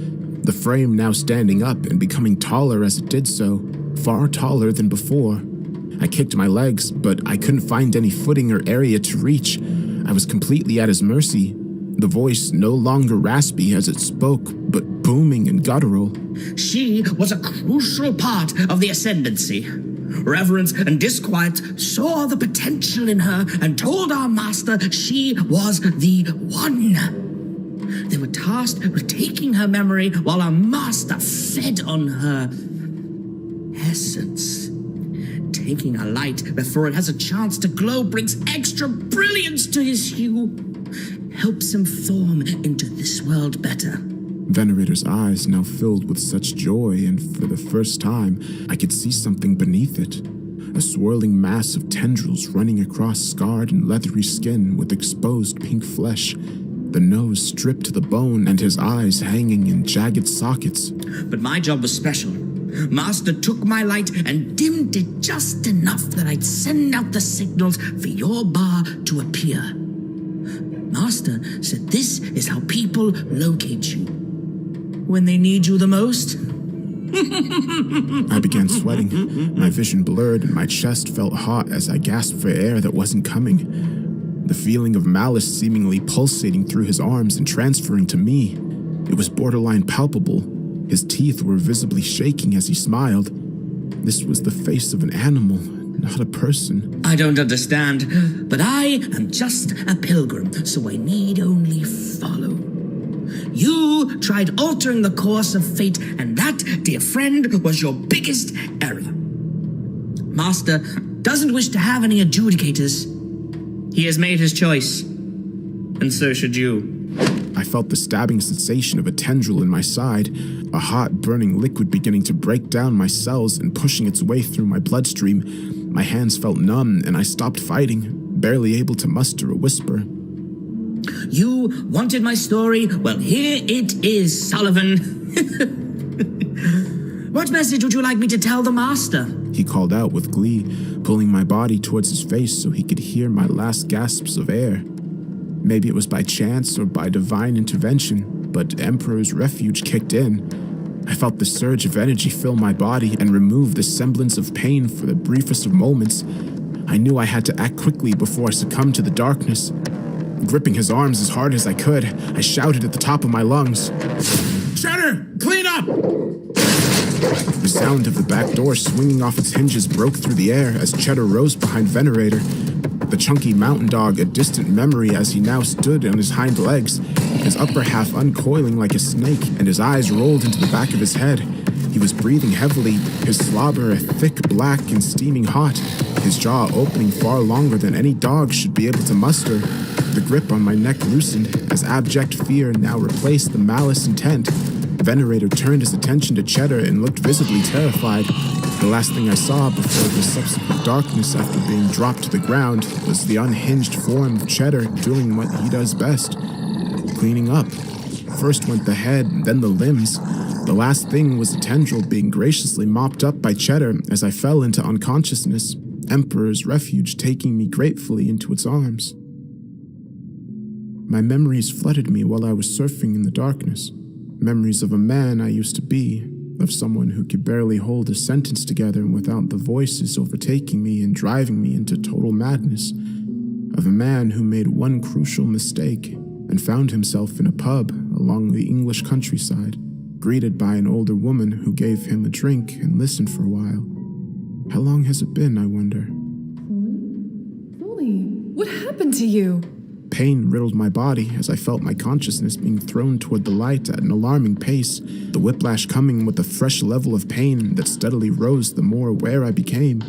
the frame now standing up and becoming taller as it did so, far taller than before. I kicked my legs, but I couldn't find any footing or area to reach. I was completely at his mercy. The voice no longer raspy as it spoke, but booming and guttural. She was a crucial part of the ascendancy. Reverence and disquiet saw the potential in her and told our master she was the one. They were tasked with taking her memory while our master fed on her essence. Taking a light before it has a chance to glow brings extra brilliance to his hue. Helps him form into this world better. Venerator's eyes now filled with such joy, and for the first time, I could see something beneath it. A swirling mass of tendrils running across scarred and leathery skin with exposed pink flesh, the nose stripped to the bone and his eyes hanging in jagged sockets. But my job was special. Master took my light and dimmed it just enough that I'd send out the signals for your bar to appear. Master said this is how people locate you. When they need you the most. I began sweating. My vision blurred and my chest felt hot as I gasped for air that wasn't coming. The feeling of malice seemingly pulsating through his arms and transferring to me. It was borderline palpable. His teeth were visibly shaking as he smiled. This was the face of an animal, not a person. I don't understand, but I am just a pilgrim, so I need only follow. You tried altering the course of fate, and that, dear friend, was your biggest error. Master doesn't wish to have any adjudicators. He has made his choice, and so should you. I felt the stabbing sensation of a tendril in my side, a hot, burning liquid beginning to break down my cells and pushing its way through my bloodstream. My hands felt numb, and I stopped fighting, barely able to muster a whisper. You wanted my story? Well, here it is, Sullivan. What message would you like me to tell the master? He called out with glee, pulling my body towards his face so he could hear my last gasps of air. Maybe it was by chance or by divine intervention, but Emperor's Refuge kicked in. I felt the surge of energy fill my body and remove the semblance of pain for the briefest of moments. I knew I had to act quickly before I succumbed to the darkness. Gripping his arms as hard as I could, I shouted at the top of my lungs, "Cheddar, clean up!" The sound of the back door swinging off its hinges broke through the air as Cheddar rose behind Venerator. The chunky mountain dog a distant memory as he now stood on his hind legs, his upper half uncoiling like a snake, and his eyes rolled into the back of his head. He was breathing heavily, his slobber a thick black and steaming hot, his jaw opening far longer than any dog should be able to muster. The grip on my neck loosened as abject fear now replaced the malice intent. Venerator turned his attention to Cheddar and looked visibly terrified. The last thing I saw before the subsequent darkness after being dropped to the ground was the unhinged form of Cheddar doing what he does best, cleaning up. First went the head, then the limbs. The last thing was a tendril being graciously mopped up by Cheddar as I fell into unconsciousness, Emperor's Refuge taking me gratefully into its arms. My memories flooded me while I was surfing in the darkness. Memories of a man I used to be, of someone who could barely hold a sentence together without the voices overtaking me and driving me into total madness. Of a man who made one crucial mistake and found himself in a pub along the English countryside, greeted by an older woman who gave him a drink and listened for a while. How long has it been, I wonder? Sully, what happened to you? Pain riddled my body as I felt my consciousness being thrown toward the light at an alarming pace, the whiplash coming with a fresh level of pain that steadily rose the more aware I became.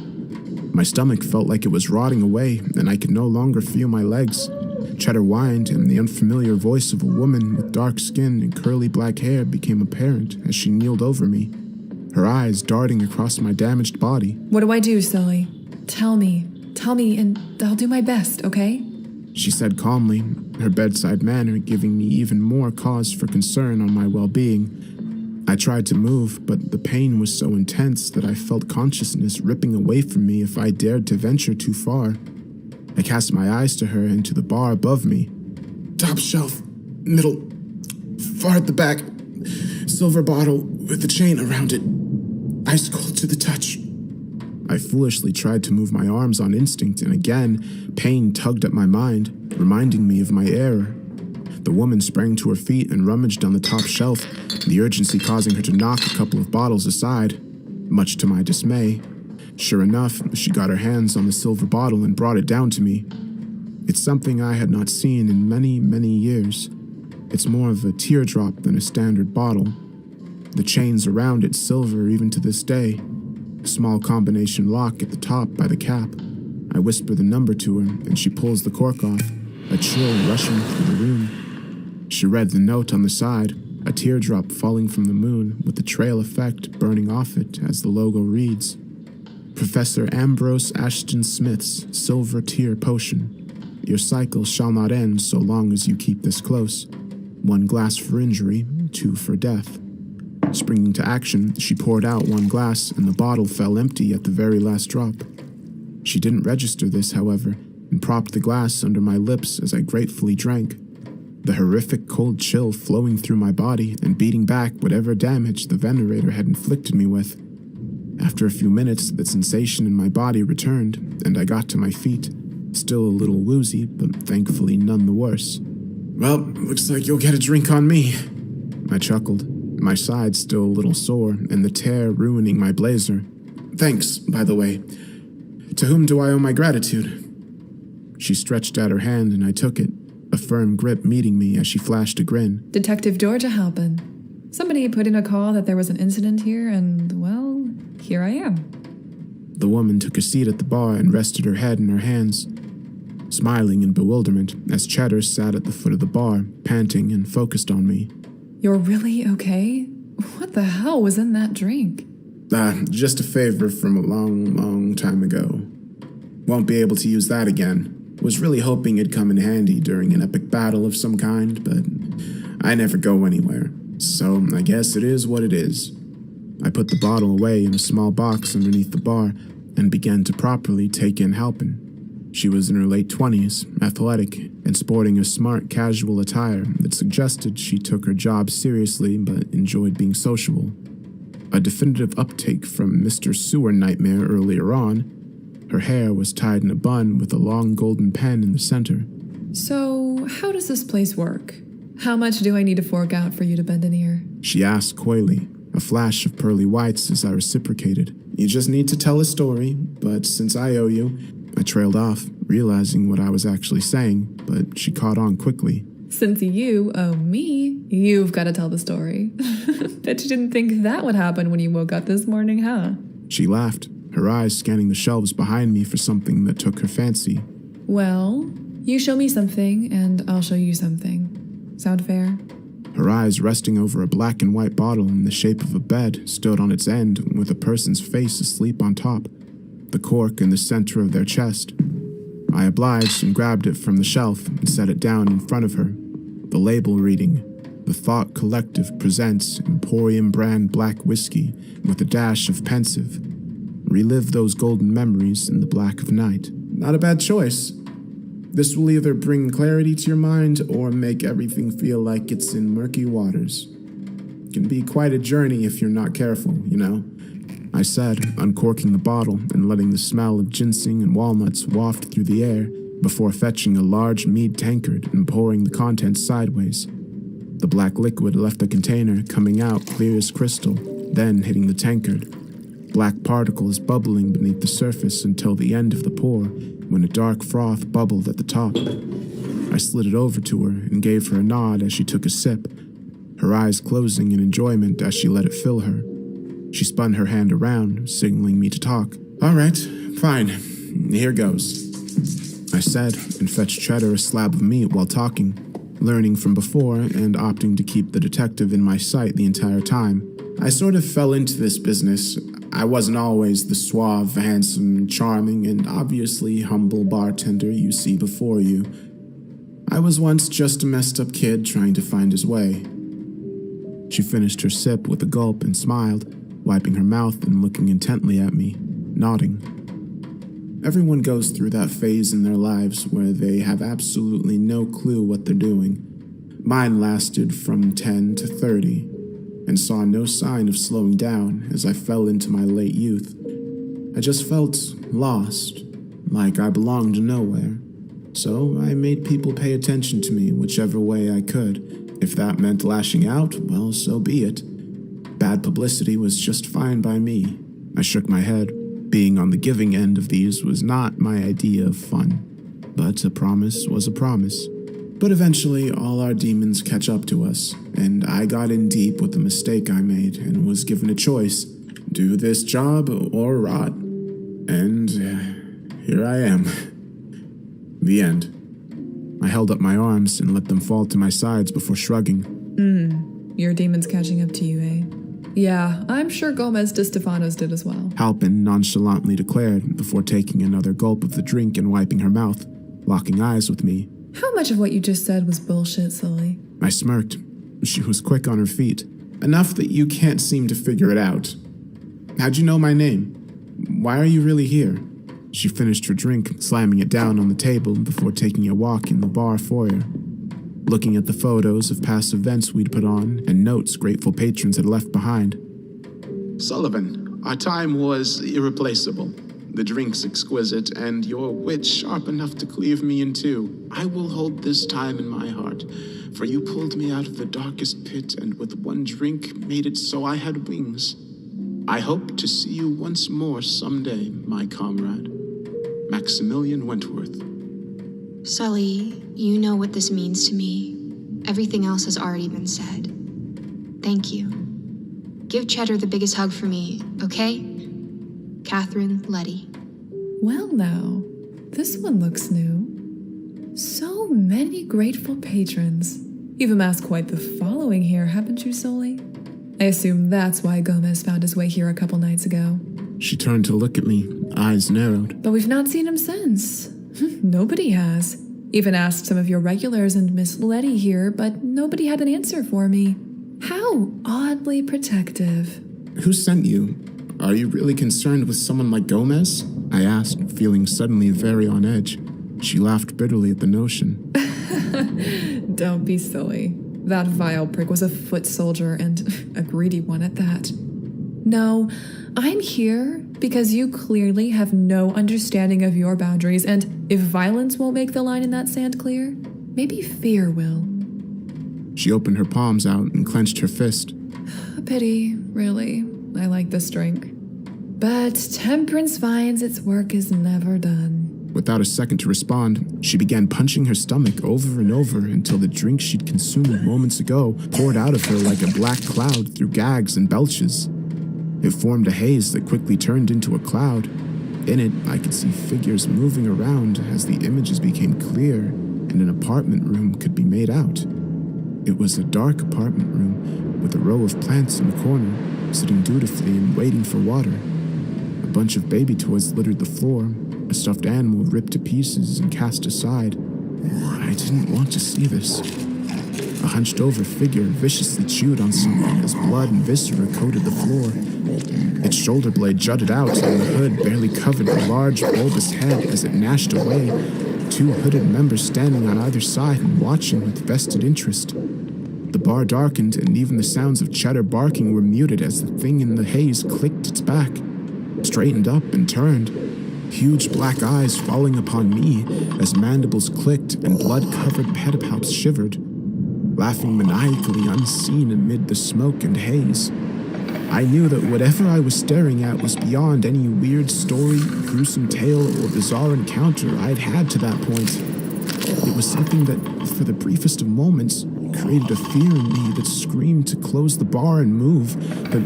My stomach felt like it was rotting away, and I could no longer feel my legs. Cheddar whined, and the unfamiliar voice of a woman with dark skin and curly black hair became apparent as she kneeled over me, her eyes darting across my damaged body. What do I do, Sully? Tell me, and I'll do my best, okay? She said calmly, her bedside manner giving me even more cause for concern on my well-being. I tried to move, but the pain was so intense that I felt consciousness ripping away from me if I dared to venture too far. I cast my eyes to her and to the bar above me. Top shelf, middle, far at the back. silver bottle with the chain around it, ice cold to the touch. I foolishly tried to move my arms on instinct, and again, pain tugged at my mind, reminding me of my error. The woman sprang to her feet and rummaged on the top shelf, the urgency causing her to knock a couple of bottles aside, much to my dismay. Sure enough, she got her hands on the silver bottle and brought it down to me. It's something I had not seen in many, many years. It's more of a teardrop than a standard bottle. The chains around it silver even to this day. A small combination lock at the top by the cap. I whisper the number to her, and she pulls the cork off, a chill rushing through the room. She read the note on the side, a teardrop falling from the moon with the trail effect burning off it as the logo reads, Professor Ambrose Ashton Smith's Silver Tear Potion. Your cycle shall not end so long as you keep this close. 1 glass for injury, 2 for death. Springing to action, she poured out 1 glass and the bottle fell empty at the very last drop. She didn't register this, however, and propped the glass under my lips as I gratefully drank. The horrific cold chill flowing through my body and beating back whatever damage the Venerator had inflicted me with. After a few minutes, the sensation in my body returned, and I got to my feet, still a little woozy, but thankfully none the worse. Well, looks like you'll get a drink on me, I chuckled, my side still a little sore, and the tear ruining my blazer. Thanks, by the way. To whom do I owe my gratitude? She stretched out her hand and I took it, a firm grip meeting me as she flashed a grin. Detective Georgia Halpin. Somebody put in a call that there was an incident here, and, well, here I am. The woman took a seat at the bar and rested her head in her hands, smiling in bewilderment as Cheddar sat at the foot of the bar, panting and focused on me. You're really okay? What the hell was in that drink? Just a favor from a long, long time ago. Won't be able to use that again. Was really hoping it'd come in handy during an epic battle of some kind, but I never go anywhere. So I guess it is what it is. I put the bottle away in a small box underneath the bar and began to properly take in Halpin. She was in her late 20s, athletic, and sporting a smart, casual attire that suggested she took her job seriously but enjoyed being sociable. A definitive uptake from Mr. Sewer Nightmare earlier on. Her hair was tied in a bun with a long golden pen in the center. So, how does this place work? How much do I need to fork out for you to bend an ear? She asked coyly, a flash of pearly whites as I reciprocated. You just need to tell a story, but since I owe you, I trailed off, realizing what I was actually saying, but she caught on quickly. Since you owe me, you've got to tell the story. Bet you didn't think that would happen when you woke up this morning, huh? She laughed, her eyes scanning the shelves behind me for something that took her fancy. Well, you show me something, and I'll show you something. Sound fair? Her eyes resting over a black and white bottle in the shape of a bed stood on its end with a person's face asleep on top, the cork in the center of their chest. I obliged and grabbed it from the shelf and set it down in front of her, the label reading, The Thought Collective presents Emporium brand black whiskey with a dash of pensive. Relive those golden memories in the black of night. Not a bad choice. This will either bring clarity to your mind or make everything feel like it's in murky waters. It can be quite a journey if you're not careful, you know? I said, uncorking the bottle and letting the smell of ginseng and walnuts waft through the air before fetching a large mead tankard and pouring the contents sideways. The black liquid left the container, coming out clear as crystal, then hitting the tankard. Black particles bubbling beneath the surface until the end of the pour, when a dark froth bubbled at the top. I slid it over to her and gave her a nod as she took a sip, her eyes closing in enjoyment as she let it fill her. She spun her hand around, signaling me to talk. All right, fine. Here goes. I said, and fetched Cheddar a slab of meat while talking, learning from before and opting to keep the detective in my sight the entire time. I sort of fell into this business. I wasn't always the suave, handsome, charming, and obviously humble bartender you see before you. I was once just a messed up kid trying to find his way. She finished her sip with a gulp and smiled, wiping her mouth and looking intently at me, nodding. Everyone goes through that phase in their lives where they have absolutely no clue what they're doing. Mine lasted from 10 to 30. and saw no sign of slowing down as I fell into my late youth. I just felt lost, like I belonged nowhere. So I made people pay attention to me whichever way I could. If that meant lashing out, well, so be it. Bad publicity was just fine by me. I shook my head. Being on the giving end of these was not my idea of fun. But a promise was a promise. But eventually, all our demons catch up to us, and I got in deep with the mistake I made and was given a choice: do this job or rot. And here I am. The end. I held up my arms and let them fall to my sides before shrugging. Your demon's catching up to you, eh? Yeah, I'm sure Gomez de Stefanos did as well. Halpin nonchalantly declared before taking another gulp of the drink and wiping her mouth, locking eyes with me. How much of what you just said was bullshit, Sully? I smirked. She was quick on her feet, enough that you can't seem to figure it out. How'd you know my name? Why are you really here? She finished her drink, slamming it down on the table before taking a walk in the bar foyer, looking at the photos of past events we'd put on and notes grateful patrons had left behind. Sullivan, our time was irreplaceable. The drink's exquisite, and your wit sharp enough to cleave me in two. I will hold this time in my heart, for you pulled me out of the darkest pit, and with one drink made it so I had wings. I hope to see you once more someday, my comrade. Maximilian Wentworth. Sully, you know what this means to me. Everything else has already been said. Thank you. Give Cheddar the biggest hug for me, okay? Catherine Letty. Well now, this one looks new. So many grateful patrons. You've amassed quite the following here, haven't you, Sully? I assume that's why Gomez found his way here a couple nights ago. She turned to look at me, eyes narrowed. But we've not seen him since. Nobody has. Even asked some of your regulars and Miss Letty here, but nobody had an answer for me. How oddly protective. Who sent you? Are you really concerned with someone like Gomez? I asked, feeling suddenly very on edge. She laughed bitterly at the notion. Don't be silly. That vile prick was a foot soldier, and a greedy one at that. No, I'm here because you clearly have no understanding of your boundaries, and if violence won't make the line in that sand clear, maybe fear will. She opened her palms out and clenched her fist. A pity, really. I like this drink. But temperance finds its work is never done. Without a second to respond, she began punching her stomach over and over until the drink she'd consumed moments ago poured out of her like a black cloud through gags and belches. It formed a haze that quickly turned into a cloud. In it, I could see figures moving around as the images became clear and an apartment room could be made out. It was a dark apartment room with a row of plants in the corner, sitting dutifully and waiting for water. A bunch of baby toys littered the floor, a stuffed animal ripped to pieces and cast aside. I didn't want to see this. A hunched-over figure viciously chewed on something as blood and viscera coated the floor. Its shoulder blade jutted out, and the hood barely covered the large, bulbous head as it gnashed away. Two hooded members standing on either side and watching with vested interest. The bar darkened, and even the sounds of Cheddar barking were muted as the thing in the haze clicked its back, straightened up, and turned. Huge black eyes falling upon me as mandibles clicked and blood-covered pedipalps shivered, laughing maniacally unseen amid the smoke and haze. I knew that whatever I was staring at was beyond any weird story, gruesome tale, or bizarre encounter I'd had to that point. It was something that, for the briefest of moments, created a fear in me that screamed to close the bar and move, but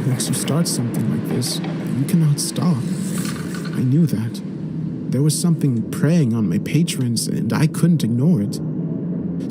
once you start something like this, you cannot stop. I knew that. There was something preying on my patrons, and I couldn't ignore it.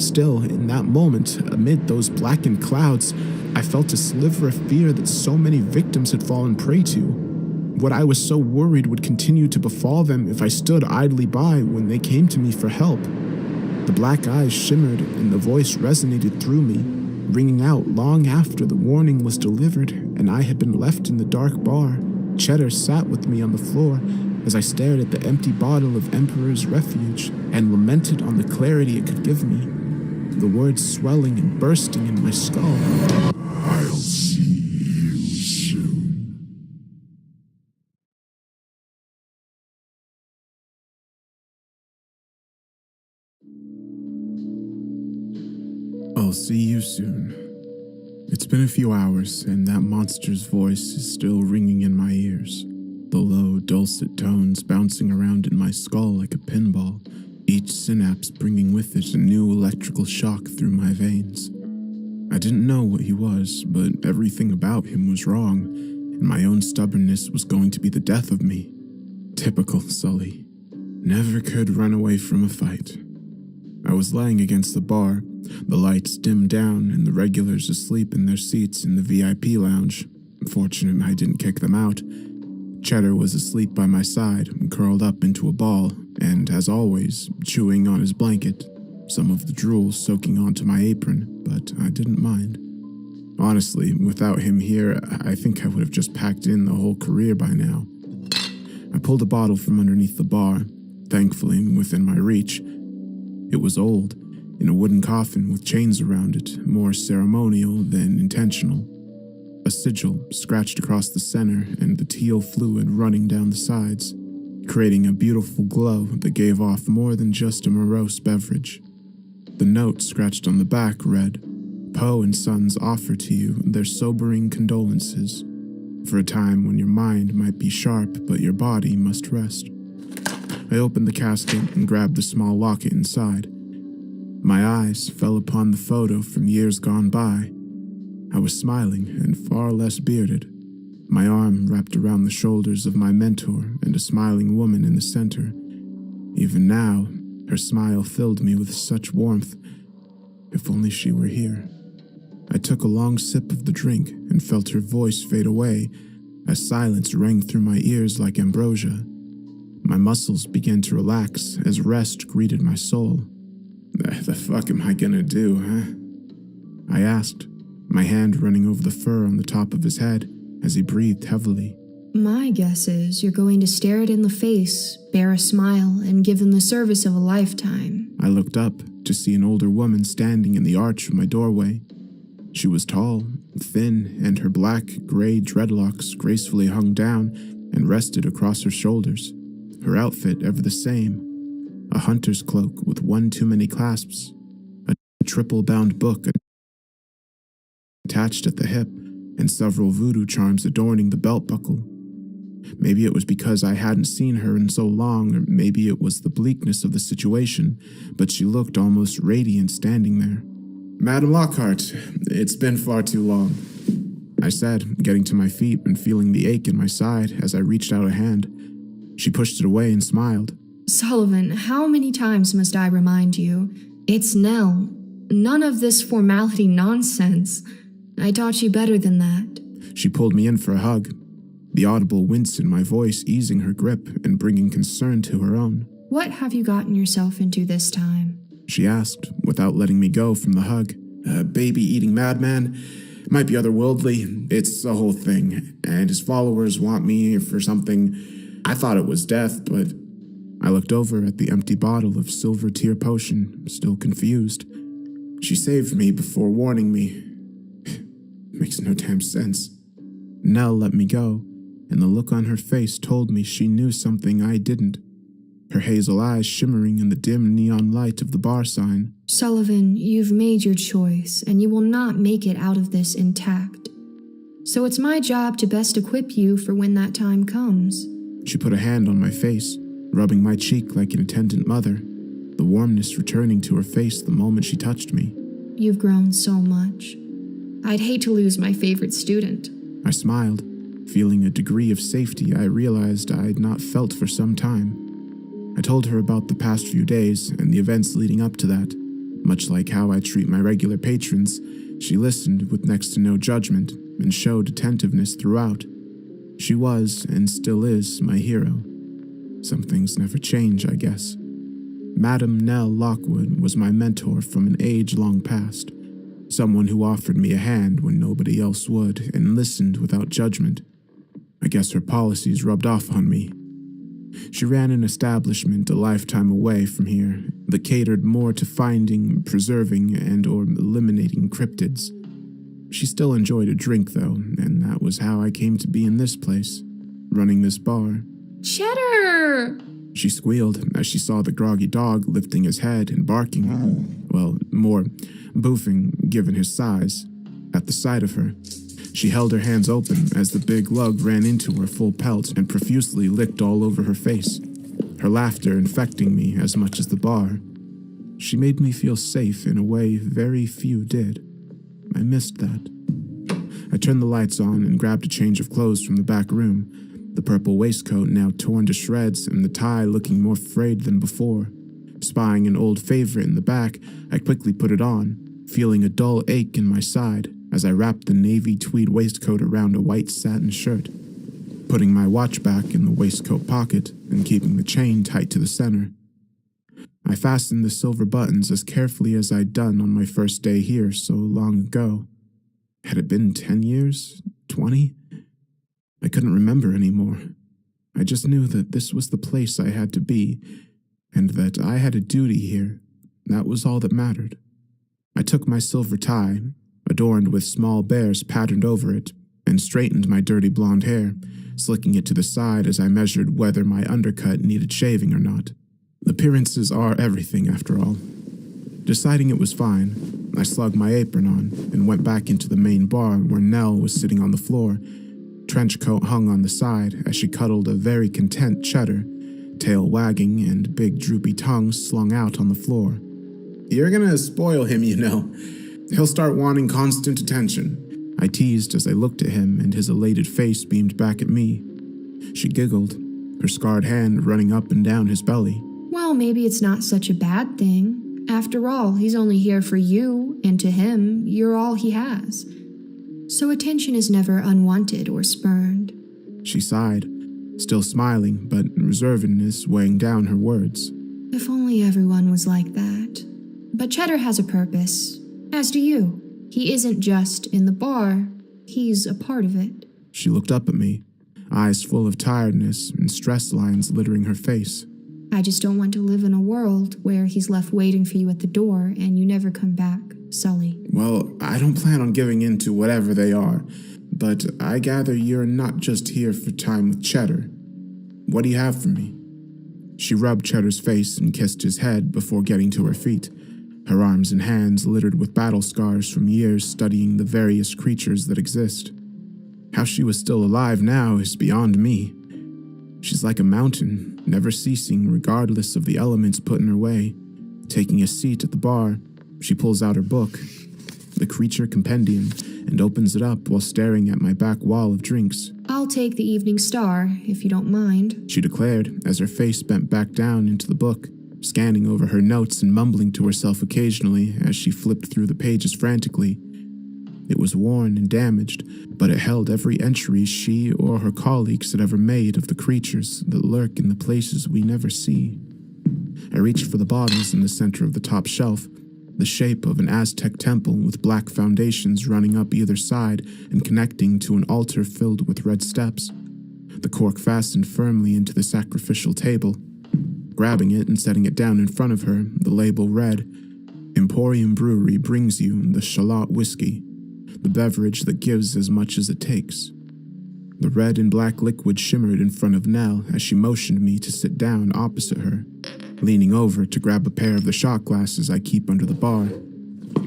Still, in that moment, amid those blackened clouds, I felt a sliver of fear that so many victims had fallen prey to. What I was so worried would continue to befall them if I stood idly by when they came to me for help. The black eyes shimmered, and the voice resonated through me, ringing out long after the warning was delivered and I had been left in the dark bar. Cheddar sat with me on the floor as I stared at the empty bottle of Emperor's Refuge and lamented on the clarity it could give me. the words swelling and bursting in my skull. I'll see you soon. I'll see you soon. It's been a few hours, and that monster's voice is still ringing in my ears. The low, dulcet tones bouncing around in my skull like a pinball, each synapse bringing with it a new electrical shock through my veins. I didn't know what he was, but everything about him was wrong, and my own stubbornness was going to be the death of me. Typical Sully. Never could run away from a fight. I was lying against the bar, the lights dimmed down and the regulars asleep in their seats in the VIP lounge. Fortunate I didn't kick them out. Cheddar was asleep by my side, curled up into a ball, and, as always, chewing on his blanket, some of the drool soaking onto my apron, but I didn't mind. Honestly, without him here, I think I would have just packed in the whole career by now. I pulled a bottle from underneath the bar, thankfully within my reach. It was old, in a wooden coffin with chains around it, more ceremonial than intentional. A sigil scratched across the center and the teal fluid running down the sides, creating a beautiful glow that gave off more than just a morose beverage. The note scratched on the back read, "Poe and Sons offer to you their sobering condolences for a time when your mind might be sharp but your body must rest." I opened the casket and grabbed the small locket inside. My eyes fell upon the photo from years gone by. I was smiling and far less bearded, my arm wrapped around the shoulders of my mentor and a smiling woman in the center. Even now, her smile filled me with such warmth. If only she were here. I took a long sip of the drink and felt her voice fade away as silence rang through my ears like ambrosia. My muscles began to relax as rest greeted my soul. The fuck am I gonna do, huh? I asked, my hand running over the fur on the top of his head as he breathed heavily. My guess is you're going to stare it in the face, bear a smile, and give them the service of a lifetime. I looked up to see an older woman standing in the arch of my doorway. She was tall, thin, and her black-gray dreadlocks gracefully hung down and rested across her shoulders, her outfit ever the same. A hunter's cloak with one too many clasps, a triple-bound book attached at the hip, and several voodoo charms adorning the belt buckle. Maybe it was because I hadn't seen her in so long, or maybe it was the bleakness of the situation, but she looked almost radiant standing there. "Madam Lockhart, it's been far too long," I said, getting to my feet and feeling the ache in my side as I reached out a hand. She pushed it away and smiled. Sullivan, how many times must I remind you? It's Nell. None of this formality nonsense. I taught you better than that. She pulled me in for a hug, the audible wince in my voice easing her grip and bringing concern to her own. What have you gotten yourself into this time? She asked, without letting me go from the hug. A baby-eating madman? Might be otherworldly. It's a whole thing. And his followers want me for something. I thought it was death, but... I looked over at the empty bottle of silver tear potion, still confused. She saved me before warning me. Makes no damn sense. Nell let me go, and the look on her face told me she knew something I didn't. Her hazel eyes shimmering in the dim neon light of the bar sign. Sullivan, you've made your choice, and you will not make it out of this intact. So it's my job to best equip you for when that time comes. She put a hand on my face, rubbing my cheek like an attendant mother, the warmness returning to her face the moment she touched me. You've grown so much. I'd hate to lose my favorite student. I smiled, feeling a degree of safety I realized I'd not felt for some time. I told her about the past few days and the events leading up to that. Much like how I treat my regular patrons, she listened with next to no judgment and showed attentiveness throughout. She was, and still is, my hero. Some things never change, I guess. Madam Nell Lockwood was my mentor from an age long past, someone who offered me a hand when nobody else would and listened without judgment. I guess her policies rubbed off on me. She ran an establishment a lifetime away from here that catered more to finding, preserving, and/or eliminating cryptids. She still enjoyed a drink, though, and that was how I came to be in this place, running this bar. Cheddar! She squealed as she saw the groggy dog lifting his head and barking, well, more boofing given his size, at the sight of her. She held her hands open as the big lug ran into her full pelt and profusely licked all over her face, her laughter infecting me as much as the bar. She made me feel safe in a way very few did. I missed that. I turned the lights on and grabbed a change of clothes from the back room, the purple waistcoat now torn to shreds and the tie looking more frayed than before. Spying an old favorite in the back, I quickly put it on, feeling a dull ache in my side as I wrapped the navy tweed waistcoat around a white satin shirt, putting my watch back in the waistcoat pocket and keeping the chain tight to the center. I fastened the silver buttons as carefully as I'd done on my first day here so long ago. Had it been 10 years? 20? I couldn't remember anymore. I just knew that this was the place I had to be, and that I had a duty here. That was all that mattered. I took my silver tie, adorned with small bears patterned over it, and straightened my dirty blonde hair, slicking it to the side as I measured whether my undercut needed shaving or not. Appearances are everything, after all. Deciding it was fine, I slugged my apron on and went back into the main bar where Nell was sitting on the floor, trench coat hung on the side as she cuddled a very content Cheddar, tail wagging and big droopy tongue slung out on the floor. "You're gonna spoil him, you know. He'll start wanting constant attention," I teased as I looked at him and his elated face beamed back at me. She giggled, her scarred hand running up and down his belly. Well, maybe it's not such a bad thing. After all, he's only here for you, and to him, you're all he has. So attention is never unwanted or spurned. She sighed, still smiling, but reservedness weighing down her words. If only everyone was like that. But Cheddar has a purpose, as do you. He isn't just in the bar, he's a part of it. She looked up at me, eyes full of tiredness and stress lines littering her face. I just don't want to live in a world where he's left waiting for you at the door and you never come back, Sully. Well, I don't plan on giving in to whatever they are, but I gather you're not just here for time with Cheddar. What do you have for me? She rubbed Cheddar's face and kissed his head before getting to her feet, her arms and hands littered with battle scars from years studying the various creatures that exist. How she was still alive now is beyond me. She's like a mountain, never ceasing regardless of the elements put in her way. Taking a seat at the bar, she pulls out her book, the Creature Compendium, and opens it up while staring at my back wall of drinks. I'll take the Evening Star, if you don't mind, she declared as her face bent back down into the book, scanning over her notes and mumbling to herself occasionally as she flipped through the pages frantically. It was worn and damaged, but it held every entry she or her colleagues had ever made of the creatures that lurk in the places we never see. I reached for the bottles in the center of the top shelf, the shape of an Aztec temple with black foundations running up either side and connecting to an altar filled with red steps. The cork fastened firmly into the sacrificial table. Grabbing it and setting it down in front of her, the label read, "Emporium Brewery brings you the Shallot Whiskey, the beverage that gives as much as it takes." The red and black liquid shimmered in front of Nell as she motioned me to sit down opposite her, leaning over to grab a pair of the shot glasses I keep under the bar.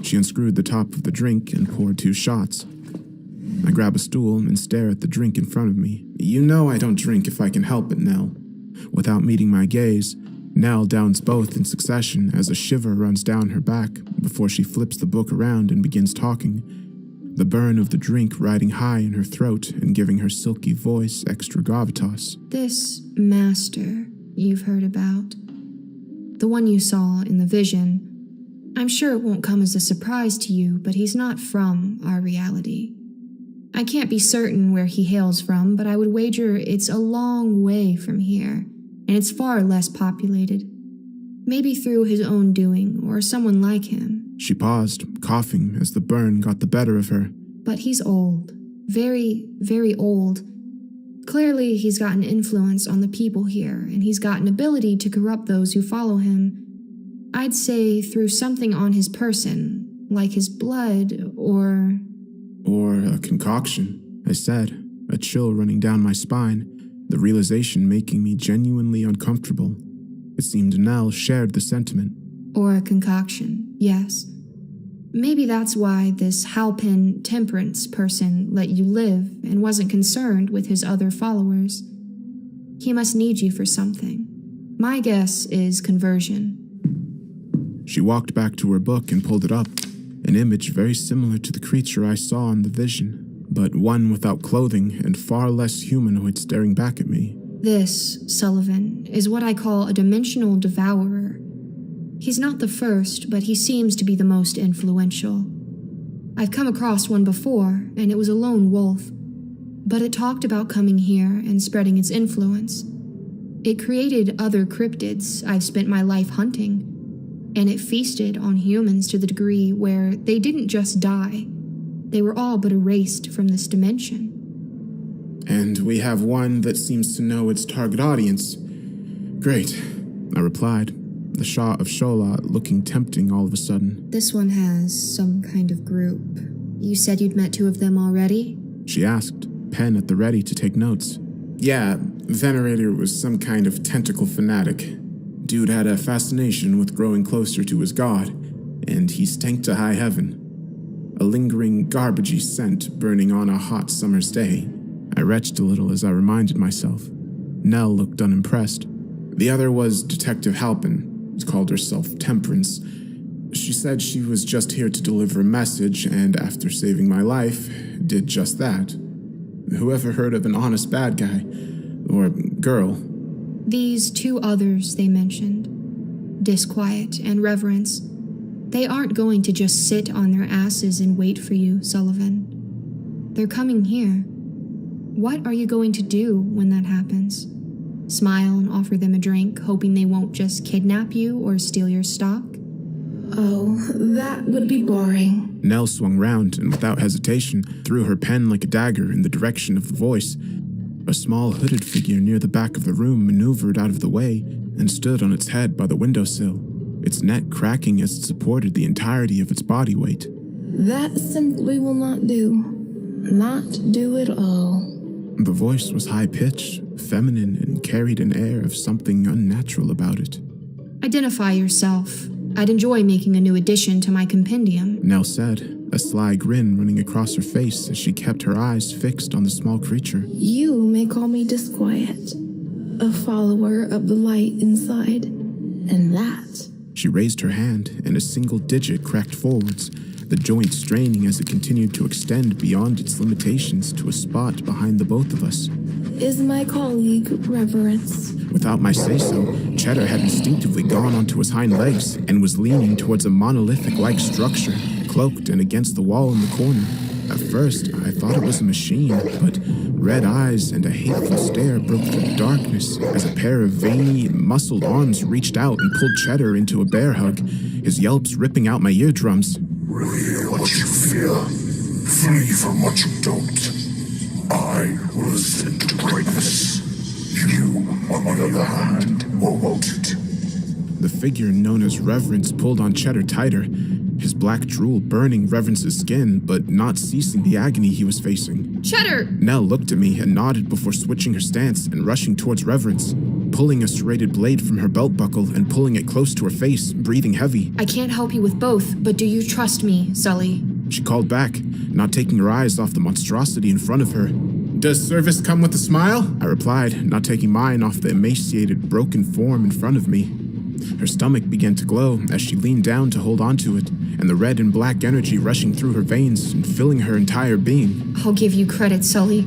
She unscrewed the top of the drink and poured 2 shots. I grab a stool and stare at the drink in front of me. "You know I don't drink if I can help it, Nell." Without meeting my gaze, Nell downs both in succession as a shiver runs down her back before she flips the book around and begins talking, the burn of the drink riding high in her throat and giving her silky voice extra gravitas. "This master you've heard about, the one you saw in the vision, I'm sure it won't come as a surprise to you, but he's not from our reality. I can't be certain where he hails from, but I would wager it's a long way from here, and it's far less populated. Maybe through his own doing, or someone like him." She paused, coughing as the burn got the better of her. "But he's old. Very, very old. Clearly, he's got an influence on the people here, and he's got an ability to corrupt those who follow him. I'd say through something on his person, like his blood, or... Or a concoction, I said, a chill running down my spine, the realization making me genuinely uncomfortable. It seemed Nell shared the sentiment. Or a concoction, yes. Maybe that's why this Halpin temperance person let you live and wasn't concerned with his other followers. He must need you for something. My guess is conversion. She walked back to her book and pulled it up, an image very similar to the creature I saw in the vision, but one without clothing and far less humanoid staring back at me. This, Sullivan, is what I call a dimensional devourer. He's not the first, but he seems to be the most influential. I've come across one before, and it was a lone wolf, but it talked about coming here and spreading its influence. It created other cryptids I've spent my life hunting, and it feasted on humans to the degree where they didn't just die. They were all but erased from this dimension. And we have one that seems to know its target audience. Great, I replied, the Shah of Shola looking tempting all of a sudden. This one has some kind of group. You said you'd met 2 of them already? She asked, pen at the ready to take notes. Yeah, Venerator was some kind of tentacle fanatic. Dude had a fascination with growing closer to his god, and he stank to high heaven. A lingering, garbagey scent burning on a hot summer's day. I retched a little as I reminded myself. Nell looked unimpressed. The other was Detective Halpin. Called herself Temperance. She said she was just here to deliver a message, and after saving my life, did just that. Whoever heard of an honest bad guy? Or girl? These 2 others they mentioned, Disquiet and Reverence, they aren't going to just sit on their asses and wait for you, Sullivan. They're coming here. What are you going to do when that happens? Smile and offer them a drink, hoping they won't just kidnap you or steal your stock? Oh, that would be boring. Nell swung round and without hesitation threw her pen like a dagger in the direction of the voice. A small hooded figure near the back of the room maneuvered out of the way and stood on its head by the windowsill, its neck cracking as it supported the entirety of its body weight. That simply will not do. Not do at all. The voice was high-pitched, feminine, and carried an air of something unnatural about it. Identify yourself. I'd enjoy making a new addition to my compendium, Nell said, a sly grin running across her face as she kept her eyes fixed on the small creature. You may call me Disquiet, a follower of the light inside, and that... She raised her hand, and a single digit cracked forwards, the joint straining as it continued to extend beyond its limitations to a spot behind the both of us. Is my colleague Reverence. Without my say-so, Cheddar had instinctively gone onto his hind legs and was leaning towards a monolithic-like structure, cloaked and against the wall in the corner. At first, I thought it was a machine, but red eyes and a hateful stare broke through the darkness as a pair of veiny, muscled arms reached out and pulled Cheddar into a bear hug, his yelps ripping out my eardrums. Reveal what you fear. Flee from what you don't. I will ascend to greatness. You, on the other hand, won't it. The figure known as Reverence pulled on Cheddar tighter, his black drool burning Reverence's skin, but not ceasing the agony he was facing. Cheddar! Nell looked at me and nodded before switching her stance and rushing towards Reverence, pulling a serrated blade from her belt buckle and pulling it close to her face, breathing heavy. I can't help you with both, but do you trust me, Sully? She called back, not taking her eyes off the monstrosity in front of her. Does service come with a smile? I replied, not taking mine off the emaciated, broken form in front of me. Her stomach began to glow as she leaned down to hold onto it, and the red and black energy rushing through her veins and filling her entire being. I'll give you credit, Sully.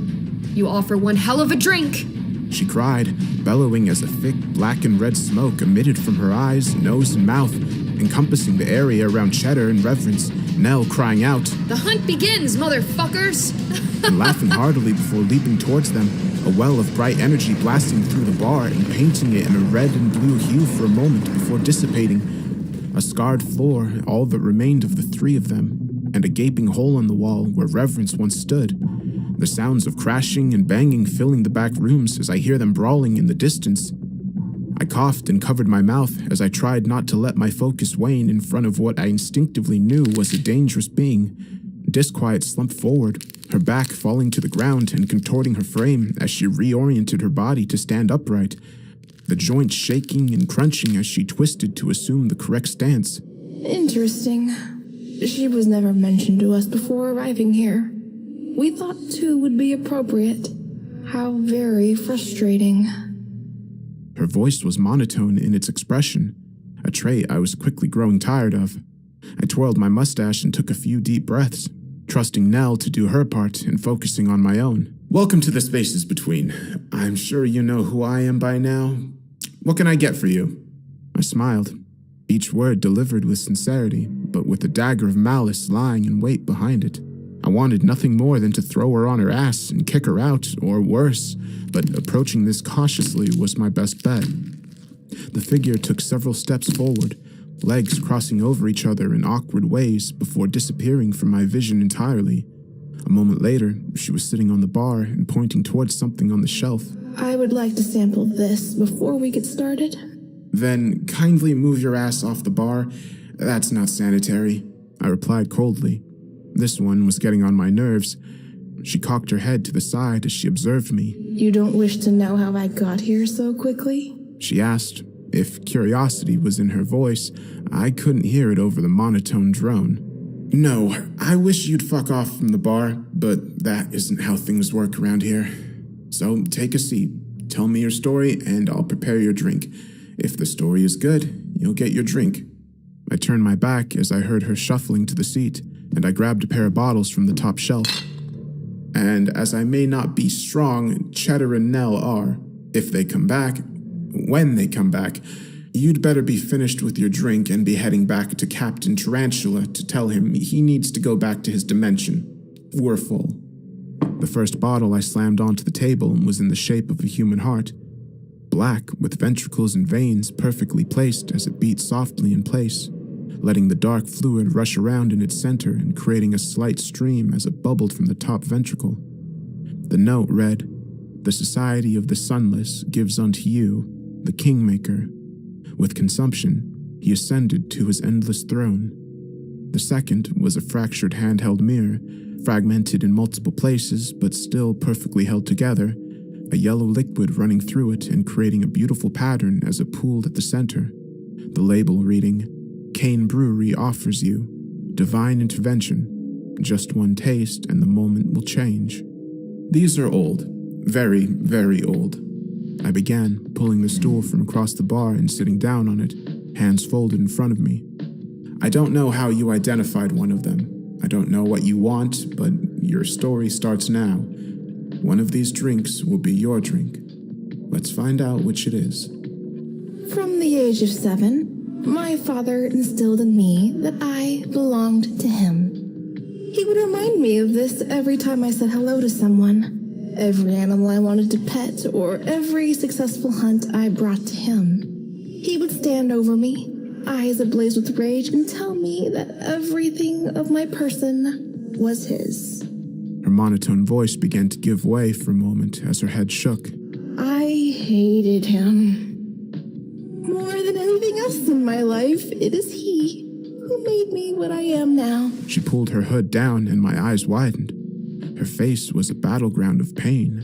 You offer one hell of a drink! She cried, bellowing as a thick black and red smoke emitted from her eyes, nose, and mouth, encompassing the area around Cheddar and Reverence, Nell crying out, "The hunt begins, motherfuckers!" and laughing heartily before leaping towards them, a well of bright energy blasting through the bar and painting it in a red and blue hue for a moment before dissipating. A scarred floor, all that remained of the 3 of them, and a gaping hole in the wall where Reverence once stood. the sounds of crashing and banging filling the back rooms as I hear them brawling in the distance. I coughed and covered my mouth as I tried not to let my focus wane in front of what I instinctively knew was a dangerous being. Disquiet slumped forward, her back falling to the ground and contorting her frame as she reoriented her body to stand upright, the joints shaking and crunching as she twisted to assume the correct stance. Interesting. She was never mentioned to us before arriving here. We thought two would be appropriate. How very frustrating. Her voice was monotone in its expression, a trait I was quickly growing tired of. I twirled my mustache and took a few deep breaths, trusting Nell to do her part and focusing on my own. Welcome to the spaces between. I'm sure you know who I am by now. What can I get for you? I smiled, each word delivered with sincerity, but with a dagger of malice lying in wait behind it. I wanted nothing more than to throw her on her ass and kick her out, or worse, but approaching this cautiously was my best bet. The figure took several steps forward, legs crossing over each other in awkward ways before disappearing from my vision entirely. A moment later, she was sitting on the bar and pointing towards something on the shelf. I would like to sample this before we get started. Then kindly move your ass off the bar. That's not sanitary, I replied coldly. This one was getting on my nerves. She cocked her head to the side as she observed me. You don't wish to know how I got here so quickly? She asked. If curiosity was in her voice, I couldn't hear it over the monotone drone. No, I wish you'd fuck off from the bar, but that isn't how things work around here. So take a seat, tell me your story, and I'll prepare your drink. If the story is good, you'll get your drink. I turned my back as I heard her shuffling to the seat, and I grabbed a pair of bottles from the top shelf. And as I may not be strong, Cheddar and Nell are. If they come back, when they come back, you'd better be finished with your drink and be heading back to Captain Tarantula to tell him he needs to go back to his dimension. We're full. The first bottle I slammed onto the table was in the shape of a human heart, black with ventricles and veins perfectly placed as it beat softly in place, letting the dark fluid rush around in its center and creating a slight stream as it bubbled from the top ventricle. The note read, "The Society of the Sunless gives unto you, the Kingmaker. With consumption, he ascended to his endless throne." The second was a fractured handheld mirror, fragmented in multiple places but still perfectly held together, a yellow liquid running through it and creating a beautiful pattern as it pooled at the center. The label reading, "Kane Brewery offers you divine intervention. Just one taste and the moment will change." These are old. Very, very old. I began, pulling the stool from across the bar and sitting down on it, hands folded in front of me. I don't know how you identified one of them. I don't know what you want, but your story starts now. One of these drinks will be your drink. Let's find out which it is. From the age of 7, my father instilled in me that I belonged to him. He would remind me of this every time I said hello to someone. Every animal I wanted to pet, or every successful hunt I brought to him. He would stand over me, eyes ablaze with rage, and tell me that everything of my person was his. Her monotone voice began to give way for a moment as her head shook. I hated him. More than anything else in my life, it is he who made me what I am now. She pulled her hood down and my eyes widened. Her face was a battleground of pain.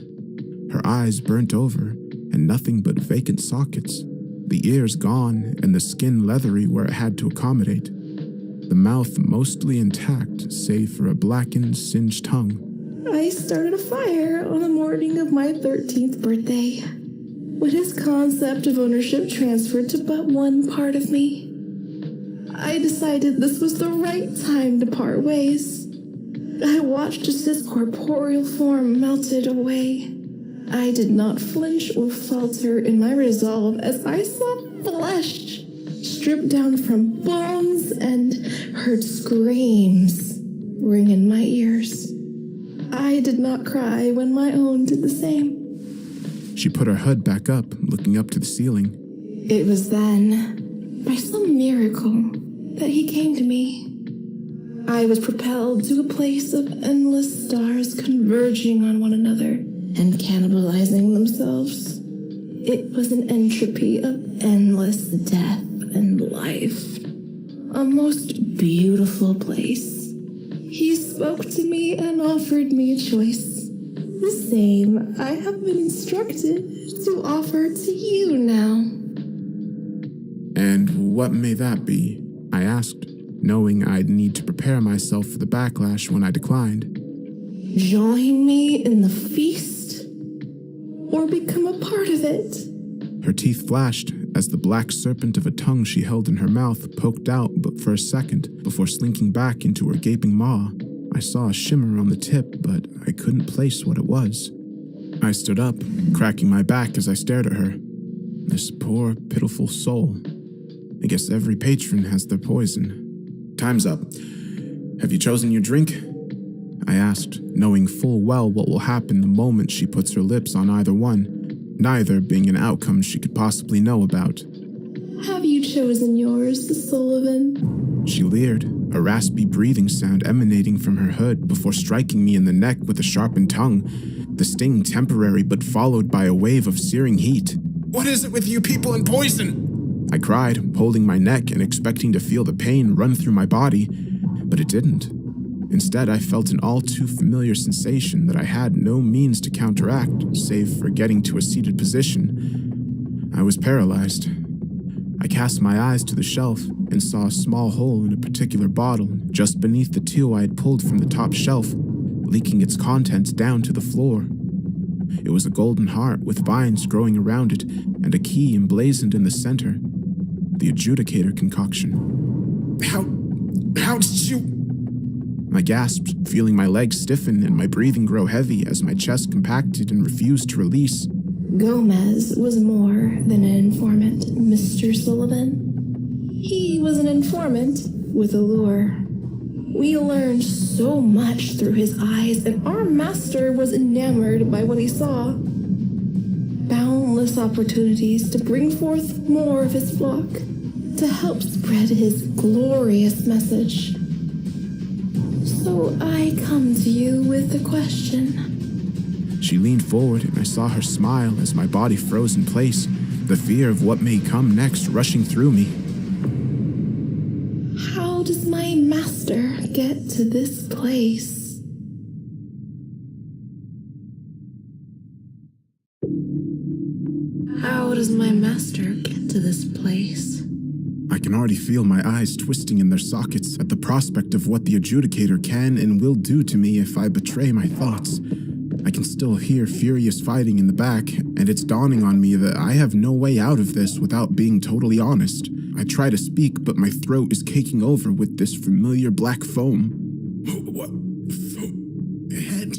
Her eyes burnt over, and nothing but vacant sockets. The ears gone, and the skin leathery where it had to accommodate. The mouth mostly intact, save for a blackened, singed tongue. I started a fire on the morning of my 13th birthday, when his concept of ownership transferred to but one part of me. I decided this was the right time to part ways. I watched as his corporeal form melted away. I did not flinch or falter in my resolve as I saw flesh stripped down from bones and heard screams ring in my ears. I did not cry when my own did the same. She put her hood back up, looking up to the ceiling. It was then, by some miracle, that he came to me. I was propelled to a place of endless stars converging on one another and cannibalizing themselves. It was an entropy of endless death and life. A most beautiful place. He spoke to me and offered me a choice. The same I have been instructed to offer to you now. And what may that be? I asked, knowing I'd need to prepare myself for the backlash when I declined. Join me in the feast, or become a part of it. Her teeth flashed as the black serpent of a tongue she held in her mouth poked out but for a second before slinking back into her gaping maw. I saw a shimmer on the tip, but I couldn't place what it was. I stood up, cracking my back as I stared at her. This poor, pitiful soul. I guess every patron has their poison. Time's up. Have you chosen your drink? I asked, knowing full well what will happen the moment she puts her lips on either one, neither being an outcome she could possibly know about. Have you chosen yours, Sullivan? She leered, a raspy breathing sound emanating from her hood before striking me in the neck with a sharpened tongue, the sting temporary but followed by a wave of searing heat. What is it with you people and poison? I cried, holding my neck and expecting to feel the pain run through my body, but it didn't. Instead, I felt an all too familiar sensation that I had no means to counteract, save for getting to a seated position. I was paralyzed. I cast my eyes to the shelf and saw a small hole in a particular bottle just beneath the two I had pulled from the top shelf, leaking its contents down to the floor. It was a golden heart with vines growing around it and a key emblazoned in the center. The adjudicator concoction. How did you... I gasped, feeling my legs stiffen and my breathing grow heavy as my chest compacted and refused to release. Gomez was more than an informant, Mr. Sullivan. He was an informant with a lure. We learned so much through his eyes, and our master was enamored by what he saw. Boundless opportunities to bring forth more of his flock, to help spread his glorious message. So I come to you with a question. She leaned forward and I saw her smile as my body froze in place, the fear of what may come next rushing through me. How does my master get to this place? How does my master get to this place? I can already feel my eyes twisting in their sockets at the prospect of what the adjudicator can and will do to me if I betray my thoughts. I can still hear furious fighting in the back, and it's dawning on me that I have no way out of this without being totally honest. I try to speak, but my throat is caking over with this familiar black foam. What? Head?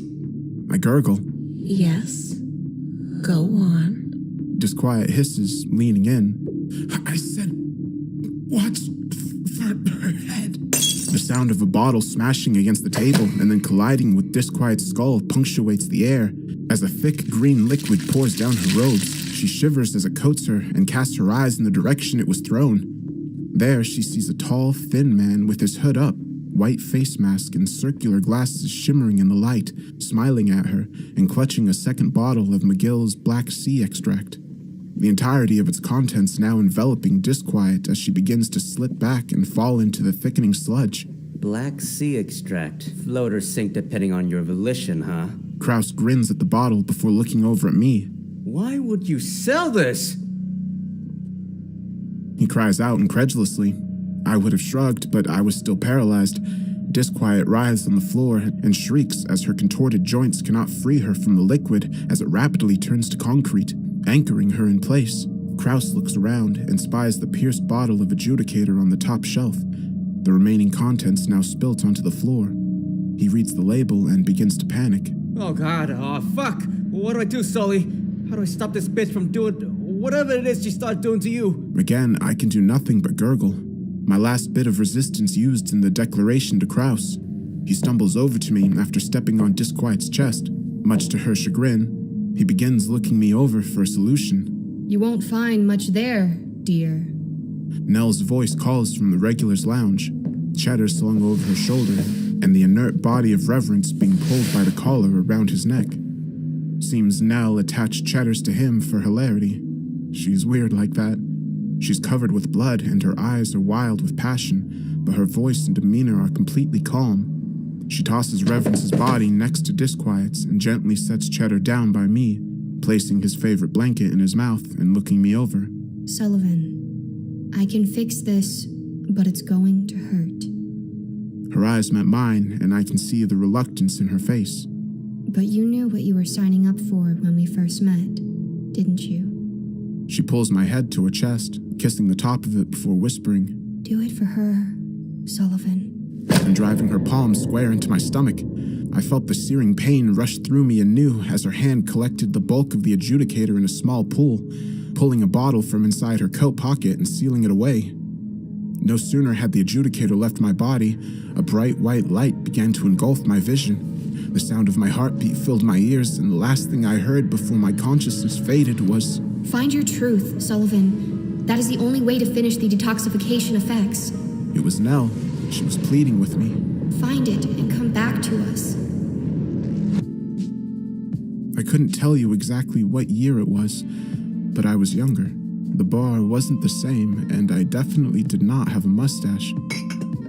I gurgle. Yes. Go on. Disquiet hisses, leaning in. I said, what's for her head? The sound of a bottle smashing against the table and then colliding with Disquiet's skull punctuates the air. As a thick green liquid pours down her robes, she shivers as it coats her and casts her eyes in the direction it was thrown. There she sees a tall, thin man with his hood up, white face mask and circular glasses shimmering in the light, smiling at her and clutching a second bottle of McGill's Black Sea extract. The entirety of its contents now enveloping Disquiet as she begins to slip back and fall into the thickening sludge. Black Sea extract. Float or sink depending on your volition, huh? Kraus grins at the bottle before looking over at me. Why would you sell this? He cries out incredulously. I would have shrugged, but I was still paralyzed. Disquiet writhes on the floor and shrieks as her contorted joints cannot free her from the liquid as it rapidly turns to concrete, anchoring her in place. Kraus looks around and spies the pierced bottle of adjudicator on the top shelf, the remaining contents now spilt onto the floor. He reads the label and begins to panic. Oh god, oh fuck! What do I do, Sully? How do I stop this bitch from doing whatever it is she started doing to you? Again, I can do nothing but gurgle. My last bit of resistance used in the declaration to Kraus. He stumbles over to me after stepping on Disquiet's chest. Much to her chagrin, he begins looking me over for a solution. You won't find much there, dear. Nell's voice calls from the regulars' lounge. Cheddar slung over her shoulder, and the inert body of Reverence being pulled by the collar around his neck. Seems Nell attached Cheddars to him for hilarity. She's weird like that. She's covered with blood, and her eyes are wild with passion, but her voice and demeanor are completely calm. She tosses Reverence's body next to Disquiet's and gently sets Cheddar down by me, placing his favorite blanket in his mouth and looking me over. Sullivan, I can fix this, but it's going to hurt. Her eyes met mine, and I can see the reluctance in her face. But you knew what you were signing up for when we first met, didn't you? She pulls my head to her chest, kissing the top of it before whispering, Do it for her, Sullivan. And driving her palm square into my stomach. I felt the searing pain rush through me anew as her hand collected the bulk of the adjudicator in a small pool, pulling a bottle from inside her coat pocket and sealing it away. No sooner had the adjudicator left my body, a bright white light began to engulf my vision. The sound of my heartbeat filled my ears, and the last thing I heard before my consciousness faded was, Find your truth, Sullivan. That is the only way to finish the detoxification effects. It was Nell. She was pleading with me. Find it and come back to us. I couldn't tell you exactly what year it was, but I was younger. The bar wasn't the same, and I definitely did not have a mustache.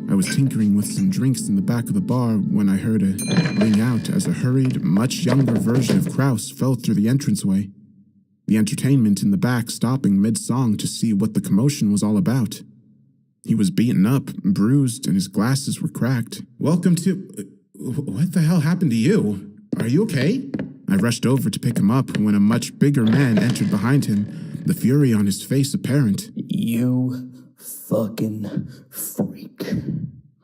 I was tinkering with some drinks in the back of the bar when I heard a ring out as a hurried, much younger version of Kraus fell through the entranceway. The entertainment in the back stopping mid-song to see what the commotion was all about. He was beaten up, bruised, and his glasses were cracked. Welcome to... What the hell happened to you? Are you okay? I rushed over to pick him up when a much bigger man entered behind him, the fury on his face apparent. You fucking freak.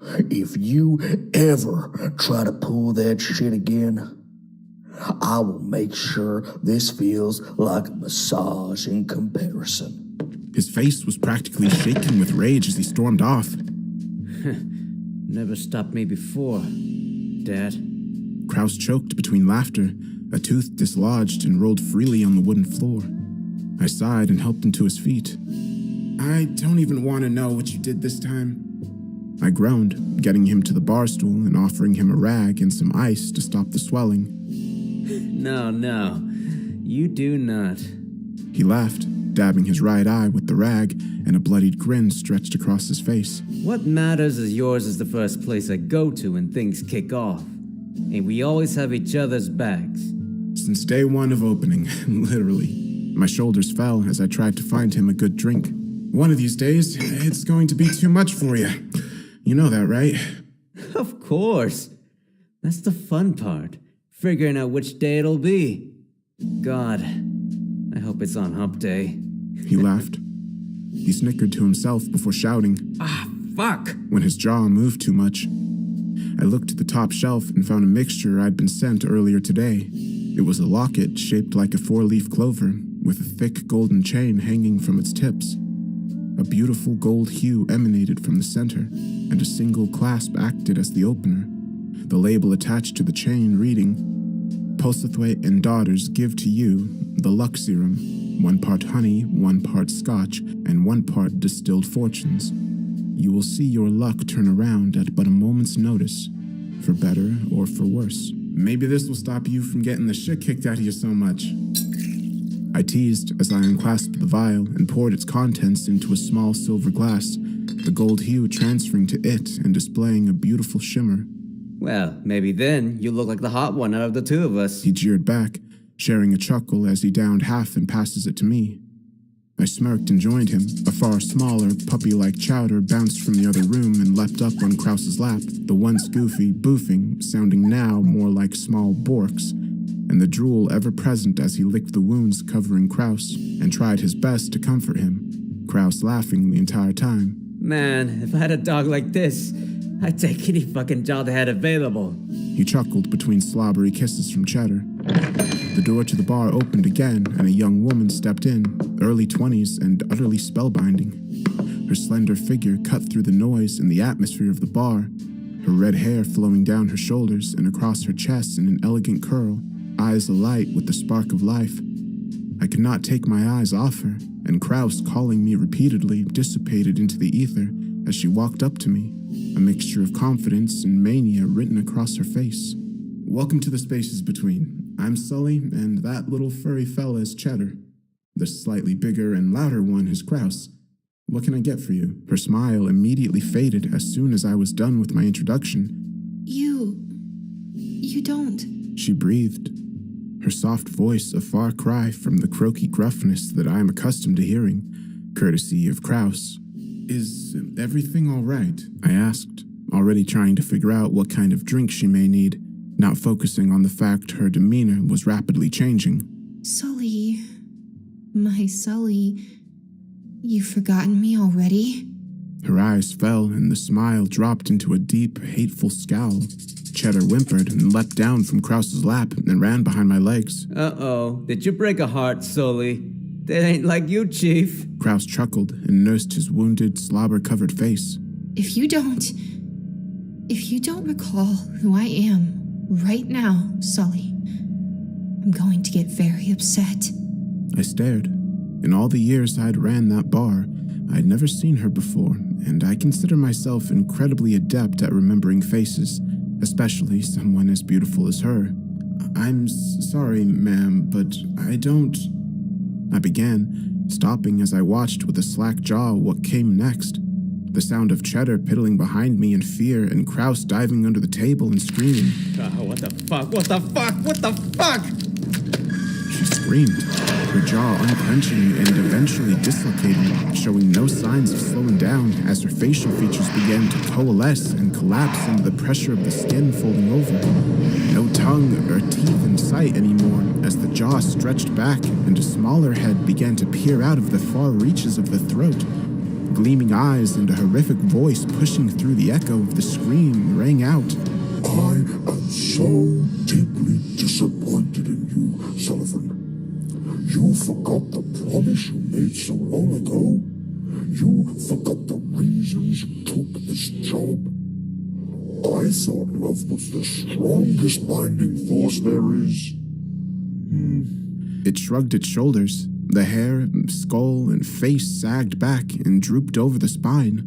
If you ever try to pull that shit again, I will make sure this feels like a massage in comparison. His face was practically shaking with rage as he stormed off. Never stopped me before, Dad. Kraus choked between laughter, a tooth dislodged and rolled freely on the wooden floor. I sighed and helped him to his feet. I don't even want to know what you did this time. I groaned, getting him to the bar stool and offering him a rag and some ice to stop the swelling. No, you do not. He laughed, dabbing his right eye with the rag, and a bloodied grin stretched across his face. What matters is yours is the first place I go to when things kick off. And we always have each other's backs. Since day one of opening, literally. My shoulders fell as I tried to find him a good drink. One of these days, it's going to be too much for you. You know that, right? Of course. That's the fun part. Figuring out which day it'll be. God, I hope it's on hump day. He laughed. He snickered to himself before shouting, Ah, fuck! When his jaw moved too much. I looked at the top shelf and found a mixture I'd been sent earlier today. It was a locket shaped like a 4-leaf clover, with a thick golden chain hanging from its tips. A beautiful gold hue emanated from the center, and a single clasp acted as the opener. The label attached to the chain reading, Posithwaite and daughters give to you the luck serum, 1 part honey, 1 part scotch, and 1 part distilled fortunes. You will see your luck turn around at but a moment's notice, for better or for worse. Maybe this will stop you from getting the shit kicked out of you so much. I teased as I unclasped the vial and poured its contents into a small silver glass, the gold hue transferring to it and displaying a beautiful shimmer. Well, maybe then you look like the hot one out of the two of us. He jeered back, sharing a chuckle as he downed half and passes it to me. I smirked and joined him. A far smaller, puppy-like chowder bounced from the other room and leapt up on Kraus's lap, the once goofy boofing sounding now more like small borks, and the drool ever present as he licked the wounds covering Kraus and tried his best to comfort him, Kraus laughing the entire time. Man, if I had a dog like this, I'd take any fucking job they had available. He chuckled between slobbery kisses from Cheddar. The door to the bar opened again, and a young woman stepped in, early 20s and utterly spellbinding. Her slender figure cut through the noise and the atmosphere of the bar, her red hair flowing down her shoulders and across her chest in an elegant curl, eyes alight with the spark of life. I could not take my eyes off her, and Kraus calling me repeatedly dissipated into the ether as she walked up to me, a mixture of confidence and mania written across her face. Welcome to the spaces between. I'm Sully, and that little furry fella is Cheddar. The slightly bigger and louder one is Kraus. What can I get for you? Her smile immediately faded as soon as I was done with my introduction. You don't. She breathed, her soft voice a far cry from the croaky gruffness that I am accustomed to hearing, courtesy of Kraus. Is everything all right? I asked, already trying to figure out what kind of drink she may need, not focusing on the fact her demeanor was rapidly changing. Sully. My Sully. You've forgotten me already? Her eyes fell and the smile dropped into a deep, hateful scowl. Cheddar whimpered and leapt down from Kraus's lap and ran behind my legs. Uh-oh, did you break a heart, Sully? That ain't like you, Chief. Kraus chuckled and nursed his wounded, slobber-covered face. If you don't recall who I am right now, Sully, I'm going to get very upset. I stared. In all the years I'd ran that bar, I'd never seen her before, and I consider myself incredibly adept at remembering faces, especially someone as beautiful as her. I'm sorry, ma'am, but I don't... I began, stopping as I watched with a slack jaw what came next. The sound of Cheddar piddling behind me in fear and Kraus diving under the table and screaming. What the fuck? What the fuck? What the fuck? She screamed, her jaw unclenching and eventually dislocating, showing no signs of slowing down as her facial features began to coalesce and collapse under the pressure of the skin folding over. No tongue or teeth in sight anymore as the jaw stretched back and a smaller head began to peer out of the far reaches of the throat. Gleaming eyes and a horrific voice pushing through the echo of the scream rang out. I am so deeply disappointed in you, Sullivan. You forgot the promise you made so long ago. You forgot the reasons you took this job. I thought love was the strongest binding force there is. It shrugged its shoulders. The hair, skull, and face sagged back and drooped over the spine.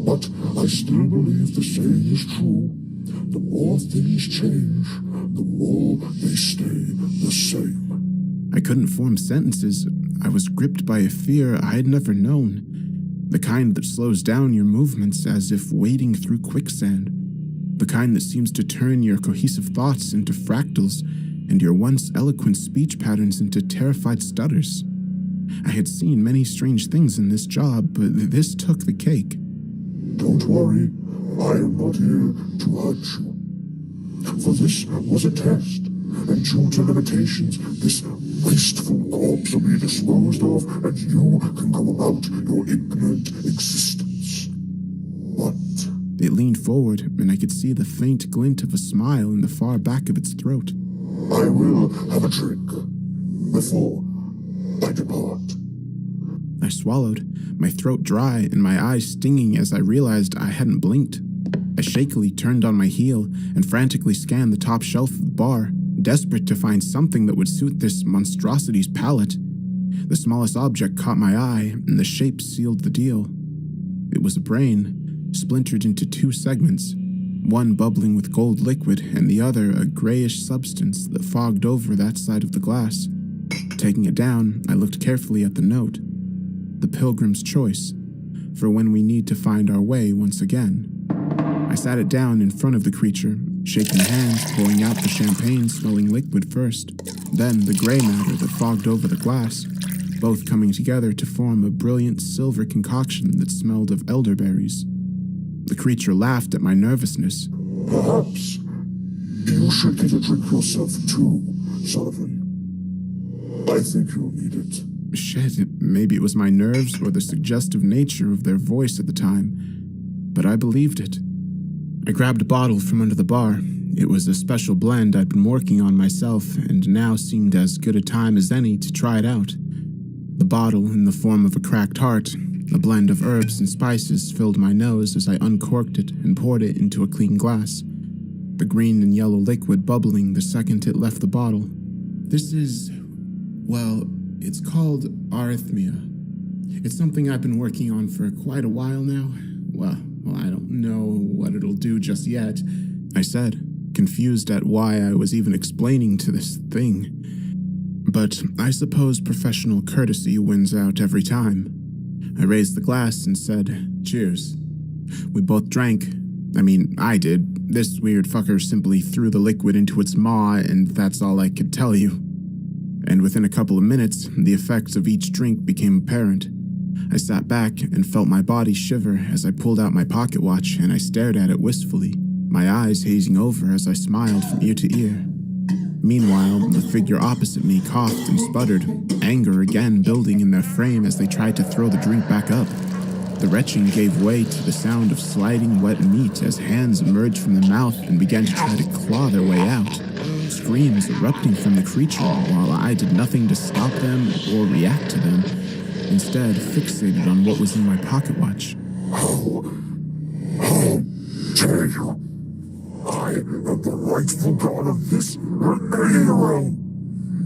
But I still believe the saying is true. The more things change, the more they stay the same. I couldn't form sentences. I was gripped by a fear I had never known. The kind that slows down your movements as if wading through quicksand. The kind that seems to turn your cohesive thoughts into fractals and your once eloquent speech patterns into terrified stutters. I had seen many strange things in this job, but this took the cake. Don't worry, I am not here to hurt you. For this was a test, and due to limitations, this wasteful corpse will be disposed of, and you can go about your ignorant existence. But... It leaned forward, and I could see the faint glint of a smile in the far back of its throat. I will have a drink before I depart. I swallowed, my throat dry and my eyes stinging as I realized I hadn't blinked. I shakily turned on my heel and frantically scanned the top shelf of the bar, desperate to find something that would suit this monstrosity's palate. The smallest object caught my eye, and the shape sealed the deal. It was a brain, splintered into two segments, one bubbling with gold liquid and the other a grayish substance that fogged over that side of the glass. Taking it down, I looked carefully at the note. The Pilgrim's Choice, for when we need to find our way once again. I sat it down in front of the creature, shaking hands, pouring out the champagne-smelling liquid first, then the gray matter that fogged over the glass, both coming together to form a brilliant silver concoction that smelled of elderberries. The creature laughed at my nervousness. Perhaps you should get a drink yourself too, Sullivan. I think you'll need it. Shit, maybe it was my nerves or the suggestive nature of their voice at the time, but I believed it. I grabbed a bottle from under the bar. It was a special blend I'd been working on myself, and now seemed as good a time as any to try it out. The bottle, in the form of a cracked heart, a blend of herbs and spices, filled my nose as I uncorked it and poured it into a clean glass, the green and yellow liquid bubbling the second it left the bottle. This is, well, it's called arrhythmia. It's something I've been working on for quite a while now. Well, Well, I don't know what it'll do just yet, I said, confused at why I was even explaining to this thing. But I suppose professional courtesy wins out every time. I raised the glass and said, "Cheers." We both drank. I mean, I did. This weird fucker simply threw the liquid into its maw, and that's all I could tell you. And within a couple of minutes, the effects of each drink became apparent. I sat back and felt my body shiver as I pulled out my pocket watch and I stared at it wistfully, my eyes hazing over as I smiled from ear to ear. Meanwhile, the figure opposite me coughed and sputtered, anger again building in their frame as they tried to throw the drink back up. The retching gave way to the sound of sliding wet meat as hands emerged from the mouth and began to try to claw their way out. Screams erupting from the creature while I did nothing to stop them or react to them, instead fixated on what was in my pocket watch. How dare you? I am the rightful god of this remaining realm.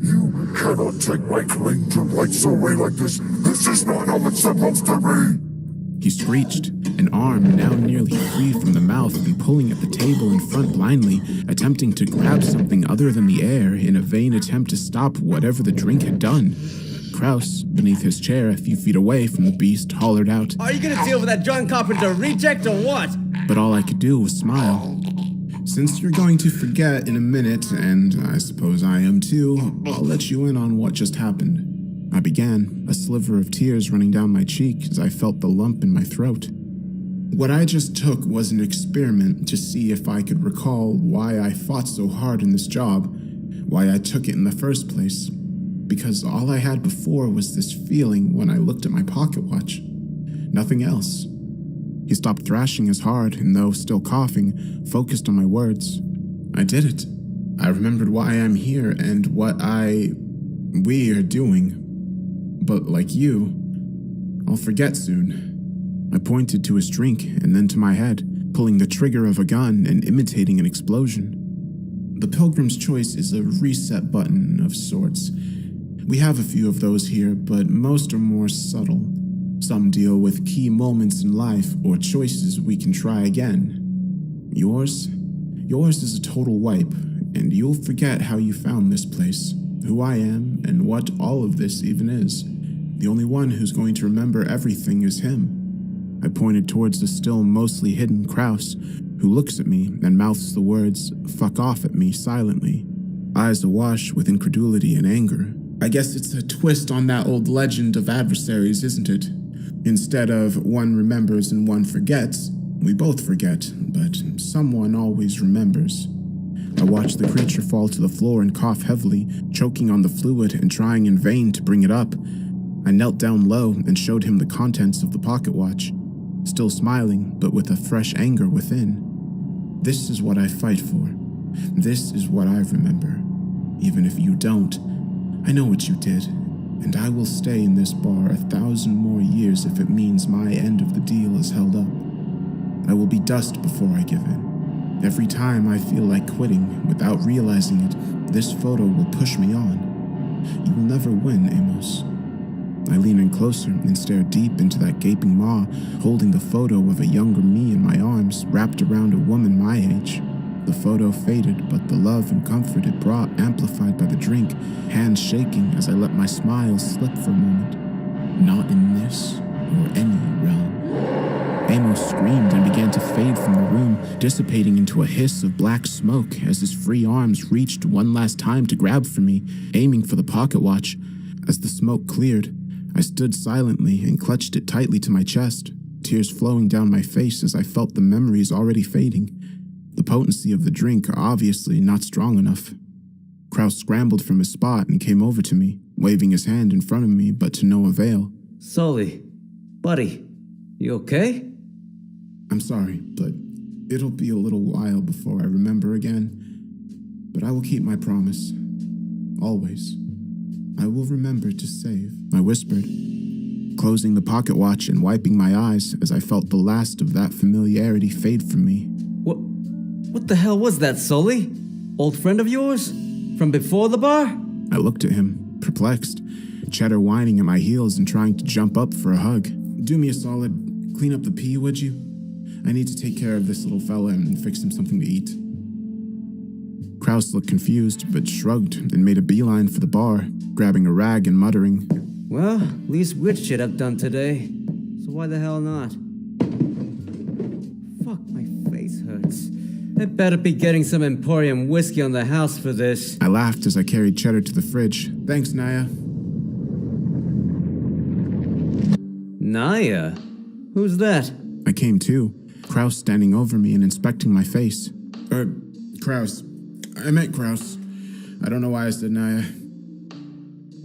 You cannot take my claim to rights away like this. This is not how it's supposed to be. He screeched, an arm now nearly free from the mouth and pulling at the table in front blindly, attempting to grab something other than the air in a vain attempt to stop whatever the drink had done. Kraus, beneath his chair a few feet away from the beast, hollered out, Are you gonna deal with that John Carpenter reject or what? but all I could do was smile. Since you're going to forget in a minute, and I suppose I am too, I'll let you in on what just happened. I began, a sliver of tears running down my cheek as I felt the lump in my throat. What I just took was an experiment to see if I could recall why I fought so hard in this job, why I took it in the first place. Because all I had before was this feeling when I looked at my pocket watch. Nothing else. He stopped thrashing as hard and, though still coughing, focused on my words. I did it. I remembered why I'm here and what we are doing. But like you, I'll forget soon. I pointed to his drink and then to my head, pulling the trigger of a gun and imitating an explosion. The Pilgrim's Choice is a reset button of sorts. We have a few of those here, but most are more subtle. Some deal with key moments in life or choices we can try again. Yours is a total wipe, and you'll forget how you found this place, who I am, and what all of this even is. The only one who's going to remember everything is him. I pointed towards the still mostly hidden Kraus, who looks at me and mouths the words, "fuck off" at me silently, eyes awash with incredulity and anger. I guess it's a twist on that old legend of adversaries, isn't it? Instead of one remembers and one forgets, we both forget, but someone always remembers. I watched the creature fall to the floor and cough heavily, choking on the fluid and trying in vain to bring it up. I knelt down low and showed him the contents of the pocket watch, still smiling, but with a fresh anger within. This is what I fight for. This is what I remember. Even if you don't, I know what you did, and I will stay in this bar 1,000 more years if it means my end of the deal is held up. I will be dust before I give in. Every time I feel like quitting, without realizing it, this photo will push me on. You will never win, Amos. I lean in closer and stare deep into that gaping maw, holding the photo of a younger me in my arms, wrapped around a woman my age. The photo faded, but the love and comfort it brought amplified by the drink, hands shaking as I let my smile slip for a moment. Not in this or any realm. Amos screamed and began to fade from the room, dissipating into a hiss of black smoke as his free arms reached one last time to grab for me, aiming for the pocket watch. As the smoke cleared, I stood silently and clutched it tightly to my chest, tears flowing down my face as I felt the memories already fading. The potency of the drink obviously not strong enough. Kraus scrambled from his spot and came over to me, waving his hand in front of me, but to no avail. Sully, buddy, you okay? I'm sorry, but it'll be a little while before I remember again. But I will keep my promise. Always. I will remember to save, I whispered, closing the pocket watch and wiping my eyes as I felt the last of that familiarity fade from me. What the hell was that, Sully? Old friend of yours? From before the bar? I looked at him, perplexed, Cheddar whining at my heels and trying to jump up for a hug. Do me a solid, clean up the pee, would you? I need to take care of this little fella and fix him something to eat. Kraus looked confused, but shrugged and made a beeline for the bar, grabbing a rag and muttering, Well, at least weird shit I've done today. So why the hell not? Fuck, my face hurts. I better be getting some Emporium whiskey on the house for this. I laughed as I carried Cheddar to the fridge. Thanks, Naya. Naya? Who's that? I came to, Kraus standing over me and inspecting my face. Kraus. I meant Kraus. I don't know why I said Naya.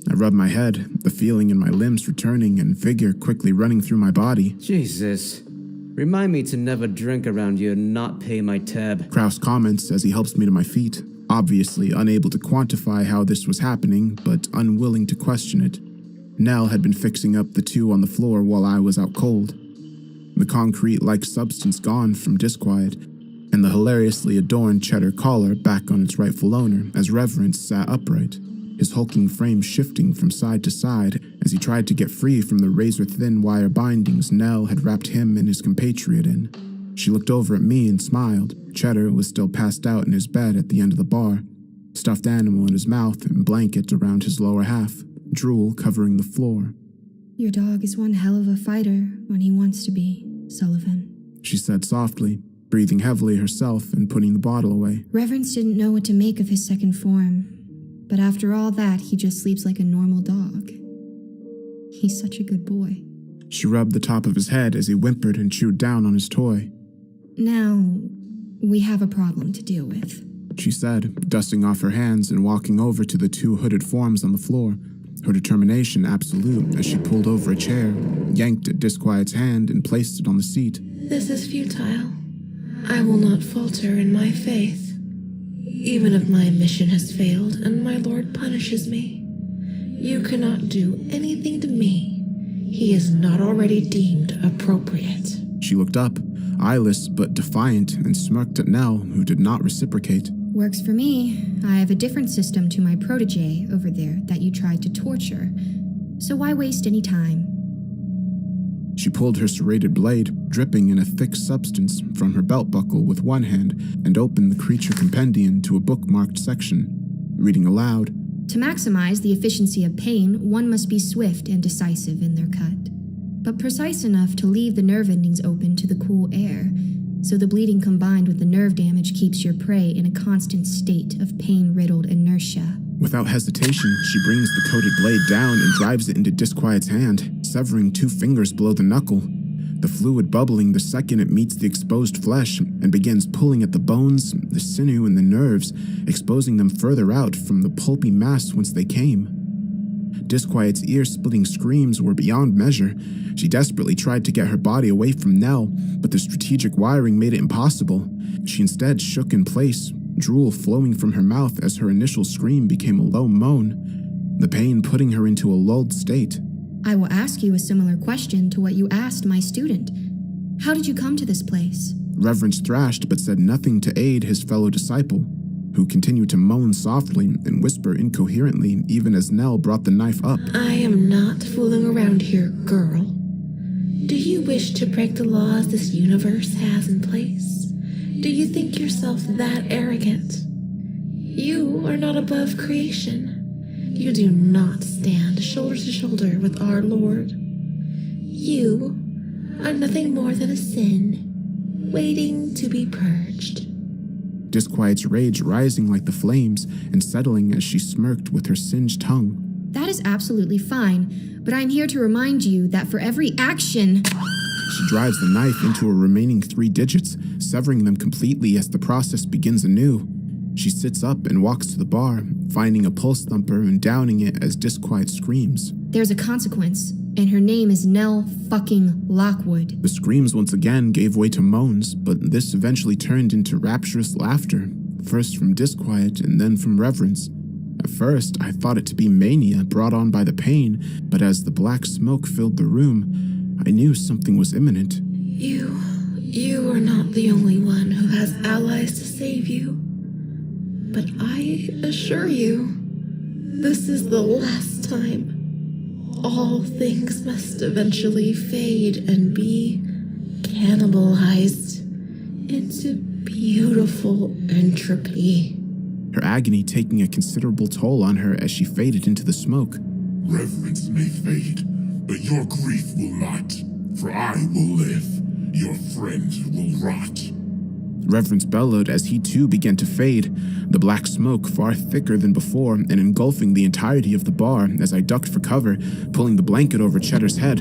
I rubbed my head, the feeling in my limbs returning and vigor quickly running through my body. Jesus. Remind me to never drink around you and not pay my tab. Kraus comments as he helps me to my feet, obviously unable to quantify how this was happening, but unwilling to question it. Nell had been fixing up the two on the floor while I was out cold. The concrete-like substance gone from disquiet, and the hilariously adorned cheddar collar back on its rightful owner as Reverence sat upright, his hulking frame shifting from side to side as he tried to get free from the razor-thin wire bindings Nell had wrapped him and his compatriot in. She looked over at me and smiled. Cheddar was still passed out in his bed at the end of the bar, stuffed animal in his mouth and blanket around his lower half, drool covering the floor. Your dog is one hell of a fighter when he wants to be, Sullivan, she said softly, breathing heavily herself and putting the bottle away. Reverence didn't know what to make of his second form, but after all that, he just sleeps like a normal dog. He's such a good boy. She rubbed the top of his head as he whimpered and chewed down on his toy. Now, we have a problem to deal with, she said, dusting off her hands and walking over to the two hooded forms on the floor, her determination absolute as she pulled over a chair, yanked at Disquiet's hand and placed it on the seat. This is futile. I will not falter in my faith. Even if my mission has failed and my lord punishes me, you cannot do anything to me he is not already deemed appropriate. She looked up, eyeless but defiant, and smirked at Nell, who did not reciprocate. Works for me. I have a different system to my protege over there that you tried to torture, so why waste any time? She pulled her serrated blade, dripping in a thick substance, from her belt buckle with one hand and opened the creature compendium to a bookmarked section, reading aloud. To maximize the efficiency of pain, one must be swift and decisive in their cut, but precise enough to leave the nerve endings open to the cool air, so the bleeding combined with the nerve damage keeps your prey in a constant state of pain-riddled inertia. Without hesitation, she brings the coated blade down and drives it into Disquiet's hand, severing 2 fingers below the knuckle. The fluid bubbling the second it meets the exposed flesh and begins pulling at the bones, the sinew, and the nerves, exposing them further out from the pulpy mass whence they came. Disquiet's ear-splitting screams were beyond measure. She desperately tried to get her body away from Nell, but the strategic wiring made it impossible. She instead shook in place, drool flowing from her mouth as her initial scream became a low moan, the pain putting her into a lulled state. I will ask you a similar question to what you asked my student. How did you come to this place? Reverence thrashed but said nothing to aid his fellow disciple, who continued to moan softly and whisper incoherently even as Nell brought the knife up. I am not fooling around here, girl. Do you wish to break the laws this universe has in place? Do you think yourself that arrogant? You are not above creation. You do not stand shoulder to shoulder with our Lord. You are nothing more than a sin, waiting to be purged. Disquiet's rage rising like the flames and settling as she smirked with her singed tongue. That is absolutely fine, but I'm here to remind you that for every action... She drives the knife into her remaining 3 digits, severing them completely as the process begins anew. She sits up and walks to the bar, finding a pulse thumper and downing it as Disquiet screams. There's a consequence, and her name is Nell fucking Lockwood. The screams once again gave way to moans, but this eventually turned into rapturous laughter, first from Disquiet and then from Reverence. At first, I thought it to be mania brought on by the pain, but as the black smoke filled the room, I knew something was imminent. You are not the only one who has allies to save you. But I assure you, this is the last time. All things must eventually fade and be cannibalized. into beautiful entropy. Her agony taking a considerable toll on her as she faded into the smoke. Reverence may fade, but your grief will not. For I will live, your friend will rot. Reverence bellowed as he too began to fade, the black smoke far thicker than before and engulfing the entirety of the bar as I ducked for cover, pulling the blanket over Cheddar's head.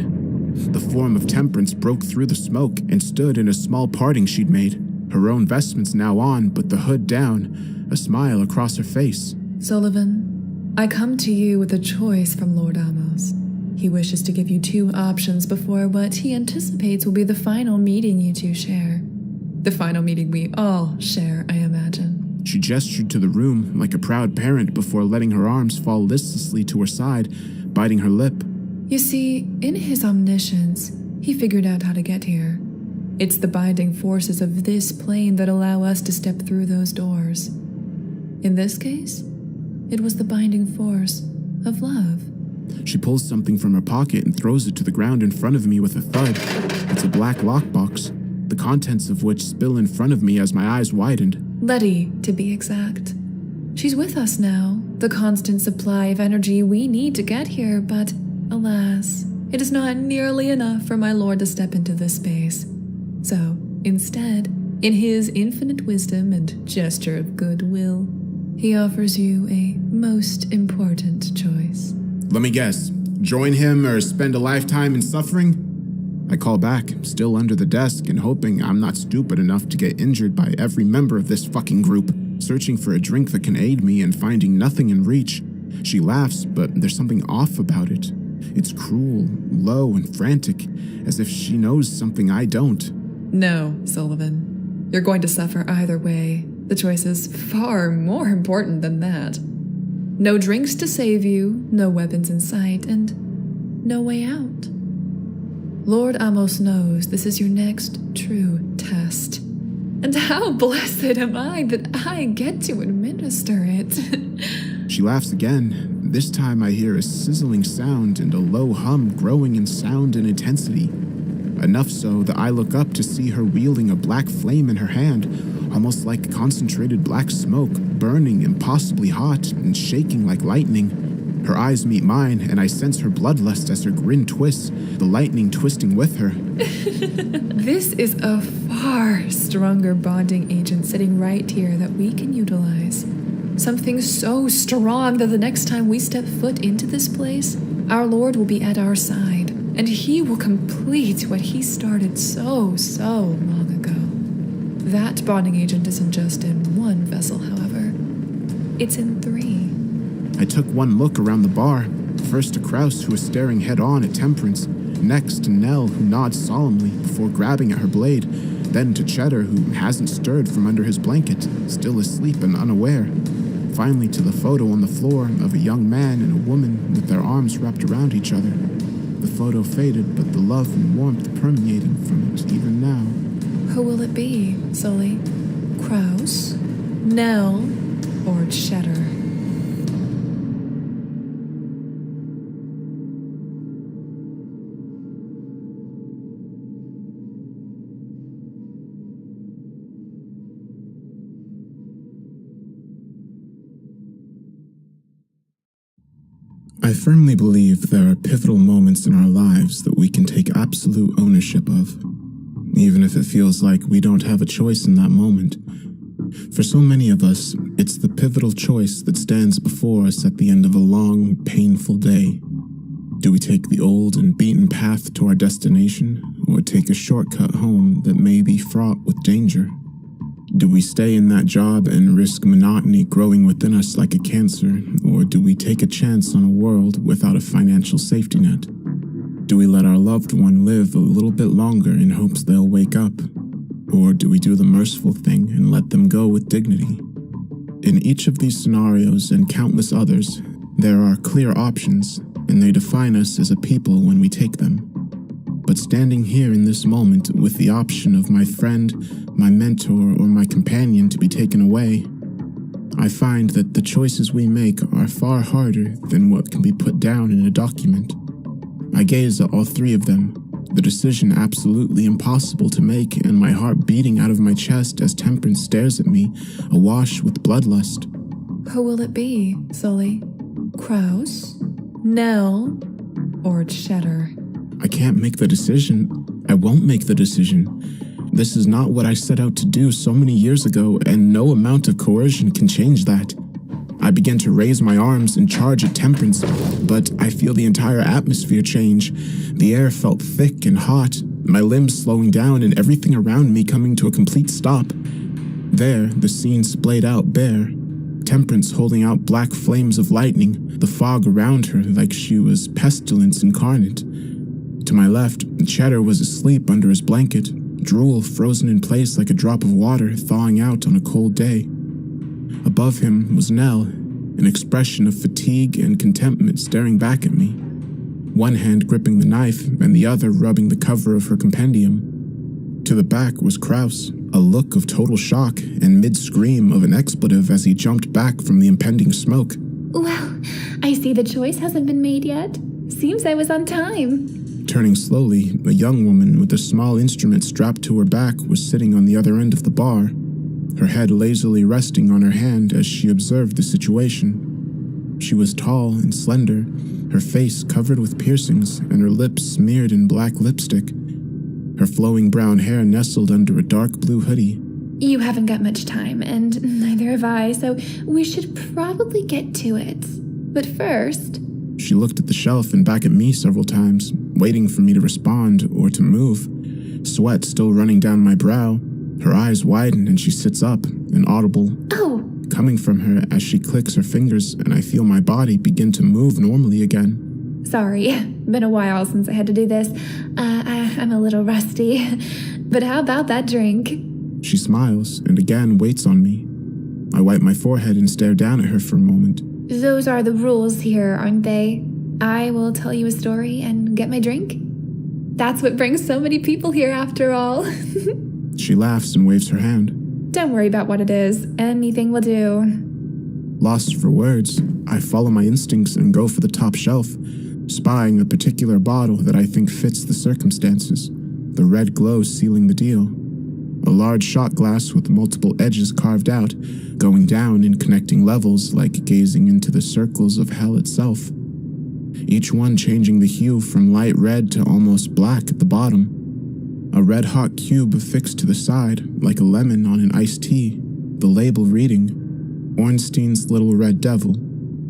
The form of Temperance broke through the smoke and stood in a small parting she'd made, her own vestments now on but the hood down, a smile across her face. Sullivan, I come to you with a choice from Lord Amos. He wishes to give you 2 options before what he anticipates will be the final meeting you two share. The final meeting we all share, I imagine. She gestured to the room like a proud parent before letting her arms fall listlessly to her side, biting her lip. You see, in his omniscience, he figured out how to get here. It's the binding forces of this plane that allow us to step through those doors. In this case, it was the binding force of love. She pulls something from her pocket and throws it to the ground in front of me with a thud. It's a black lockbox, the contents of which spill in front of me as my eyes widened. Letty, to be exact. She's with us now, the constant supply of energy we need to get here, but alas, it is not nearly enough for my lord to step into this space. So, instead, in his infinite wisdom and gesture of goodwill, he offers you a most important choice. Let me guess, join him or spend a lifetime in suffering? I call back, still under the desk and hoping I'm not stupid enough to get injured by every member of this fucking group, searching for a drink that can aid me and finding nothing in reach. She laughs, but there's something off about it. It's cruel, low, and frantic, as if she knows something I don't. No, Sullivan. You're going to suffer either way. The choice is far more important than that. No drinks to save you, no weapons in sight, and no way out. Lord Amos knows this is your next true test. And how blessed am I that I get to administer it. She laughs again. This time I hear a sizzling sound and a low hum growing in sound and intensity. Enough so that I look up to see her wielding a black flame in her hand, almost like concentrated black smoke, burning impossibly hot and shaking like lightning. Her eyes meet mine, and I sense her bloodlust as her grin twists, the lightning twisting with her. This is a far stronger bonding agent sitting right here that we can utilize. Something so strong that the next time we step foot into this place, our Lord will be at our side, and he will complete what he started so long ago. That bonding agent isn't just in one vessel, however. It's in 3. I took one look around the bar, first to Kraus, who is staring head-on at Temperance, next to Nell, who nods solemnly before grabbing at her blade, then to Cheddar, who hasn't stirred from under his blanket, still asleep and unaware. Finally to the photo on the floor of a young man and a woman with their arms wrapped around each other. The photo faded, but the love and warmth permeating from it even now. Who will it be, Sully? Kraus? Nell? Or Cheddar? I firmly believe there are pivotal moments in our lives that we can take absolute ownership of, even if it feels like we don't have a choice in that moment. For so many of us, it's the pivotal choice that stands before us at the end of a long, painful day. Do we take the old and beaten path to our destination, or take a shortcut home that may be fraught with danger? Do we stay in that job and risk monotony growing within us like a cancer, or do we take a chance on a world without a financial safety net? Do we let our loved one live a little bit longer in hopes they'll wake up, or do we do the merciful thing and let them go with dignity? In each of these scenarios and countless others, there are clear options, and they define us as a people when we take them. But standing here in this moment with the option of my friend, my mentor, or my companion to be taken away, I find that the choices we make are far harder than what can be put down in a document. I gaze at all 3 of them, the decision absolutely impossible to make, and my heart beating out of my chest as Temperance stares at me, awash with bloodlust. Who will it be, Sully? Kraus? Nell? Or Cheddar? I can't make the decision. I won't make the decision. This is not what I set out to do so many years ago, and no amount of coercion can change that. I begin to raise my arms and charge at Temperance, but I feel the entire atmosphere change. The air felt thick and hot, my limbs slowing down and everything around me coming to a complete stop. There, the scene splayed out bare. Temperance holding out black flames of lightning, the fog around her like she was pestilence incarnate. To my left, Cheddar was asleep under his blanket, drool frozen in place like a drop of water thawing out on a cold day. Above him was Nell, an expression of fatigue and contentment staring back at me, one hand gripping the knife and the other rubbing the cover of her compendium. To the back was Kraus, a look of total shock and mid-scream of an expletive as he jumped back from the impending smoke. Well, I see the choice hasn't been made yet. Seems I was on time. Turning slowly, a young woman with a small instrument strapped to her back was sitting on the other end of the bar, her head lazily resting on her hand as she observed the situation. She was tall and slender, her face covered with piercings and her lips smeared in black lipstick. Her flowing brown hair nestled under a dark blue hoodie. You haven't got much time, and neither have I, so we should probably get to it. But first... She looked at the shelf and back at me several times, waiting for me to respond or to move, sweat still running down my brow. Her eyes widen and she sits up, an audible "Oh!" coming from her as she clicks her fingers, and I feel my body begin to move normally again. Sorry, been a while since I had to do this. I'm a little rusty. But how about that drink? She smiles and again waits on me. I wipe my forehead and stare down at her for a moment. Those are the rules here, aren't they? I will tell you a story and get my drink? That's what brings so many people here after all. She laughs and waves her hand. Don't worry about what it is. Anything will do. Lost for words, I follow my instincts and go for the top shelf, spying a particular bottle that I think fits the circumstances, the red glow sealing the deal. A large shot glass with multiple edges carved out, going down in connecting levels like gazing into the circles of hell itself. Each one changing the hue from light red to almost black at the bottom. A red-hot cube affixed to the side, like a lemon on an iced tea, the label reading, Ornstein's Little Red Devil,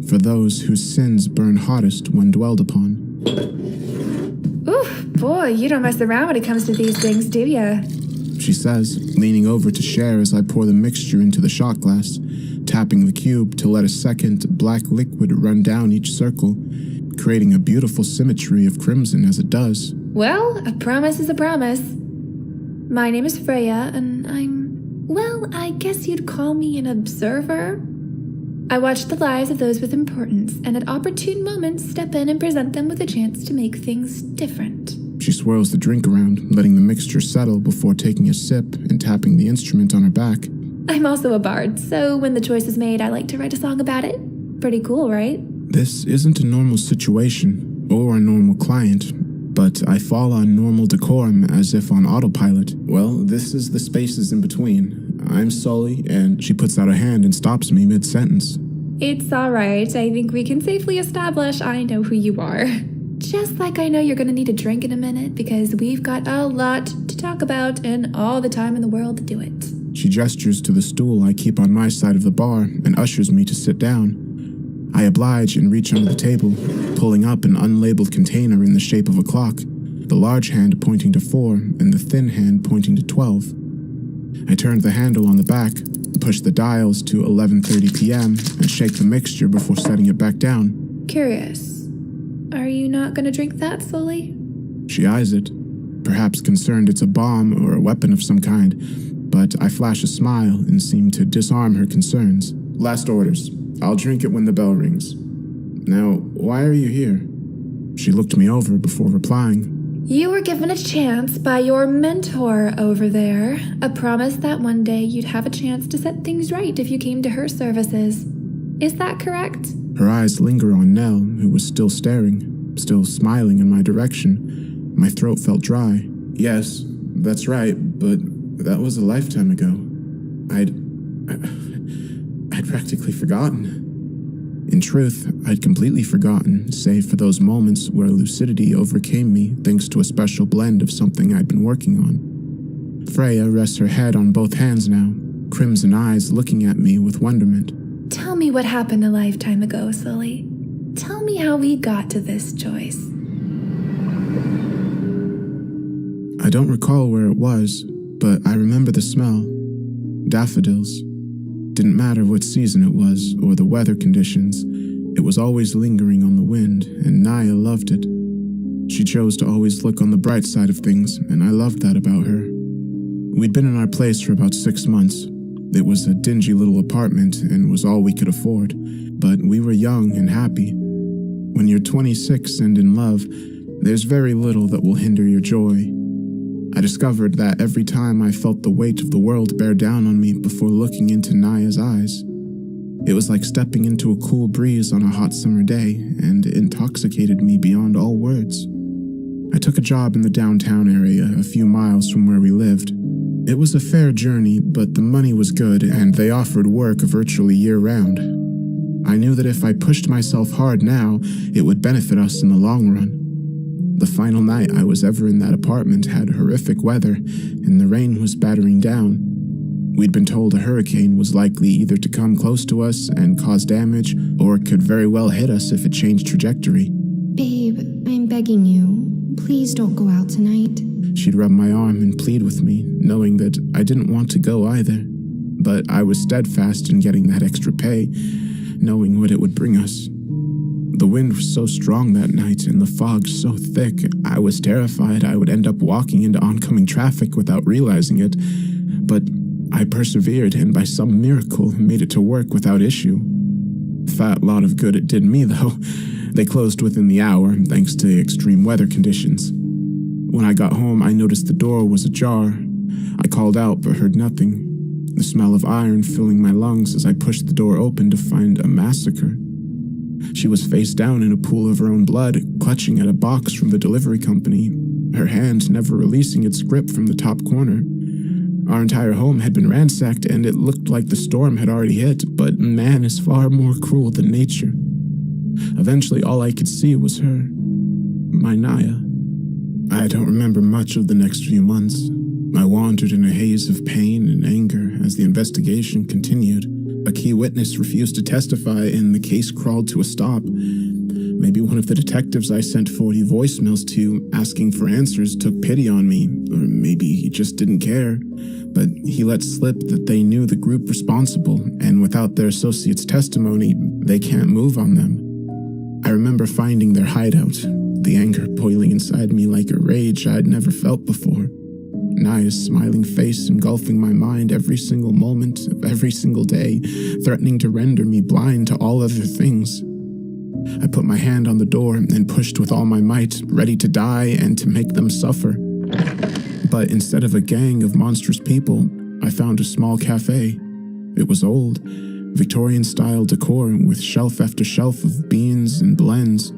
for those whose sins burn hottest when dwelled upon. Oof, boy, you don't mess around when it comes to these things, do ya? She says, leaning over to share as I pour the mixture into the shot glass, tapping the cube to let a second black liquid run down each circle, creating a beautiful symmetry of crimson as it does. Well, a promise is a promise. My name is Freya, and I guess you'd call me an observer. I watch the lives of those with importance, and at opportune moments step in and present them with a chance to make things different. She swirls the drink around, letting the mixture settle before taking a sip and tapping the instrument on her back. I'm also a bard, so when the choice is made, I like to write a song about it. Pretty cool, right? This isn't a normal situation, or a normal client, but I fall on normal decorum as if on autopilot. Well, this is the spaces in between. I'm Sully, and she puts out a hand and stops me mid-sentence. It's all right. I think we can safely establish I know who you are. Just like I know you're going to need a drink in a minute, because we've got a lot to talk about and all the time in the world to do it. She gestures to the stool I keep on my side of the bar and ushers me to sit down. I oblige and reach under the table, pulling up an unlabeled container in the shape of a clock, the large hand pointing to 4 and the thin hand pointing to 12. I turn the handle on the back, push the dials to 11:30 p.m. and shake the mixture before setting it back down. Curious. Are you not going to drink that, Sully? She eyes it, perhaps concerned it's a bomb or a weapon of some kind, but I flash a smile and seem to disarm her concerns. Last orders. I'll drink it when the bell rings. Now, why are you here? She looked me over before replying. You were given a chance by your mentor over there. A promise that one day you'd have a chance to set things right if you came to her services. Is that correct? Her eyes linger on Nell, who was still staring, still smiling in my direction, My throat felt dry. Yes, that's right, but that was a lifetime ago. I'd practically forgotten. In truth, I'd completely forgotten, save for those moments where lucidity overcame me thanks to a special blend of something I'd been working on. Freya rests her head on both hands now, crimson eyes looking at me with wonderment. Tell me what happened a lifetime ago, Sully. Tell me how we got to this choice. I don't recall where it was, but I remember the smell. Daffodils. Didn't matter what season it was or the weather conditions, it was always lingering on the wind, and Naya loved it. She chose to always look on the bright side of things, and I loved that about her. We'd been in our place for about 6 months. It was a dingy little apartment and was all we could afford, but we were young and happy. When you're 26 and in love, there's very little that will hinder your joy. I discovered that every time I felt the weight of the world bear down on me before looking into Naya's eyes. It was like stepping into a cool breeze on a hot summer day, and it intoxicated me beyond all words. I took a job in the downtown area, a few miles from where we lived. It was a fair journey, but the money was good, and they offered work virtually year-round. I knew that if I pushed myself hard now, it would benefit us in the long run. The final night I was ever in that apartment had horrific weather, and the rain was battering down. We'd been told a hurricane was likely either to come close to us and cause damage, or it could very well hit us if it changed trajectory. Babe, I'm begging you. Please don't go out tonight. She'd rub my arm and plead with me, knowing that I didn't want to go either. But I was steadfast in getting that extra pay, knowing what it would bring us. The wind was so strong that night and the fog so thick, I was terrified I would end up walking into oncoming traffic without realizing it. But I persevered and by some miracle made it to work without issue. Fat lot of good it did me, though. They closed within the hour, thanks to extreme weather conditions. When I got home, I noticed the door was ajar. I called out but heard nothing. The smell of iron filling my lungs as I pushed the door open to find a massacre. She was face down in a pool of her own blood, clutching at a box from the delivery company, her hand never releasing its grip from the top corner. Our entire home had been ransacked, and it looked like the storm had already hit, but man is far more cruel than nature. Eventually, all I could see was her, my Naya. I don't remember much of the next few months. I wandered in a haze of pain and anger as the investigation continued. A key witness refused to testify, and the case crawled to a stop. Maybe one of the detectives I sent 40 voicemails to, asking for answers, took pity on me, or maybe he just didn't care. But he let slip that they knew the group responsible, and without their associate's testimony, they can't move on them. I remember finding their hideout, the anger boiling inside me like a rage I'd never felt before. Naya's smiling face engulfing my mind every single moment of every single day, threatening to render me blind to all other things. I put my hand on the door and pushed with all my might, ready to die and to make them suffer. But instead of a gang of monstrous people, I found a small cafe. It was old, Victorian-style decor with shelf after shelf of beans and blends,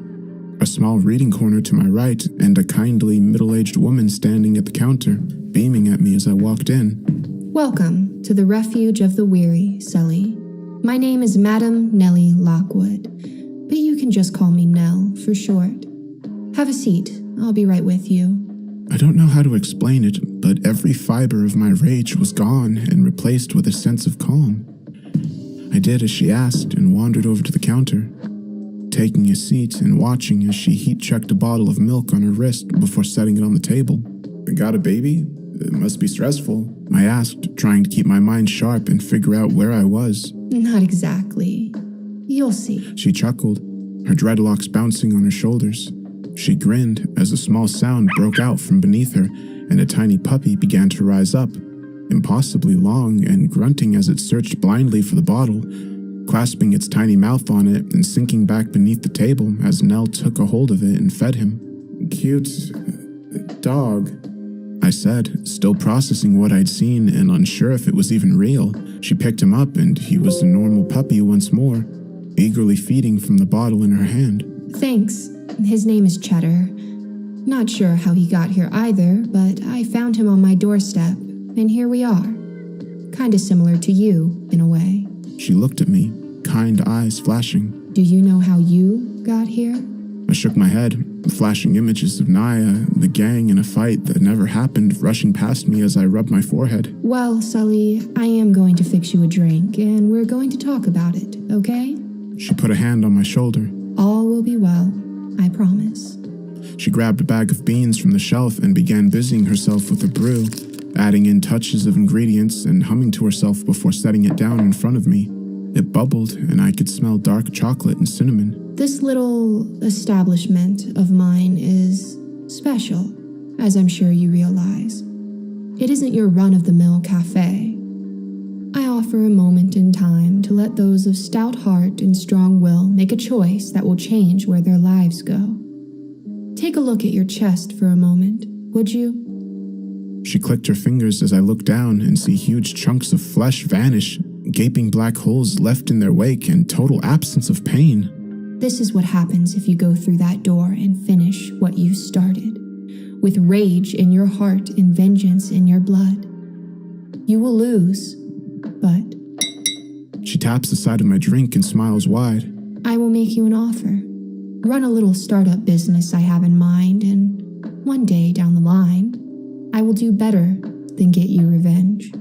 a small reading corner to my right, and a kindly middle-aged woman standing at the counter, beaming at me as I walked in. Welcome to the Refuge of the Weary, Sully. My name is Madam Nellie Lockwood, but you can just call me Nell for short. Have a seat. I'll be right with you. I don't know how to explain it, but every fiber of my rage was gone and replaced with a sense of calm. I did as she asked and wandered over to the counter, taking a seat and watching as she heat-checked a bottle of milk on her wrist before setting it on the table. Got a baby? It must be stressful, I asked, trying to keep my mind sharp and figure out where I was. Not exactly. You'll see. She chuckled, her dreadlocks bouncing on her shoulders. She grinned as a small sound broke out from beneath her, and a tiny puppy began to rise up, impossibly long and grunting as it searched blindly for the bottle, clasping its tiny mouth on it and sinking back beneath the table as Nell took a hold of it and fed him. Cute dog, I said, still processing what I'd seen and unsure if it was even real. She picked him up and he was a normal puppy once more, eagerly feeding from the bottle in her hand. Thanks. His name is Cheddar. Not sure how he got here either, but I found him on my doorstep, and here we are. Kinda similar to you, in a way. She looked at me, kind eyes flashing. Do you know how you got here? I shook my head, flashing images of Naya, the gang in a fight that never happened, rushing past me as I rubbed my forehead. Well, Sully, I am going to fix you a drink, and we're going to talk about it, okay? She put a hand on my shoulder. All will be well, I promise. She grabbed a bag of beans from the shelf and began busying herself with a brew, adding in touches of ingredients and humming to herself before setting it down in front of me. It bubbled, and I could smell dark chocolate and cinnamon. This little establishment of mine is special, as I'm sure you realize. It isn't your run-of-the-mill cafe. I offer a moment in time to let those of stout heart and strong will make a choice that will change where their lives go. Take a look at your chest for a moment, would you? She clicked her fingers as I looked down and see huge chunks of flesh vanish, gaping black holes left in their wake, and total absence of pain. This is what happens if you go through that door and finish what you started, with rage in your heart and vengeance in your blood. You will lose, but... She taps the side of my drink and smiles wide. I will make you an offer. Run a little startup business I have in mind, and one day down the line, I will do better than get you revenge.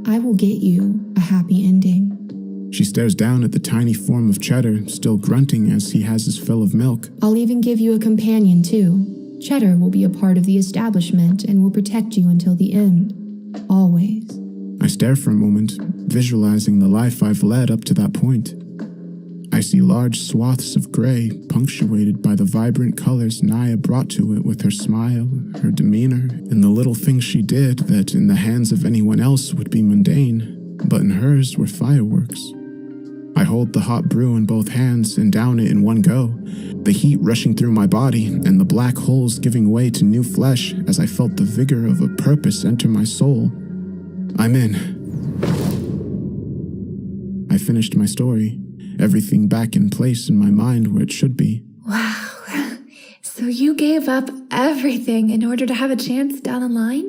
I will get you a happy ending. She stares down at the tiny form of Cheddar, still grunting as he has his fill of milk. I'll even give you a companion, too. Cheddar will be a part of the establishment and will protect you until the end. Always. I stare for a moment, visualizing the life I've led up to that point. I see large swaths of gray, punctuated by the vibrant colors Naya brought to it with her smile, her demeanor, and the little things she did that in the hands of anyone else would be mundane, but in hers were fireworks. I hold the hot brew in both hands and down it in one go, the heat rushing through my body and the black holes giving way to new flesh as I felt the vigor of a purpose enter my soul. I'm in. I finished my story, everything back in place in my mind where it should be. Wow. So you gave up everything in order to have a chance down the line?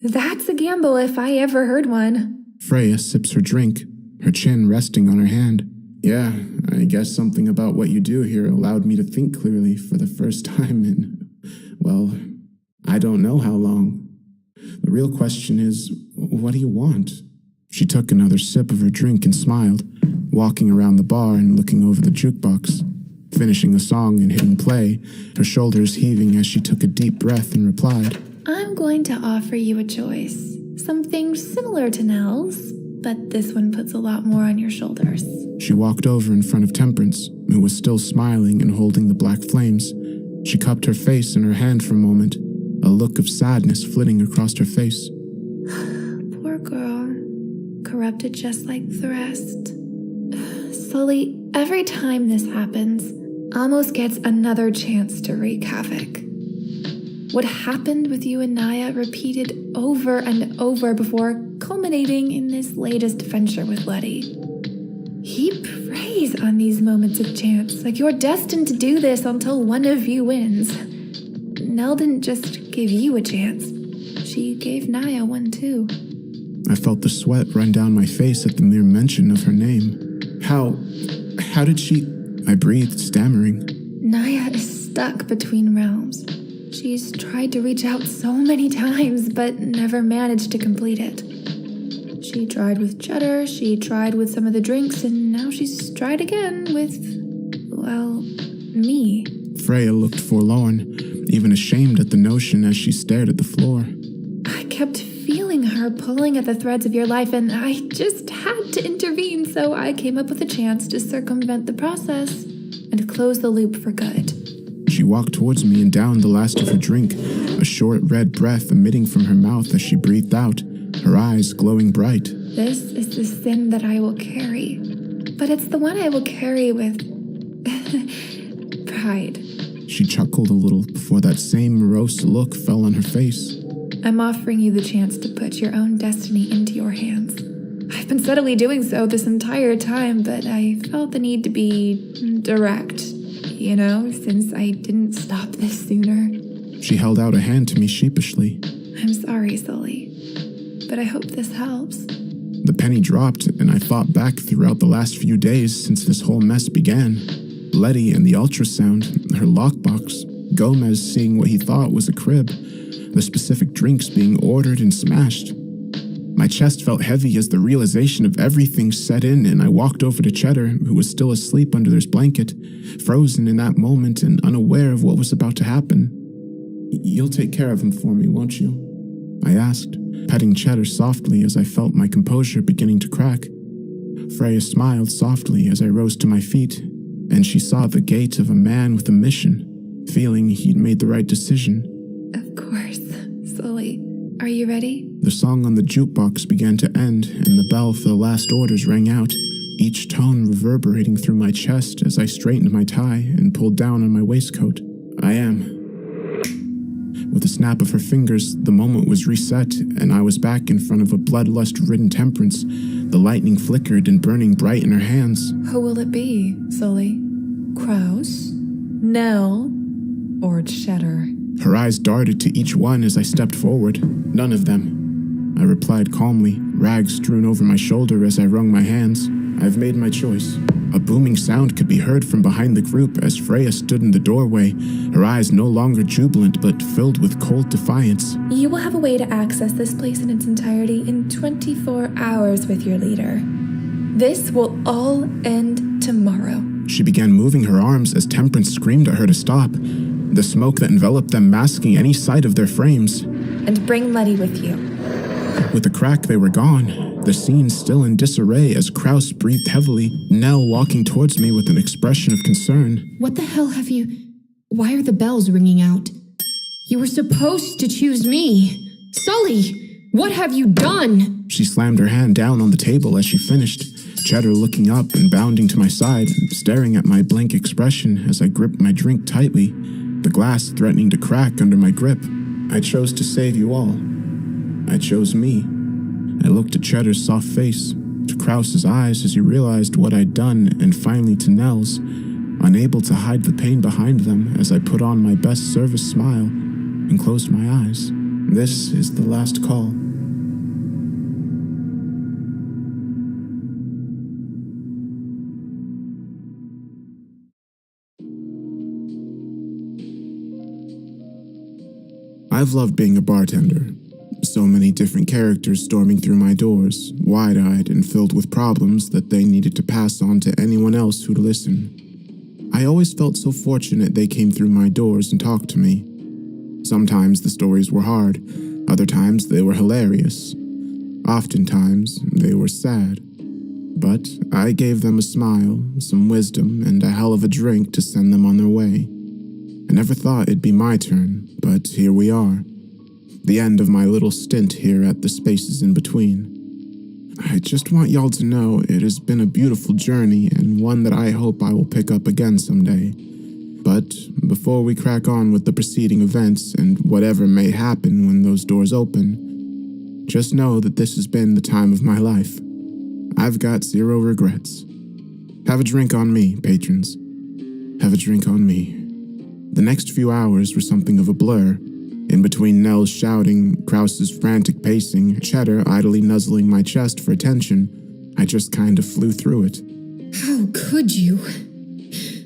That's a gamble if I ever heard one. Freya sips her drink, her chin resting on her hand. Yeah, I guess something about what you do here allowed me to think clearly for the first time in, well, I don't know how long. The real question is, what do you want? She took another sip of her drink and smiled, walking around the bar and looking over the jukebox. Finishing a song and hitting play, her shoulders heaving as she took a deep breath and replied, I'm going to offer you a choice. Something similar to Nell's, but this one puts a lot more on your shoulders. She walked over in front of Temperance, who was still smiling and holding the black flames. She cupped her face in her hand for a moment, a look of sadness flitting across her face. Poor girl. Corrupted just like the rest. Sully, every time this happens, almost gets another chance to wreak havoc. What happened with you and Naya repeated over and over before culminating in this latest venture with Letty. He preys on these moments of chance, like you're destined to do this until one of you wins. Nell didn't just give you a chance, she gave Naya one too. I felt the sweat run down my face at the mere mention of her name. How did she... I breathed, stammering. Naya is stuck between realms. She's tried to reach out so many times, but never managed to complete it. She tried with Cheddar, she tried with some of the drinks, and now she's tried again with, well, me. Freya looked forlorn, even ashamed at the notion as she stared at the floor. I kept feeling her pulling at the threads of your life, and I just had to intervene, so I came up with a chance to circumvent the process and close the loop for good. She walked towards me and downed the last of her drink, a short red breath emitting from her mouth as she breathed out, her eyes glowing bright. This is the sin that I will carry, but it's the one I will carry with pride. She chuckled a little before that same morose look fell on her face. I'm offering you the chance to put your own destiny into your hands. I've been steadily doing so this entire time, but I felt the need to be direct, since I didn't stop this sooner. She held out a hand to me sheepishly. I'm sorry, Sully, but I hope this helps. The penny dropped, and I thought back throughout the last few days since this whole mess began. Letty and the ultrasound, her lockbox, Gomez seeing what he thought was a crib, the specific drinks being ordered and smashed. My chest felt heavy as the realization of everything set in, and I walked over to Cheddar, who was still asleep under his blanket, frozen in that moment and unaware of what was about to happen. "You'll take care of him for me, won't you?" I asked, petting Cheddar softly as I felt my composure beginning to crack. Freya smiled softly as I rose to my feet, and she saw the gait of a man with a mission, feeling he'd made the right decision. Of course, Sully. Are you ready? The song on the jukebox began to end, and the bell for the last orders rang out, each tone reverberating through my chest as I straightened my tie and pulled down on my waistcoat. "I am." With a snap of her fingers, the moment was reset, and I was back in front of a bloodlust-ridden Temperance. The lightning flickered and burning bright in her hands. Who will it be, Sully? Kraus? Nell? Or Cheddar? Her eyes darted to each one as I stepped forward. "None of them," I replied calmly, rags strewn over my shoulder as I wrung my hands. "I've made my choice." A booming sound could be heard from behind the group as Freya stood in the doorway, her eyes no longer jubilant but filled with cold defiance. You will have a way to access this place in its entirety in 24 hours with your leader. This will all end tomorrow. She began moving her arms as Temperance screamed at her to stop, the smoke that enveloped them masking any sight of their frames. And bring Letty with you. With a crack, they were gone, the scene still in disarray as Kraus breathed heavily, Nell walking towards me with an expression of concern. What the hell have you... Why are the bells ringing out? You were supposed to choose me. Sully, what have you done? She slammed her hand down on the table as she finished, Cheddar looking up and bounding to my side, staring at my blank expression as I gripped my drink tightly, the glass threatening to crack under my grip. "I chose to save you all. I chose me." I looked at Cheddar's soft face, to Kraus's eyes as he realized what I'd done, and finally to Nell's, unable to hide the pain behind them as I put on my best service smile and closed my eyes. This is the last call. I've loved being a bartender. So many different characters storming through my doors, wide-eyed and filled with problems that they needed to pass on to anyone else who'd listen. I always felt so fortunate they came through my doors and talked to me. Sometimes the stories were hard, other times they were hilarious. Oftentimes they were sad. But I gave them a smile, some wisdom, and a hell of a drink to send them on their way. I never thought it'd be my turn, but here we are. The end of my little stint here at the spaces in between. I just want y'all to know it has been a beautiful journey and one that I hope I will pick up again someday. But before we crack on with the preceding events and whatever may happen when those doors open, just know that this has been the time of my life. I've got zero regrets. Have a drink on me, patrons. Have a drink on me. The next few hours were something of a blur. In between Nell's shouting, Kraus's frantic pacing, Cheddar idly nuzzling my chest for attention, I just kind of flew through it. How could you?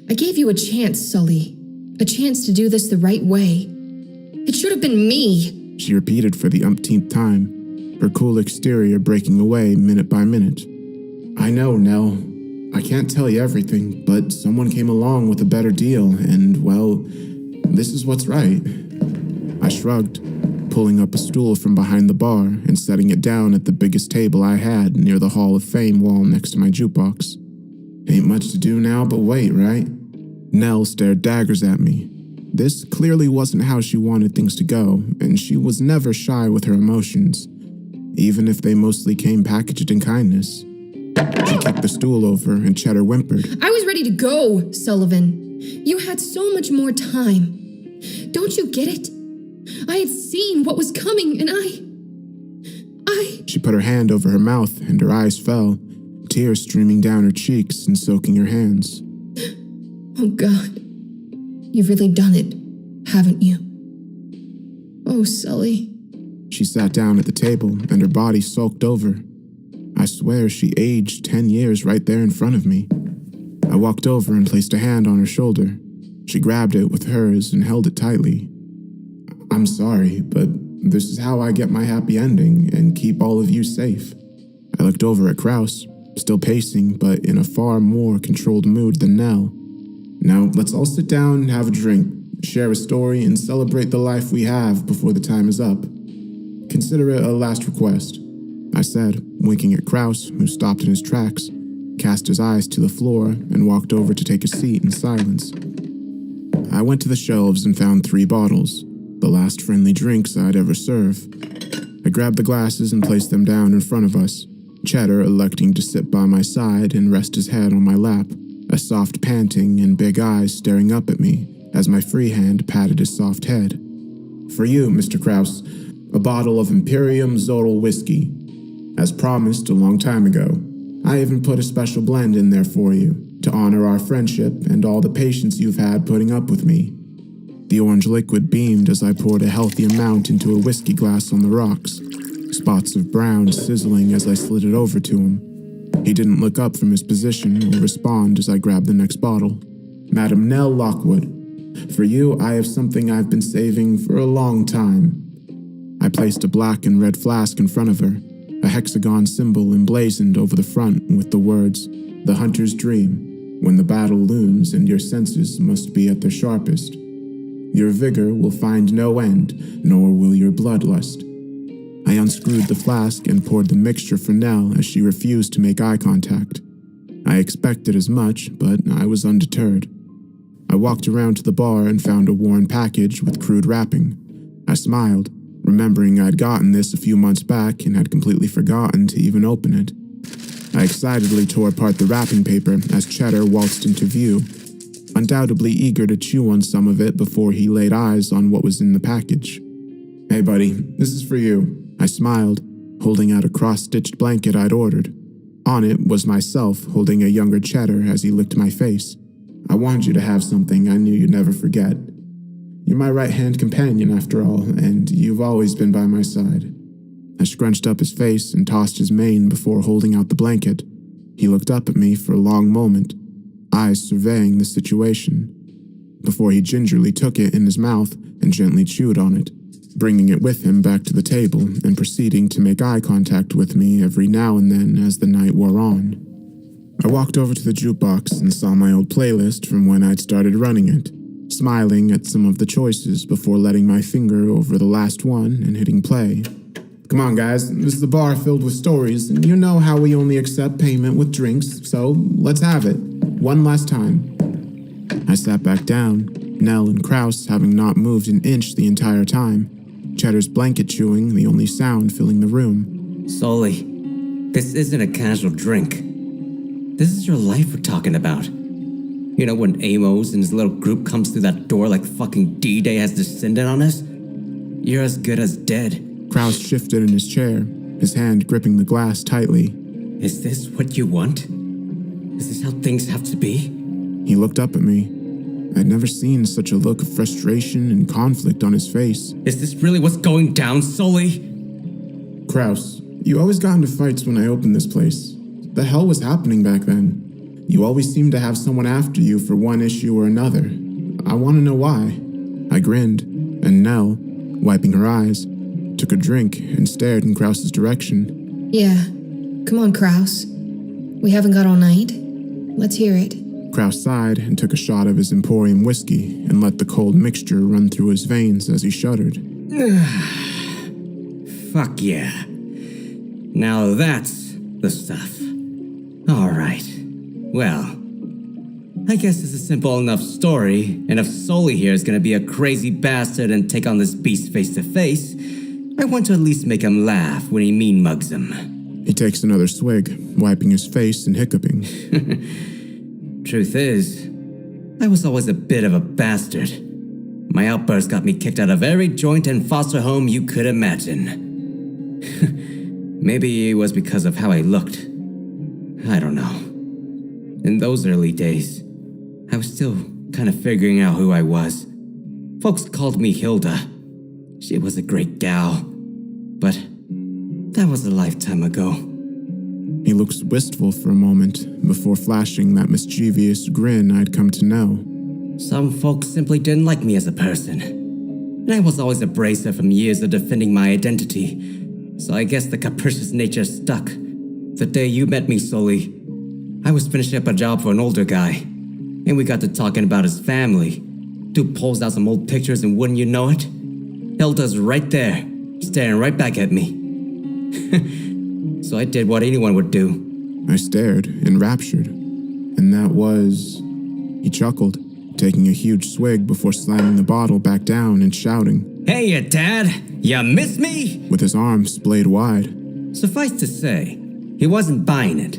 I gave you a chance, Sully. A chance to do this the right way. It should have been me. She repeated for the umpteenth time, her cool exterior breaking away minute by minute. I know, Nell. I can't tell you everything, but someone came along with a better deal, and, well, this is what's right. I shrugged, pulling up a stool from behind the bar and setting it down at the biggest table I had near the Hall of Fame wall next to my jukebox. Ain't much to do now but wait, right? Nell stared daggers at me. This clearly wasn't how she wanted things to go, and she was never shy with her emotions, even if they mostly came packaged in kindness. She kicked the stool over and Cheddar whimpered. I was ready to go, Sullivan. You had so much more time. Don't you get it? I had seen what was coming, and I... She put her hand over her mouth, and her eyes fell, tears streaming down her cheeks and soaking her hands. Oh, God. You've really done it, haven't you? Oh, Sully. She sat down at the table and her body sulked over. I swear she aged 10 years right there in front of me. I walked over and placed a hand on her shoulder. She grabbed it with hers and held it tightly. I'm sorry, but this is how I get my happy ending and keep all of you safe. I looked over at Kraus, still pacing, but in a far more controlled mood than Nell. Now, let's all sit down and have a drink, share a story, and celebrate the life we have before the time is up. Consider it a last request, I said, winking at Kraus, who stopped in his tracks, cast his eyes to the floor, and walked over to take a seat in silence. I went to the shelves and found 3 bottles, the last friendly drinks I'd ever serve. I grabbed the glasses and placed them down in front of us, Cheddar electing to sit by my side and rest his head on my lap, a soft panting and big eyes staring up at me as my free hand patted his soft head. For you, Mr. Kraus, a bottle of Imperium Zodal whiskey. As promised a long time ago, I even put a special blend in there for you to honor our friendship and all the patience you've had putting up with me. The orange liquid beamed as I poured a healthy amount into a whiskey glass on the rocks, spots of brown sizzling as I slid it over to him. He didn't look up from his position or respond as I grabbed the next bottle. Madam Nell Lockwood, for you I have something I've been saving for a long time. I placed a black and red flask in front of her, a hexagon symbol emblazoned over the front with the words, "The Hunter's Dream, when the battle looms and your senses must be at their sharpest. Your vigor will find no end, nor will your bloodlust." I unscrewed the flask and poured the mixture for Nell as she refused to make eye contact. I expected as much, but I was undeterred. I walked around to the bar and found a worn package with crude wrapping. I smiled, remembering I'd gotten this a few months back and had completely forgotten to even open it. I excitedly tore apart the wrapping paper as Cheddar waltzed into view, undoubtedly eager to chew on some of it before he laid eyes on what was in the package. "Hey buddy, this is for you," I smiled, holding out a cross-stitched blanket I'd ordered. On it was myself holding a younger Cheddar as he licked my face. "I wanted you to have something I knew you'd never forget. You're my right-hand companion after all, and you've always been by my side." I scrunched up his face and tossed his mane before holding out the blanket. He looked up at me for a long moment, eyes surveying the situation, before he gingerly took it in his mouth and gently chewed on it, bringing it with him back to the table and proceeding to make eye contact with me every now and then as the night wore on. I walked over to the jukebox and saw my old playlist from when I'd started running it, smiling at some of the choices before letting my finger over the last one and hitting play. "Come on, guys, this is a bar filled with stories, and you know how we only accept payment with drinks, so let's have it. One last time." I sat back down, Nell and Kraus having not moved an inch the entire time, Cheddar's blanket chewing the only sound filling the room. Sully, this isn't a casual drink. This is your life we're talking about. You know when Amos and his little group comes through that door like fucking D-Day has descended on us? You're as good as dead. Kraus shifted in his chair, his hand gripping the glass tightly. Is this what you want? Is this how things have to be? He looked up at me. I'd never seen such a look of frustration and conflict on his face. Is this really what's going down, Sully? Kraus, you always got into fights when I opened this place. The hell was happening back then? You always seemed to have someone after you for one issue or another. I want to know why. I grinned, and Nell, wiping her eyes, took a drink and stared in Kraus's direction. Yeah. Come on, Kraus. We haven't got all night. Let's hear it. Kraus sighed and took a shot of his Emporium whiskey and let the cold mixture run through his veins as he shuddered. Fuck yeah. Now that's the stuff. All right. Well, I guess it's a simple enough story, and if Sully here is gonna be a crazy bastard and take on this beast face to face, I want to at least make him laugh when he mean mugs him. He takes another swig, wiping his face and hiccuping. Truth is, I was always a bit of a bastard. My outburst got me kicked out of every joint and foster home you could imagine. Maybe it was because of how I looked. I don't know. In those early days, I was still kind of figuring out who I was. Folks called me Hilda. She was a great gal. But that was a lifetime ago. He looks wistful for a moment before flashing that mischievous grin I'd come to know. Some folks simply didn't like me as a person. And I was always abrasive from years of defending my identity. So I guess the capricious nature stuck. The day you met me, Sully, I was finishing up a job for an older guy. And we got to talking about his family. Dude pulls out some old pictures and wouldn't you know it? Hilda's right there, staring right back at me. So I did what anyone would do. I stared, enraptured. And that was... He chuckled, taking a huge swig before slamming the bottle back down and shouting, "Hey, you Dad! You miss me?" with his arms splayed wide. Suffice to say, he wasn't buying it.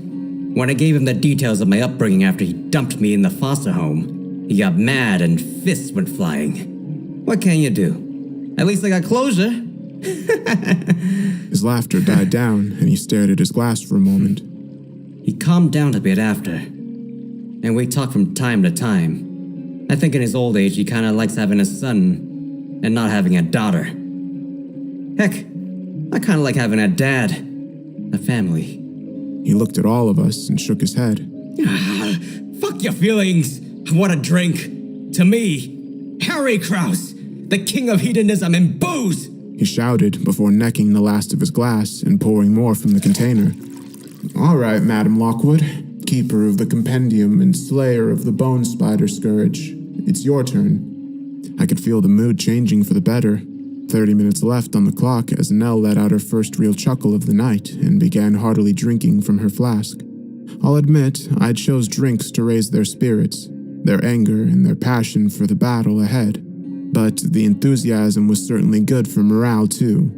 When I gave him the details of my upbringing after he dumped me in the foster home, he got mad and fists went flying. What can you do? At least I got closure. His laughter died down, and he stared at his glass for a moment. He calmed down a bit after, and we talked from time to time. I think in his old age he kinda likes having a son and not having a daughter. Heck, I kinda like having a dad. A family. He looked at all of us and shook his head. Fuck your feelings. I want a drink. To me, Harry Krause, the king of hedonism and booze. He shouted before necking the last of his glass and pouring more from the container. All right, Madam Lockwood, keeper of the compendium and slayer of the bone spider scourge. It's your turn. I could feel the mood changing for the better. 30 minutes left on the clock as Nell let out her first real chuckle of the night and began heartily drinking from her flask. I'll admit, I chose drinks to raise their spirits, their anger and their passion for the battle ahead. But the enthusiasm was certainly good for morale too.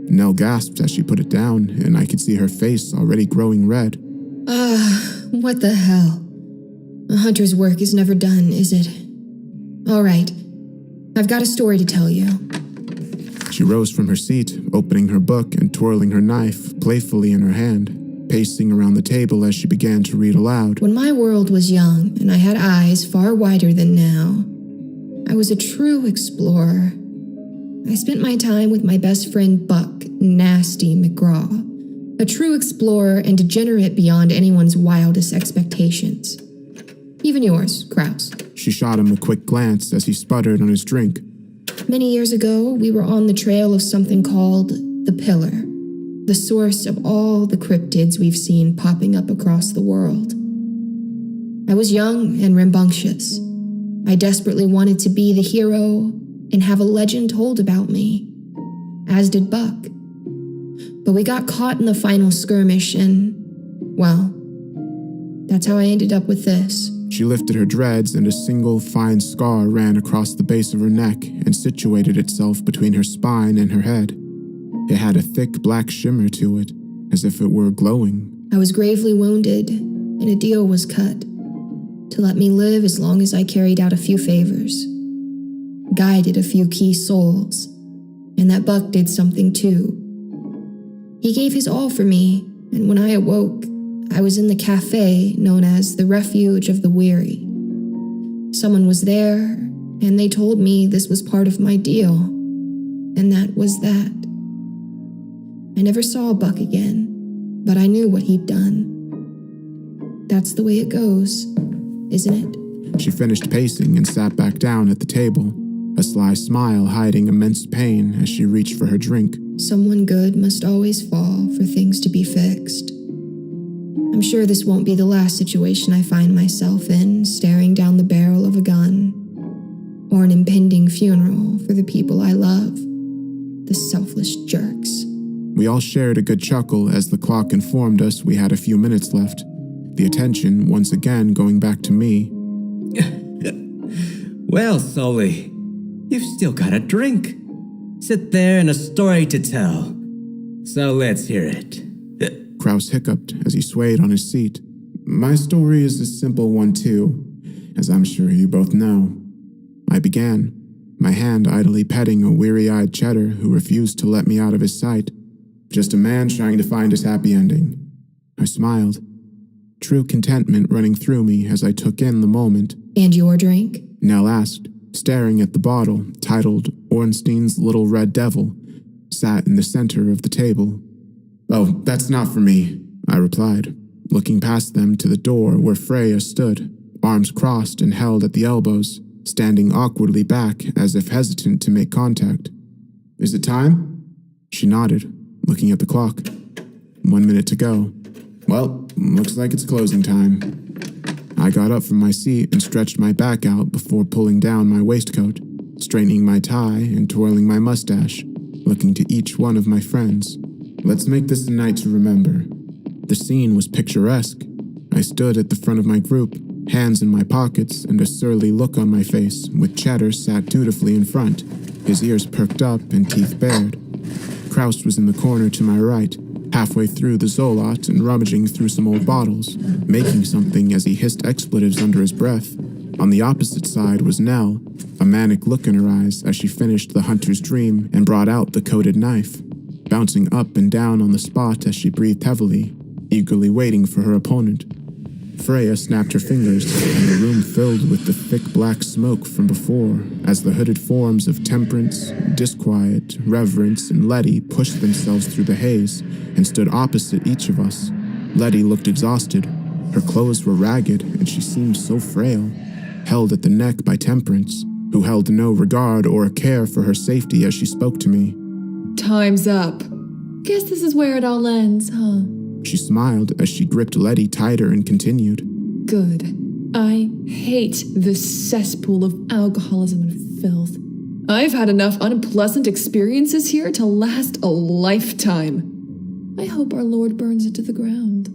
Nell gasped as she put it down, and I could see her face already growing red. What the hell? A hunter's work is never done, is it? All right, I've got a story to tell you. She rose from her seat, opening her book and twirling her knife playfully in her hand, pacing around the table as she began to read aloud. When my world was young and I had eyes far wider than now, I was a true explorer. I spent my time with my best friend Buck Nasty McGraw, a true explorer and degenerate beyond anyone's wildest expectations. Even yours, Krause. She shot him a quick glance as he sputtered on his drink. Many years ago, we were on the trail of something called the Pillar, the source of all the cryptids we've seen popping up across the world. I was young and rambunctious. I desperately wanted to be the hero and have a legend told about me, as did Buck. But we got caught in the final skirmish and, well, that's how I ended up with this. She lifted her dreads and a single fine scar ran across the base of her neck and situated itself between her spine and her head. It had a thick black shimmer to it, as if it were glowing. I was gravely wounded, and a deal was cut to let me live as long as I carried out a few favors, guided a few key souls, and that Buck did something too. He gave his all for me, and when I awoke, I was in the cafe known as the Refuge of the Weary. Someone was there, and they told me this was part of my deal, and that was that. I never saw Buck again, but I knew what he'd done. That's the way it goes, isn't it? She finished pacing and sat back down at the table, a sly smile hiding immense pain as she reached for her drink. Someone good must always fall for things to be fixed. I'm sure this won't be the last situation I find myself in, staring down the barrel of a gun, or an impending funeral for the people I love, the selfless jerks. We all shared a good chuckle as the clock informed us we had a few minutes left, the attention once again going back to me. Well, Sully, you've still got a drink. Sit there and a story to tell. So let's hear it. Krause hiccuped as he swayed on his seat. My story is a simple one too, as I'm sure you both know. I began, my hand idly petting a weary-eyed cheddar who refused to let me out of his sight. Just a man trying to find his happy ending. I smiled, true contentment running through me as I took in the moment. And your drink? Nell asked, staring at the bottle titled Ornstein's Little Red Devil, sat in the center of the table. "Oh, that's not for me," I replied, looking past them to the door where Freya stood, arms crossed and held at the elbows, standing awkwardly back as if hesitant to make contact. "Is it time?" She nodded, looking at the clock. 1 minute to go. "Well, looks like it's closing time." I got up from my seat and stretched my back out before pulling down my waistcoat, straightening my tie and twirling my mustache, looking to each one of my friends. "Let's make this a night to remember." The scene was picturesque. I stood at the front of my group, hands in my pockets and a surly look on my face, with Cheddar sat dutifully in front, his ears perked up and teeth bared. Kraus was in the corner to my right, halfway through the Zolot and rummaging through some old bottles, making something as he hissed expletives under his breath. On the opposite side was Nell, a manic look in her eyes as she finished the hunter's dream and brought out the coated knife, bouncing up and down on the spot as she breathed heavily, eagerly waiting for her opponent. Freya snapped her fingers, and the room filled with the thick black smoke from before, as the hooded forms of Temperance, Disquiet, Reverence, and Letty pushed themselves through the haze and stood opposite each of us. Letty looked exhausted. Her clothes were ragged, and she seemed so frail, held at the neck by Temperance, who held no regard or care for her safety as she spoke to me. Time's up. Guess this is where it all ends, huh? She smiled as she gripped Letty tighter and continued. Good. I hate this cesspool of alcoholism and filth. I've had enough unpleasant experiences here to last a lifetime. I hope our Lord burns it to the ground.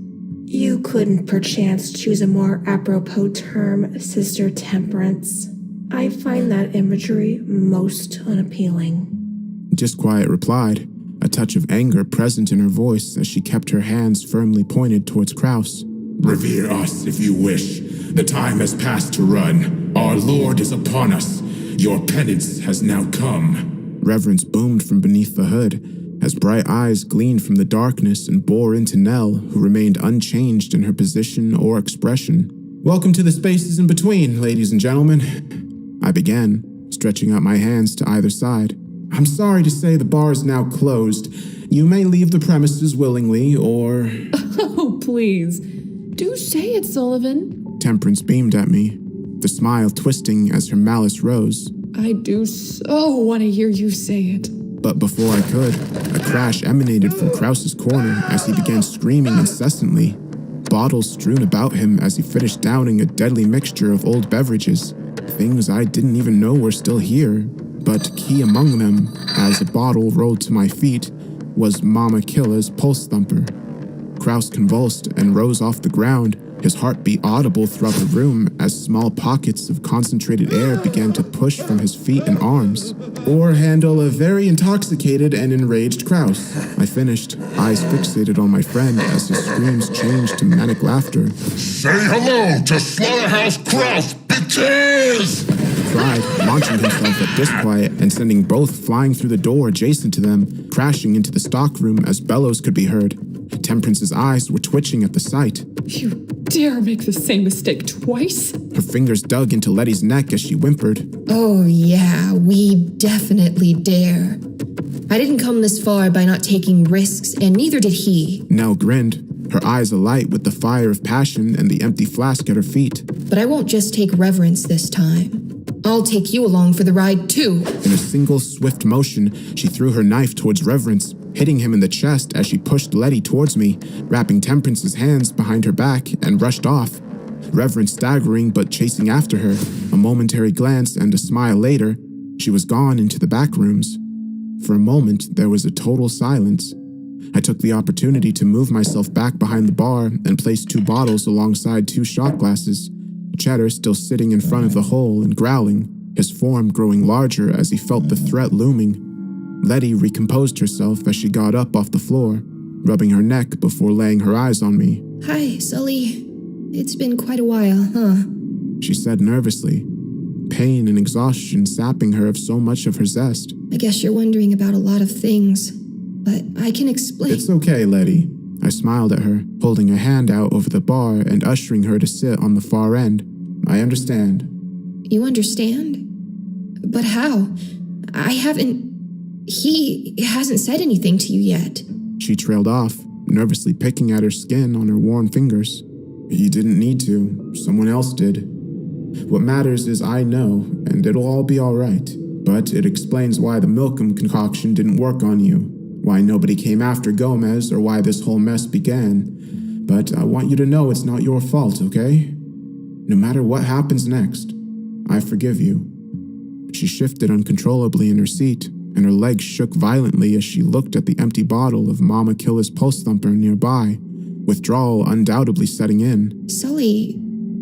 You couldn't perchance choose a more apropos term, Sister Temperance. I find that imagery most unappealing. Disquiet replied, a touch of anger present in her voice as she kept her hands firmly pointed towards Kraus. "Revere us if you wish. The time has passed to run. Our Lord is upon us. Your penance has now come." Reverence boomed from beneath the hood, as bright eyes gleamed from the darkness and bore into Nell, who remained unchanged in her position or expression. "Welcome to the spaces in between, ladies and gentlemen," I began, stretching out my hands to either side. "I'm sorry to say the bar is now closed. You may leave the premises willingly, or—" Oh, please. Do say it, Sullivan. Temperance beamed at me, the smile twisting as her malice rose. I do so want to hear you say it. But before I could, a crash emanated from Kraus's corner as he began screaming incessantly, bottles strewn about him as he finished downing a deadly mixture of old beverages, things I didn't even know were still here. But key among them, as a bottle rolled to my feet, was Mama Killa's pulse thumper. Kraus convulsed and rose off the ground, his heartbeat audible throughout the room as small pockets of concentrated air began to push from his feet and arms. "Or handle a very intoxicated and enraged Kraus," I finished, eyes fixated on my friend as his screams changed to manic laughter. "Say hello to Slaughterhouse Kraus, bitches!" He cried, launching himself at Disquiet and sending both flying through the door adjacent to them, crashing into the stockroom as bellows could be heard. Temperance's eyes were twitching at the sight. You dare make the same mistake twice? Her fingers dug into Letty's neck as she whimpered. "Oh yeah, we definitely dare. I didn't come this far by not taking risks, and neither did he." Nell grinned, her eyes alight with the fire of passion and the empty flask at her feet. "But I won't just take Reverence this time. I'll take you along for the ride too." In a single swift motion, she threw her knife towards Reverence, hitting him in the chest as she pushed Letty towards me, wrapping Temperance's hands behind her back, and rushed off. Reverence staggering but chasing after her, a momentary glance and a smile later, she was gone into the back rooms. For a moment, there was a total silence. I took the opportunity to move myself back behind the bar and place 2 bottles alongside 2 shot glasses. Cheddar still sitting in front of the hole and growling, his form growing larger as he felt the threat looming. Letty recomposed herself as she got up off the floor, rubbing her neck before laying her eyes on me. "Hi, Sully. It's been quite a while, huh?" she said nervously, pain and exhaustion sapping her of so much of her zest. "I guess you're wondering about a lot of things, but I can explain." "It's okay, Letty." I smiled at her, holding a hand out over the bar and ushering her to sit on the far end. "I understand." "You understand?" But how? He hasn't said anything to you yet. She trailed off, nervously picking at her skin on her warm fingers. He didn't need to. Someone else did. What matters is I know, and it'll all be all right. But it explains why the Milkum concoction didn't work on you, why nobody came after Gomez, or why this whole mess began. But I want you to know it's not your fault, okay? No matter what happens next, I forgive you. She shifted uncontrollably in her seat, and her legs shook violently as she looked at the empty bottle of Mama Killer's pulse thumper nearby, withdrawal undoubtedly setting in. Sully,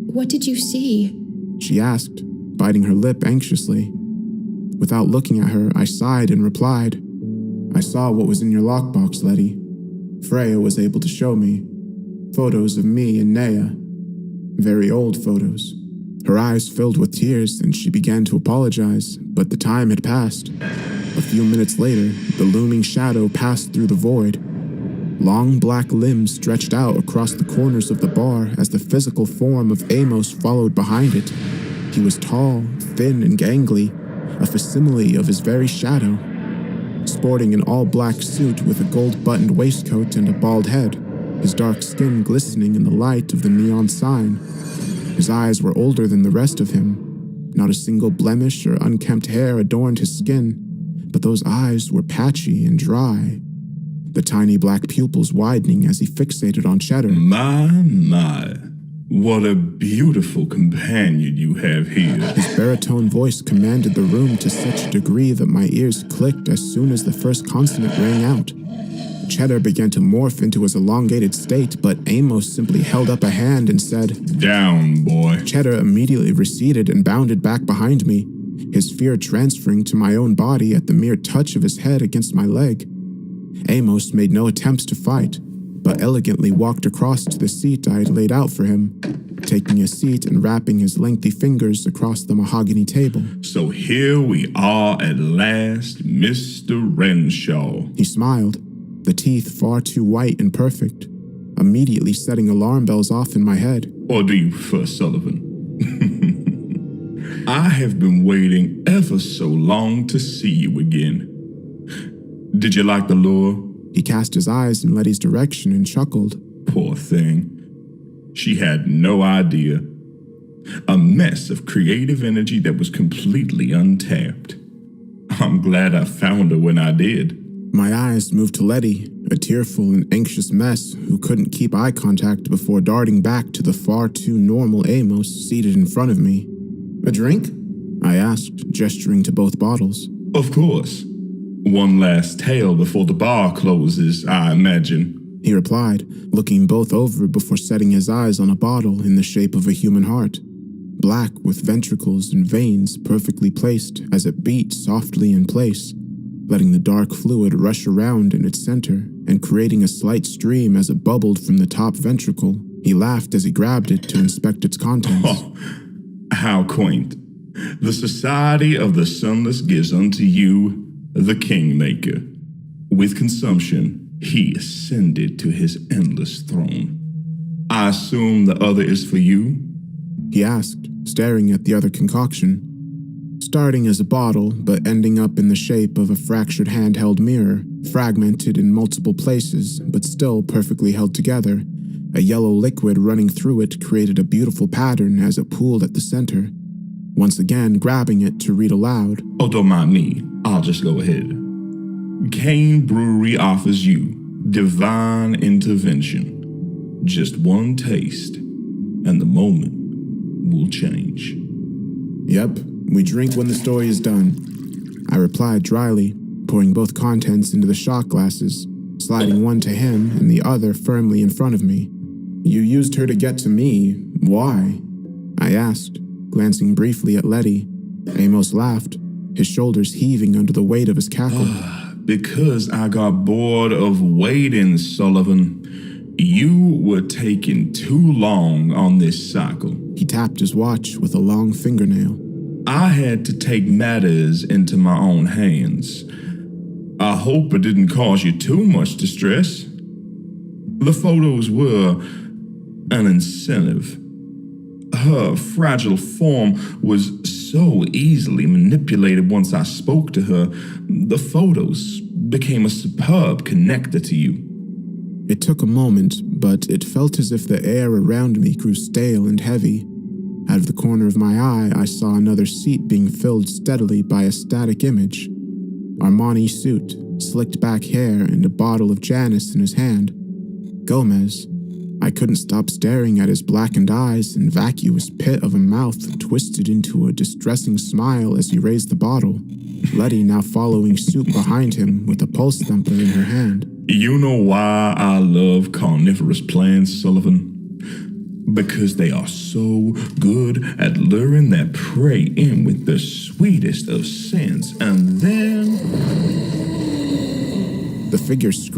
what did you see? She asked, biting her lip anxiously. Without looking at her, I sighed and replied, I saw what was in your lockbox, Letty. Freya was able to show me. Photos of me and Nea. Very old photos. Her eyes filled with tears and she began to apologize, but the time had passed. A few minutes later, the looming shadow passed through the void. Long black limbs stretched out across the corners of the bar as the physical form of Amos followed behind it. He was tall, thin, and gangly, a facsimile of his very shadow. Sporting an all-black suit with a gold-buttoned waistcoat and a bald head, his dark skin glistening in the light of the neon sign. His eyes were older than the rest of him. Not a single blemish or unkempt hair adorned his skin, but those eyes were patchy and dry, the tiny black pupils widening as he fixated on Cheddar. My, what a beautiful companion you have here. His baritone voice commanded the room to such a degree that my ears clicked as soon as the first consonant rang out. Cheddar began to morph into his elongated state, but Amos simply held up a hand and said, Down, boy. Cheddar immediately receded and bounded back behind me, his fear transferring to my own body at the mere touch of his head against my leg. Amos made no attempts to fight, but elegantly walked across to the seat I had laid out for him, taking a seat and wrapping his lengthy fingers across the mahogany table. So here we are at last, Mr. Renshaw. He smiled, the teeth far too white and perfect, immediately setting alarm bells off in my head. Or do you prefer Sullivan? I have been waiting ever so long to see you again. Did you like the lure? He cast his eyes in Letty's direction and chuckled. Poor thing. She had no idea. A mess of creative energy that was completely untapped. I'm glad I found her when I did. My eyes moved to Letty, a tearful and anxious mess who couldn't keep eye contact before darting back to the far too normal Amos seated in front of me. A drink? I asked, gesturing to both bottles. Of course. One last tale before the bar closes, I imagine. He replied, looking both over before setting his eyes on a bottle in the shape of a human heart, black with ventricles and veins perfectly placed as it beat softly in place, letting the dark fluid rush around in its center and creating a slight stream as it bubbled from the top ventricle. He laughed as he grabbed it to inspect its contents. Oh, how quaint. The Society of the Sunless gives unto you the Kingmaker. With consumption, he ascended to his endless throne. I assume the other is for you? He asked, staring at the other concoction. Starting as a bottle, but ending up in the shape of a fractured handheld mirror, fragmented in multiple places, but still perfectly held together. A yellow liquid running through it created a beautiful pattern as it pooled at the center. Once again, grabbing it to read aloud. Oh, don't mind me. I'll just go ahead. Kane Brewery offers you divine intervention. Just one taste, and the moment will change. Yep, we drink when the story is done. I replied dryly, pouring both contents into the shot glasses, sliding one to him and the other firmly in front of me. You used her to get to me. Why? I asked, glancing briefly at Letty. Amos laughed, his shoulders heaving under the weight of his cackle. Because I got bored of waiting, Sullivan. You were taking too long on this cycle. He tapped his watch with a long fingernail. I had to take matters into my own hands. I hope it didn't cause you too much distress. The photos were an incentive. Her fragile form was so easily manipulated once I spoke to her. The photos became a superb connector to you. It took a moment, but it felt as if the air around me grew stale and heavy. Out of the corner of my eye, I saw another seat being filled steadily by a static image. Armani suit, slicked back hair, and a bottle of Janus in his hand. Gomez. I couldn't stop staring at his blackened eyes and vacuous pit of a mouth twisted into a distressing smile as he raised the bottle. Letty now following suit behind him with a pulse thumper in her hand. You know why I love carnivorous plants, Sullivan? Because they are so good at luring their prey in with the sweetest of scents, and then the figure screamed.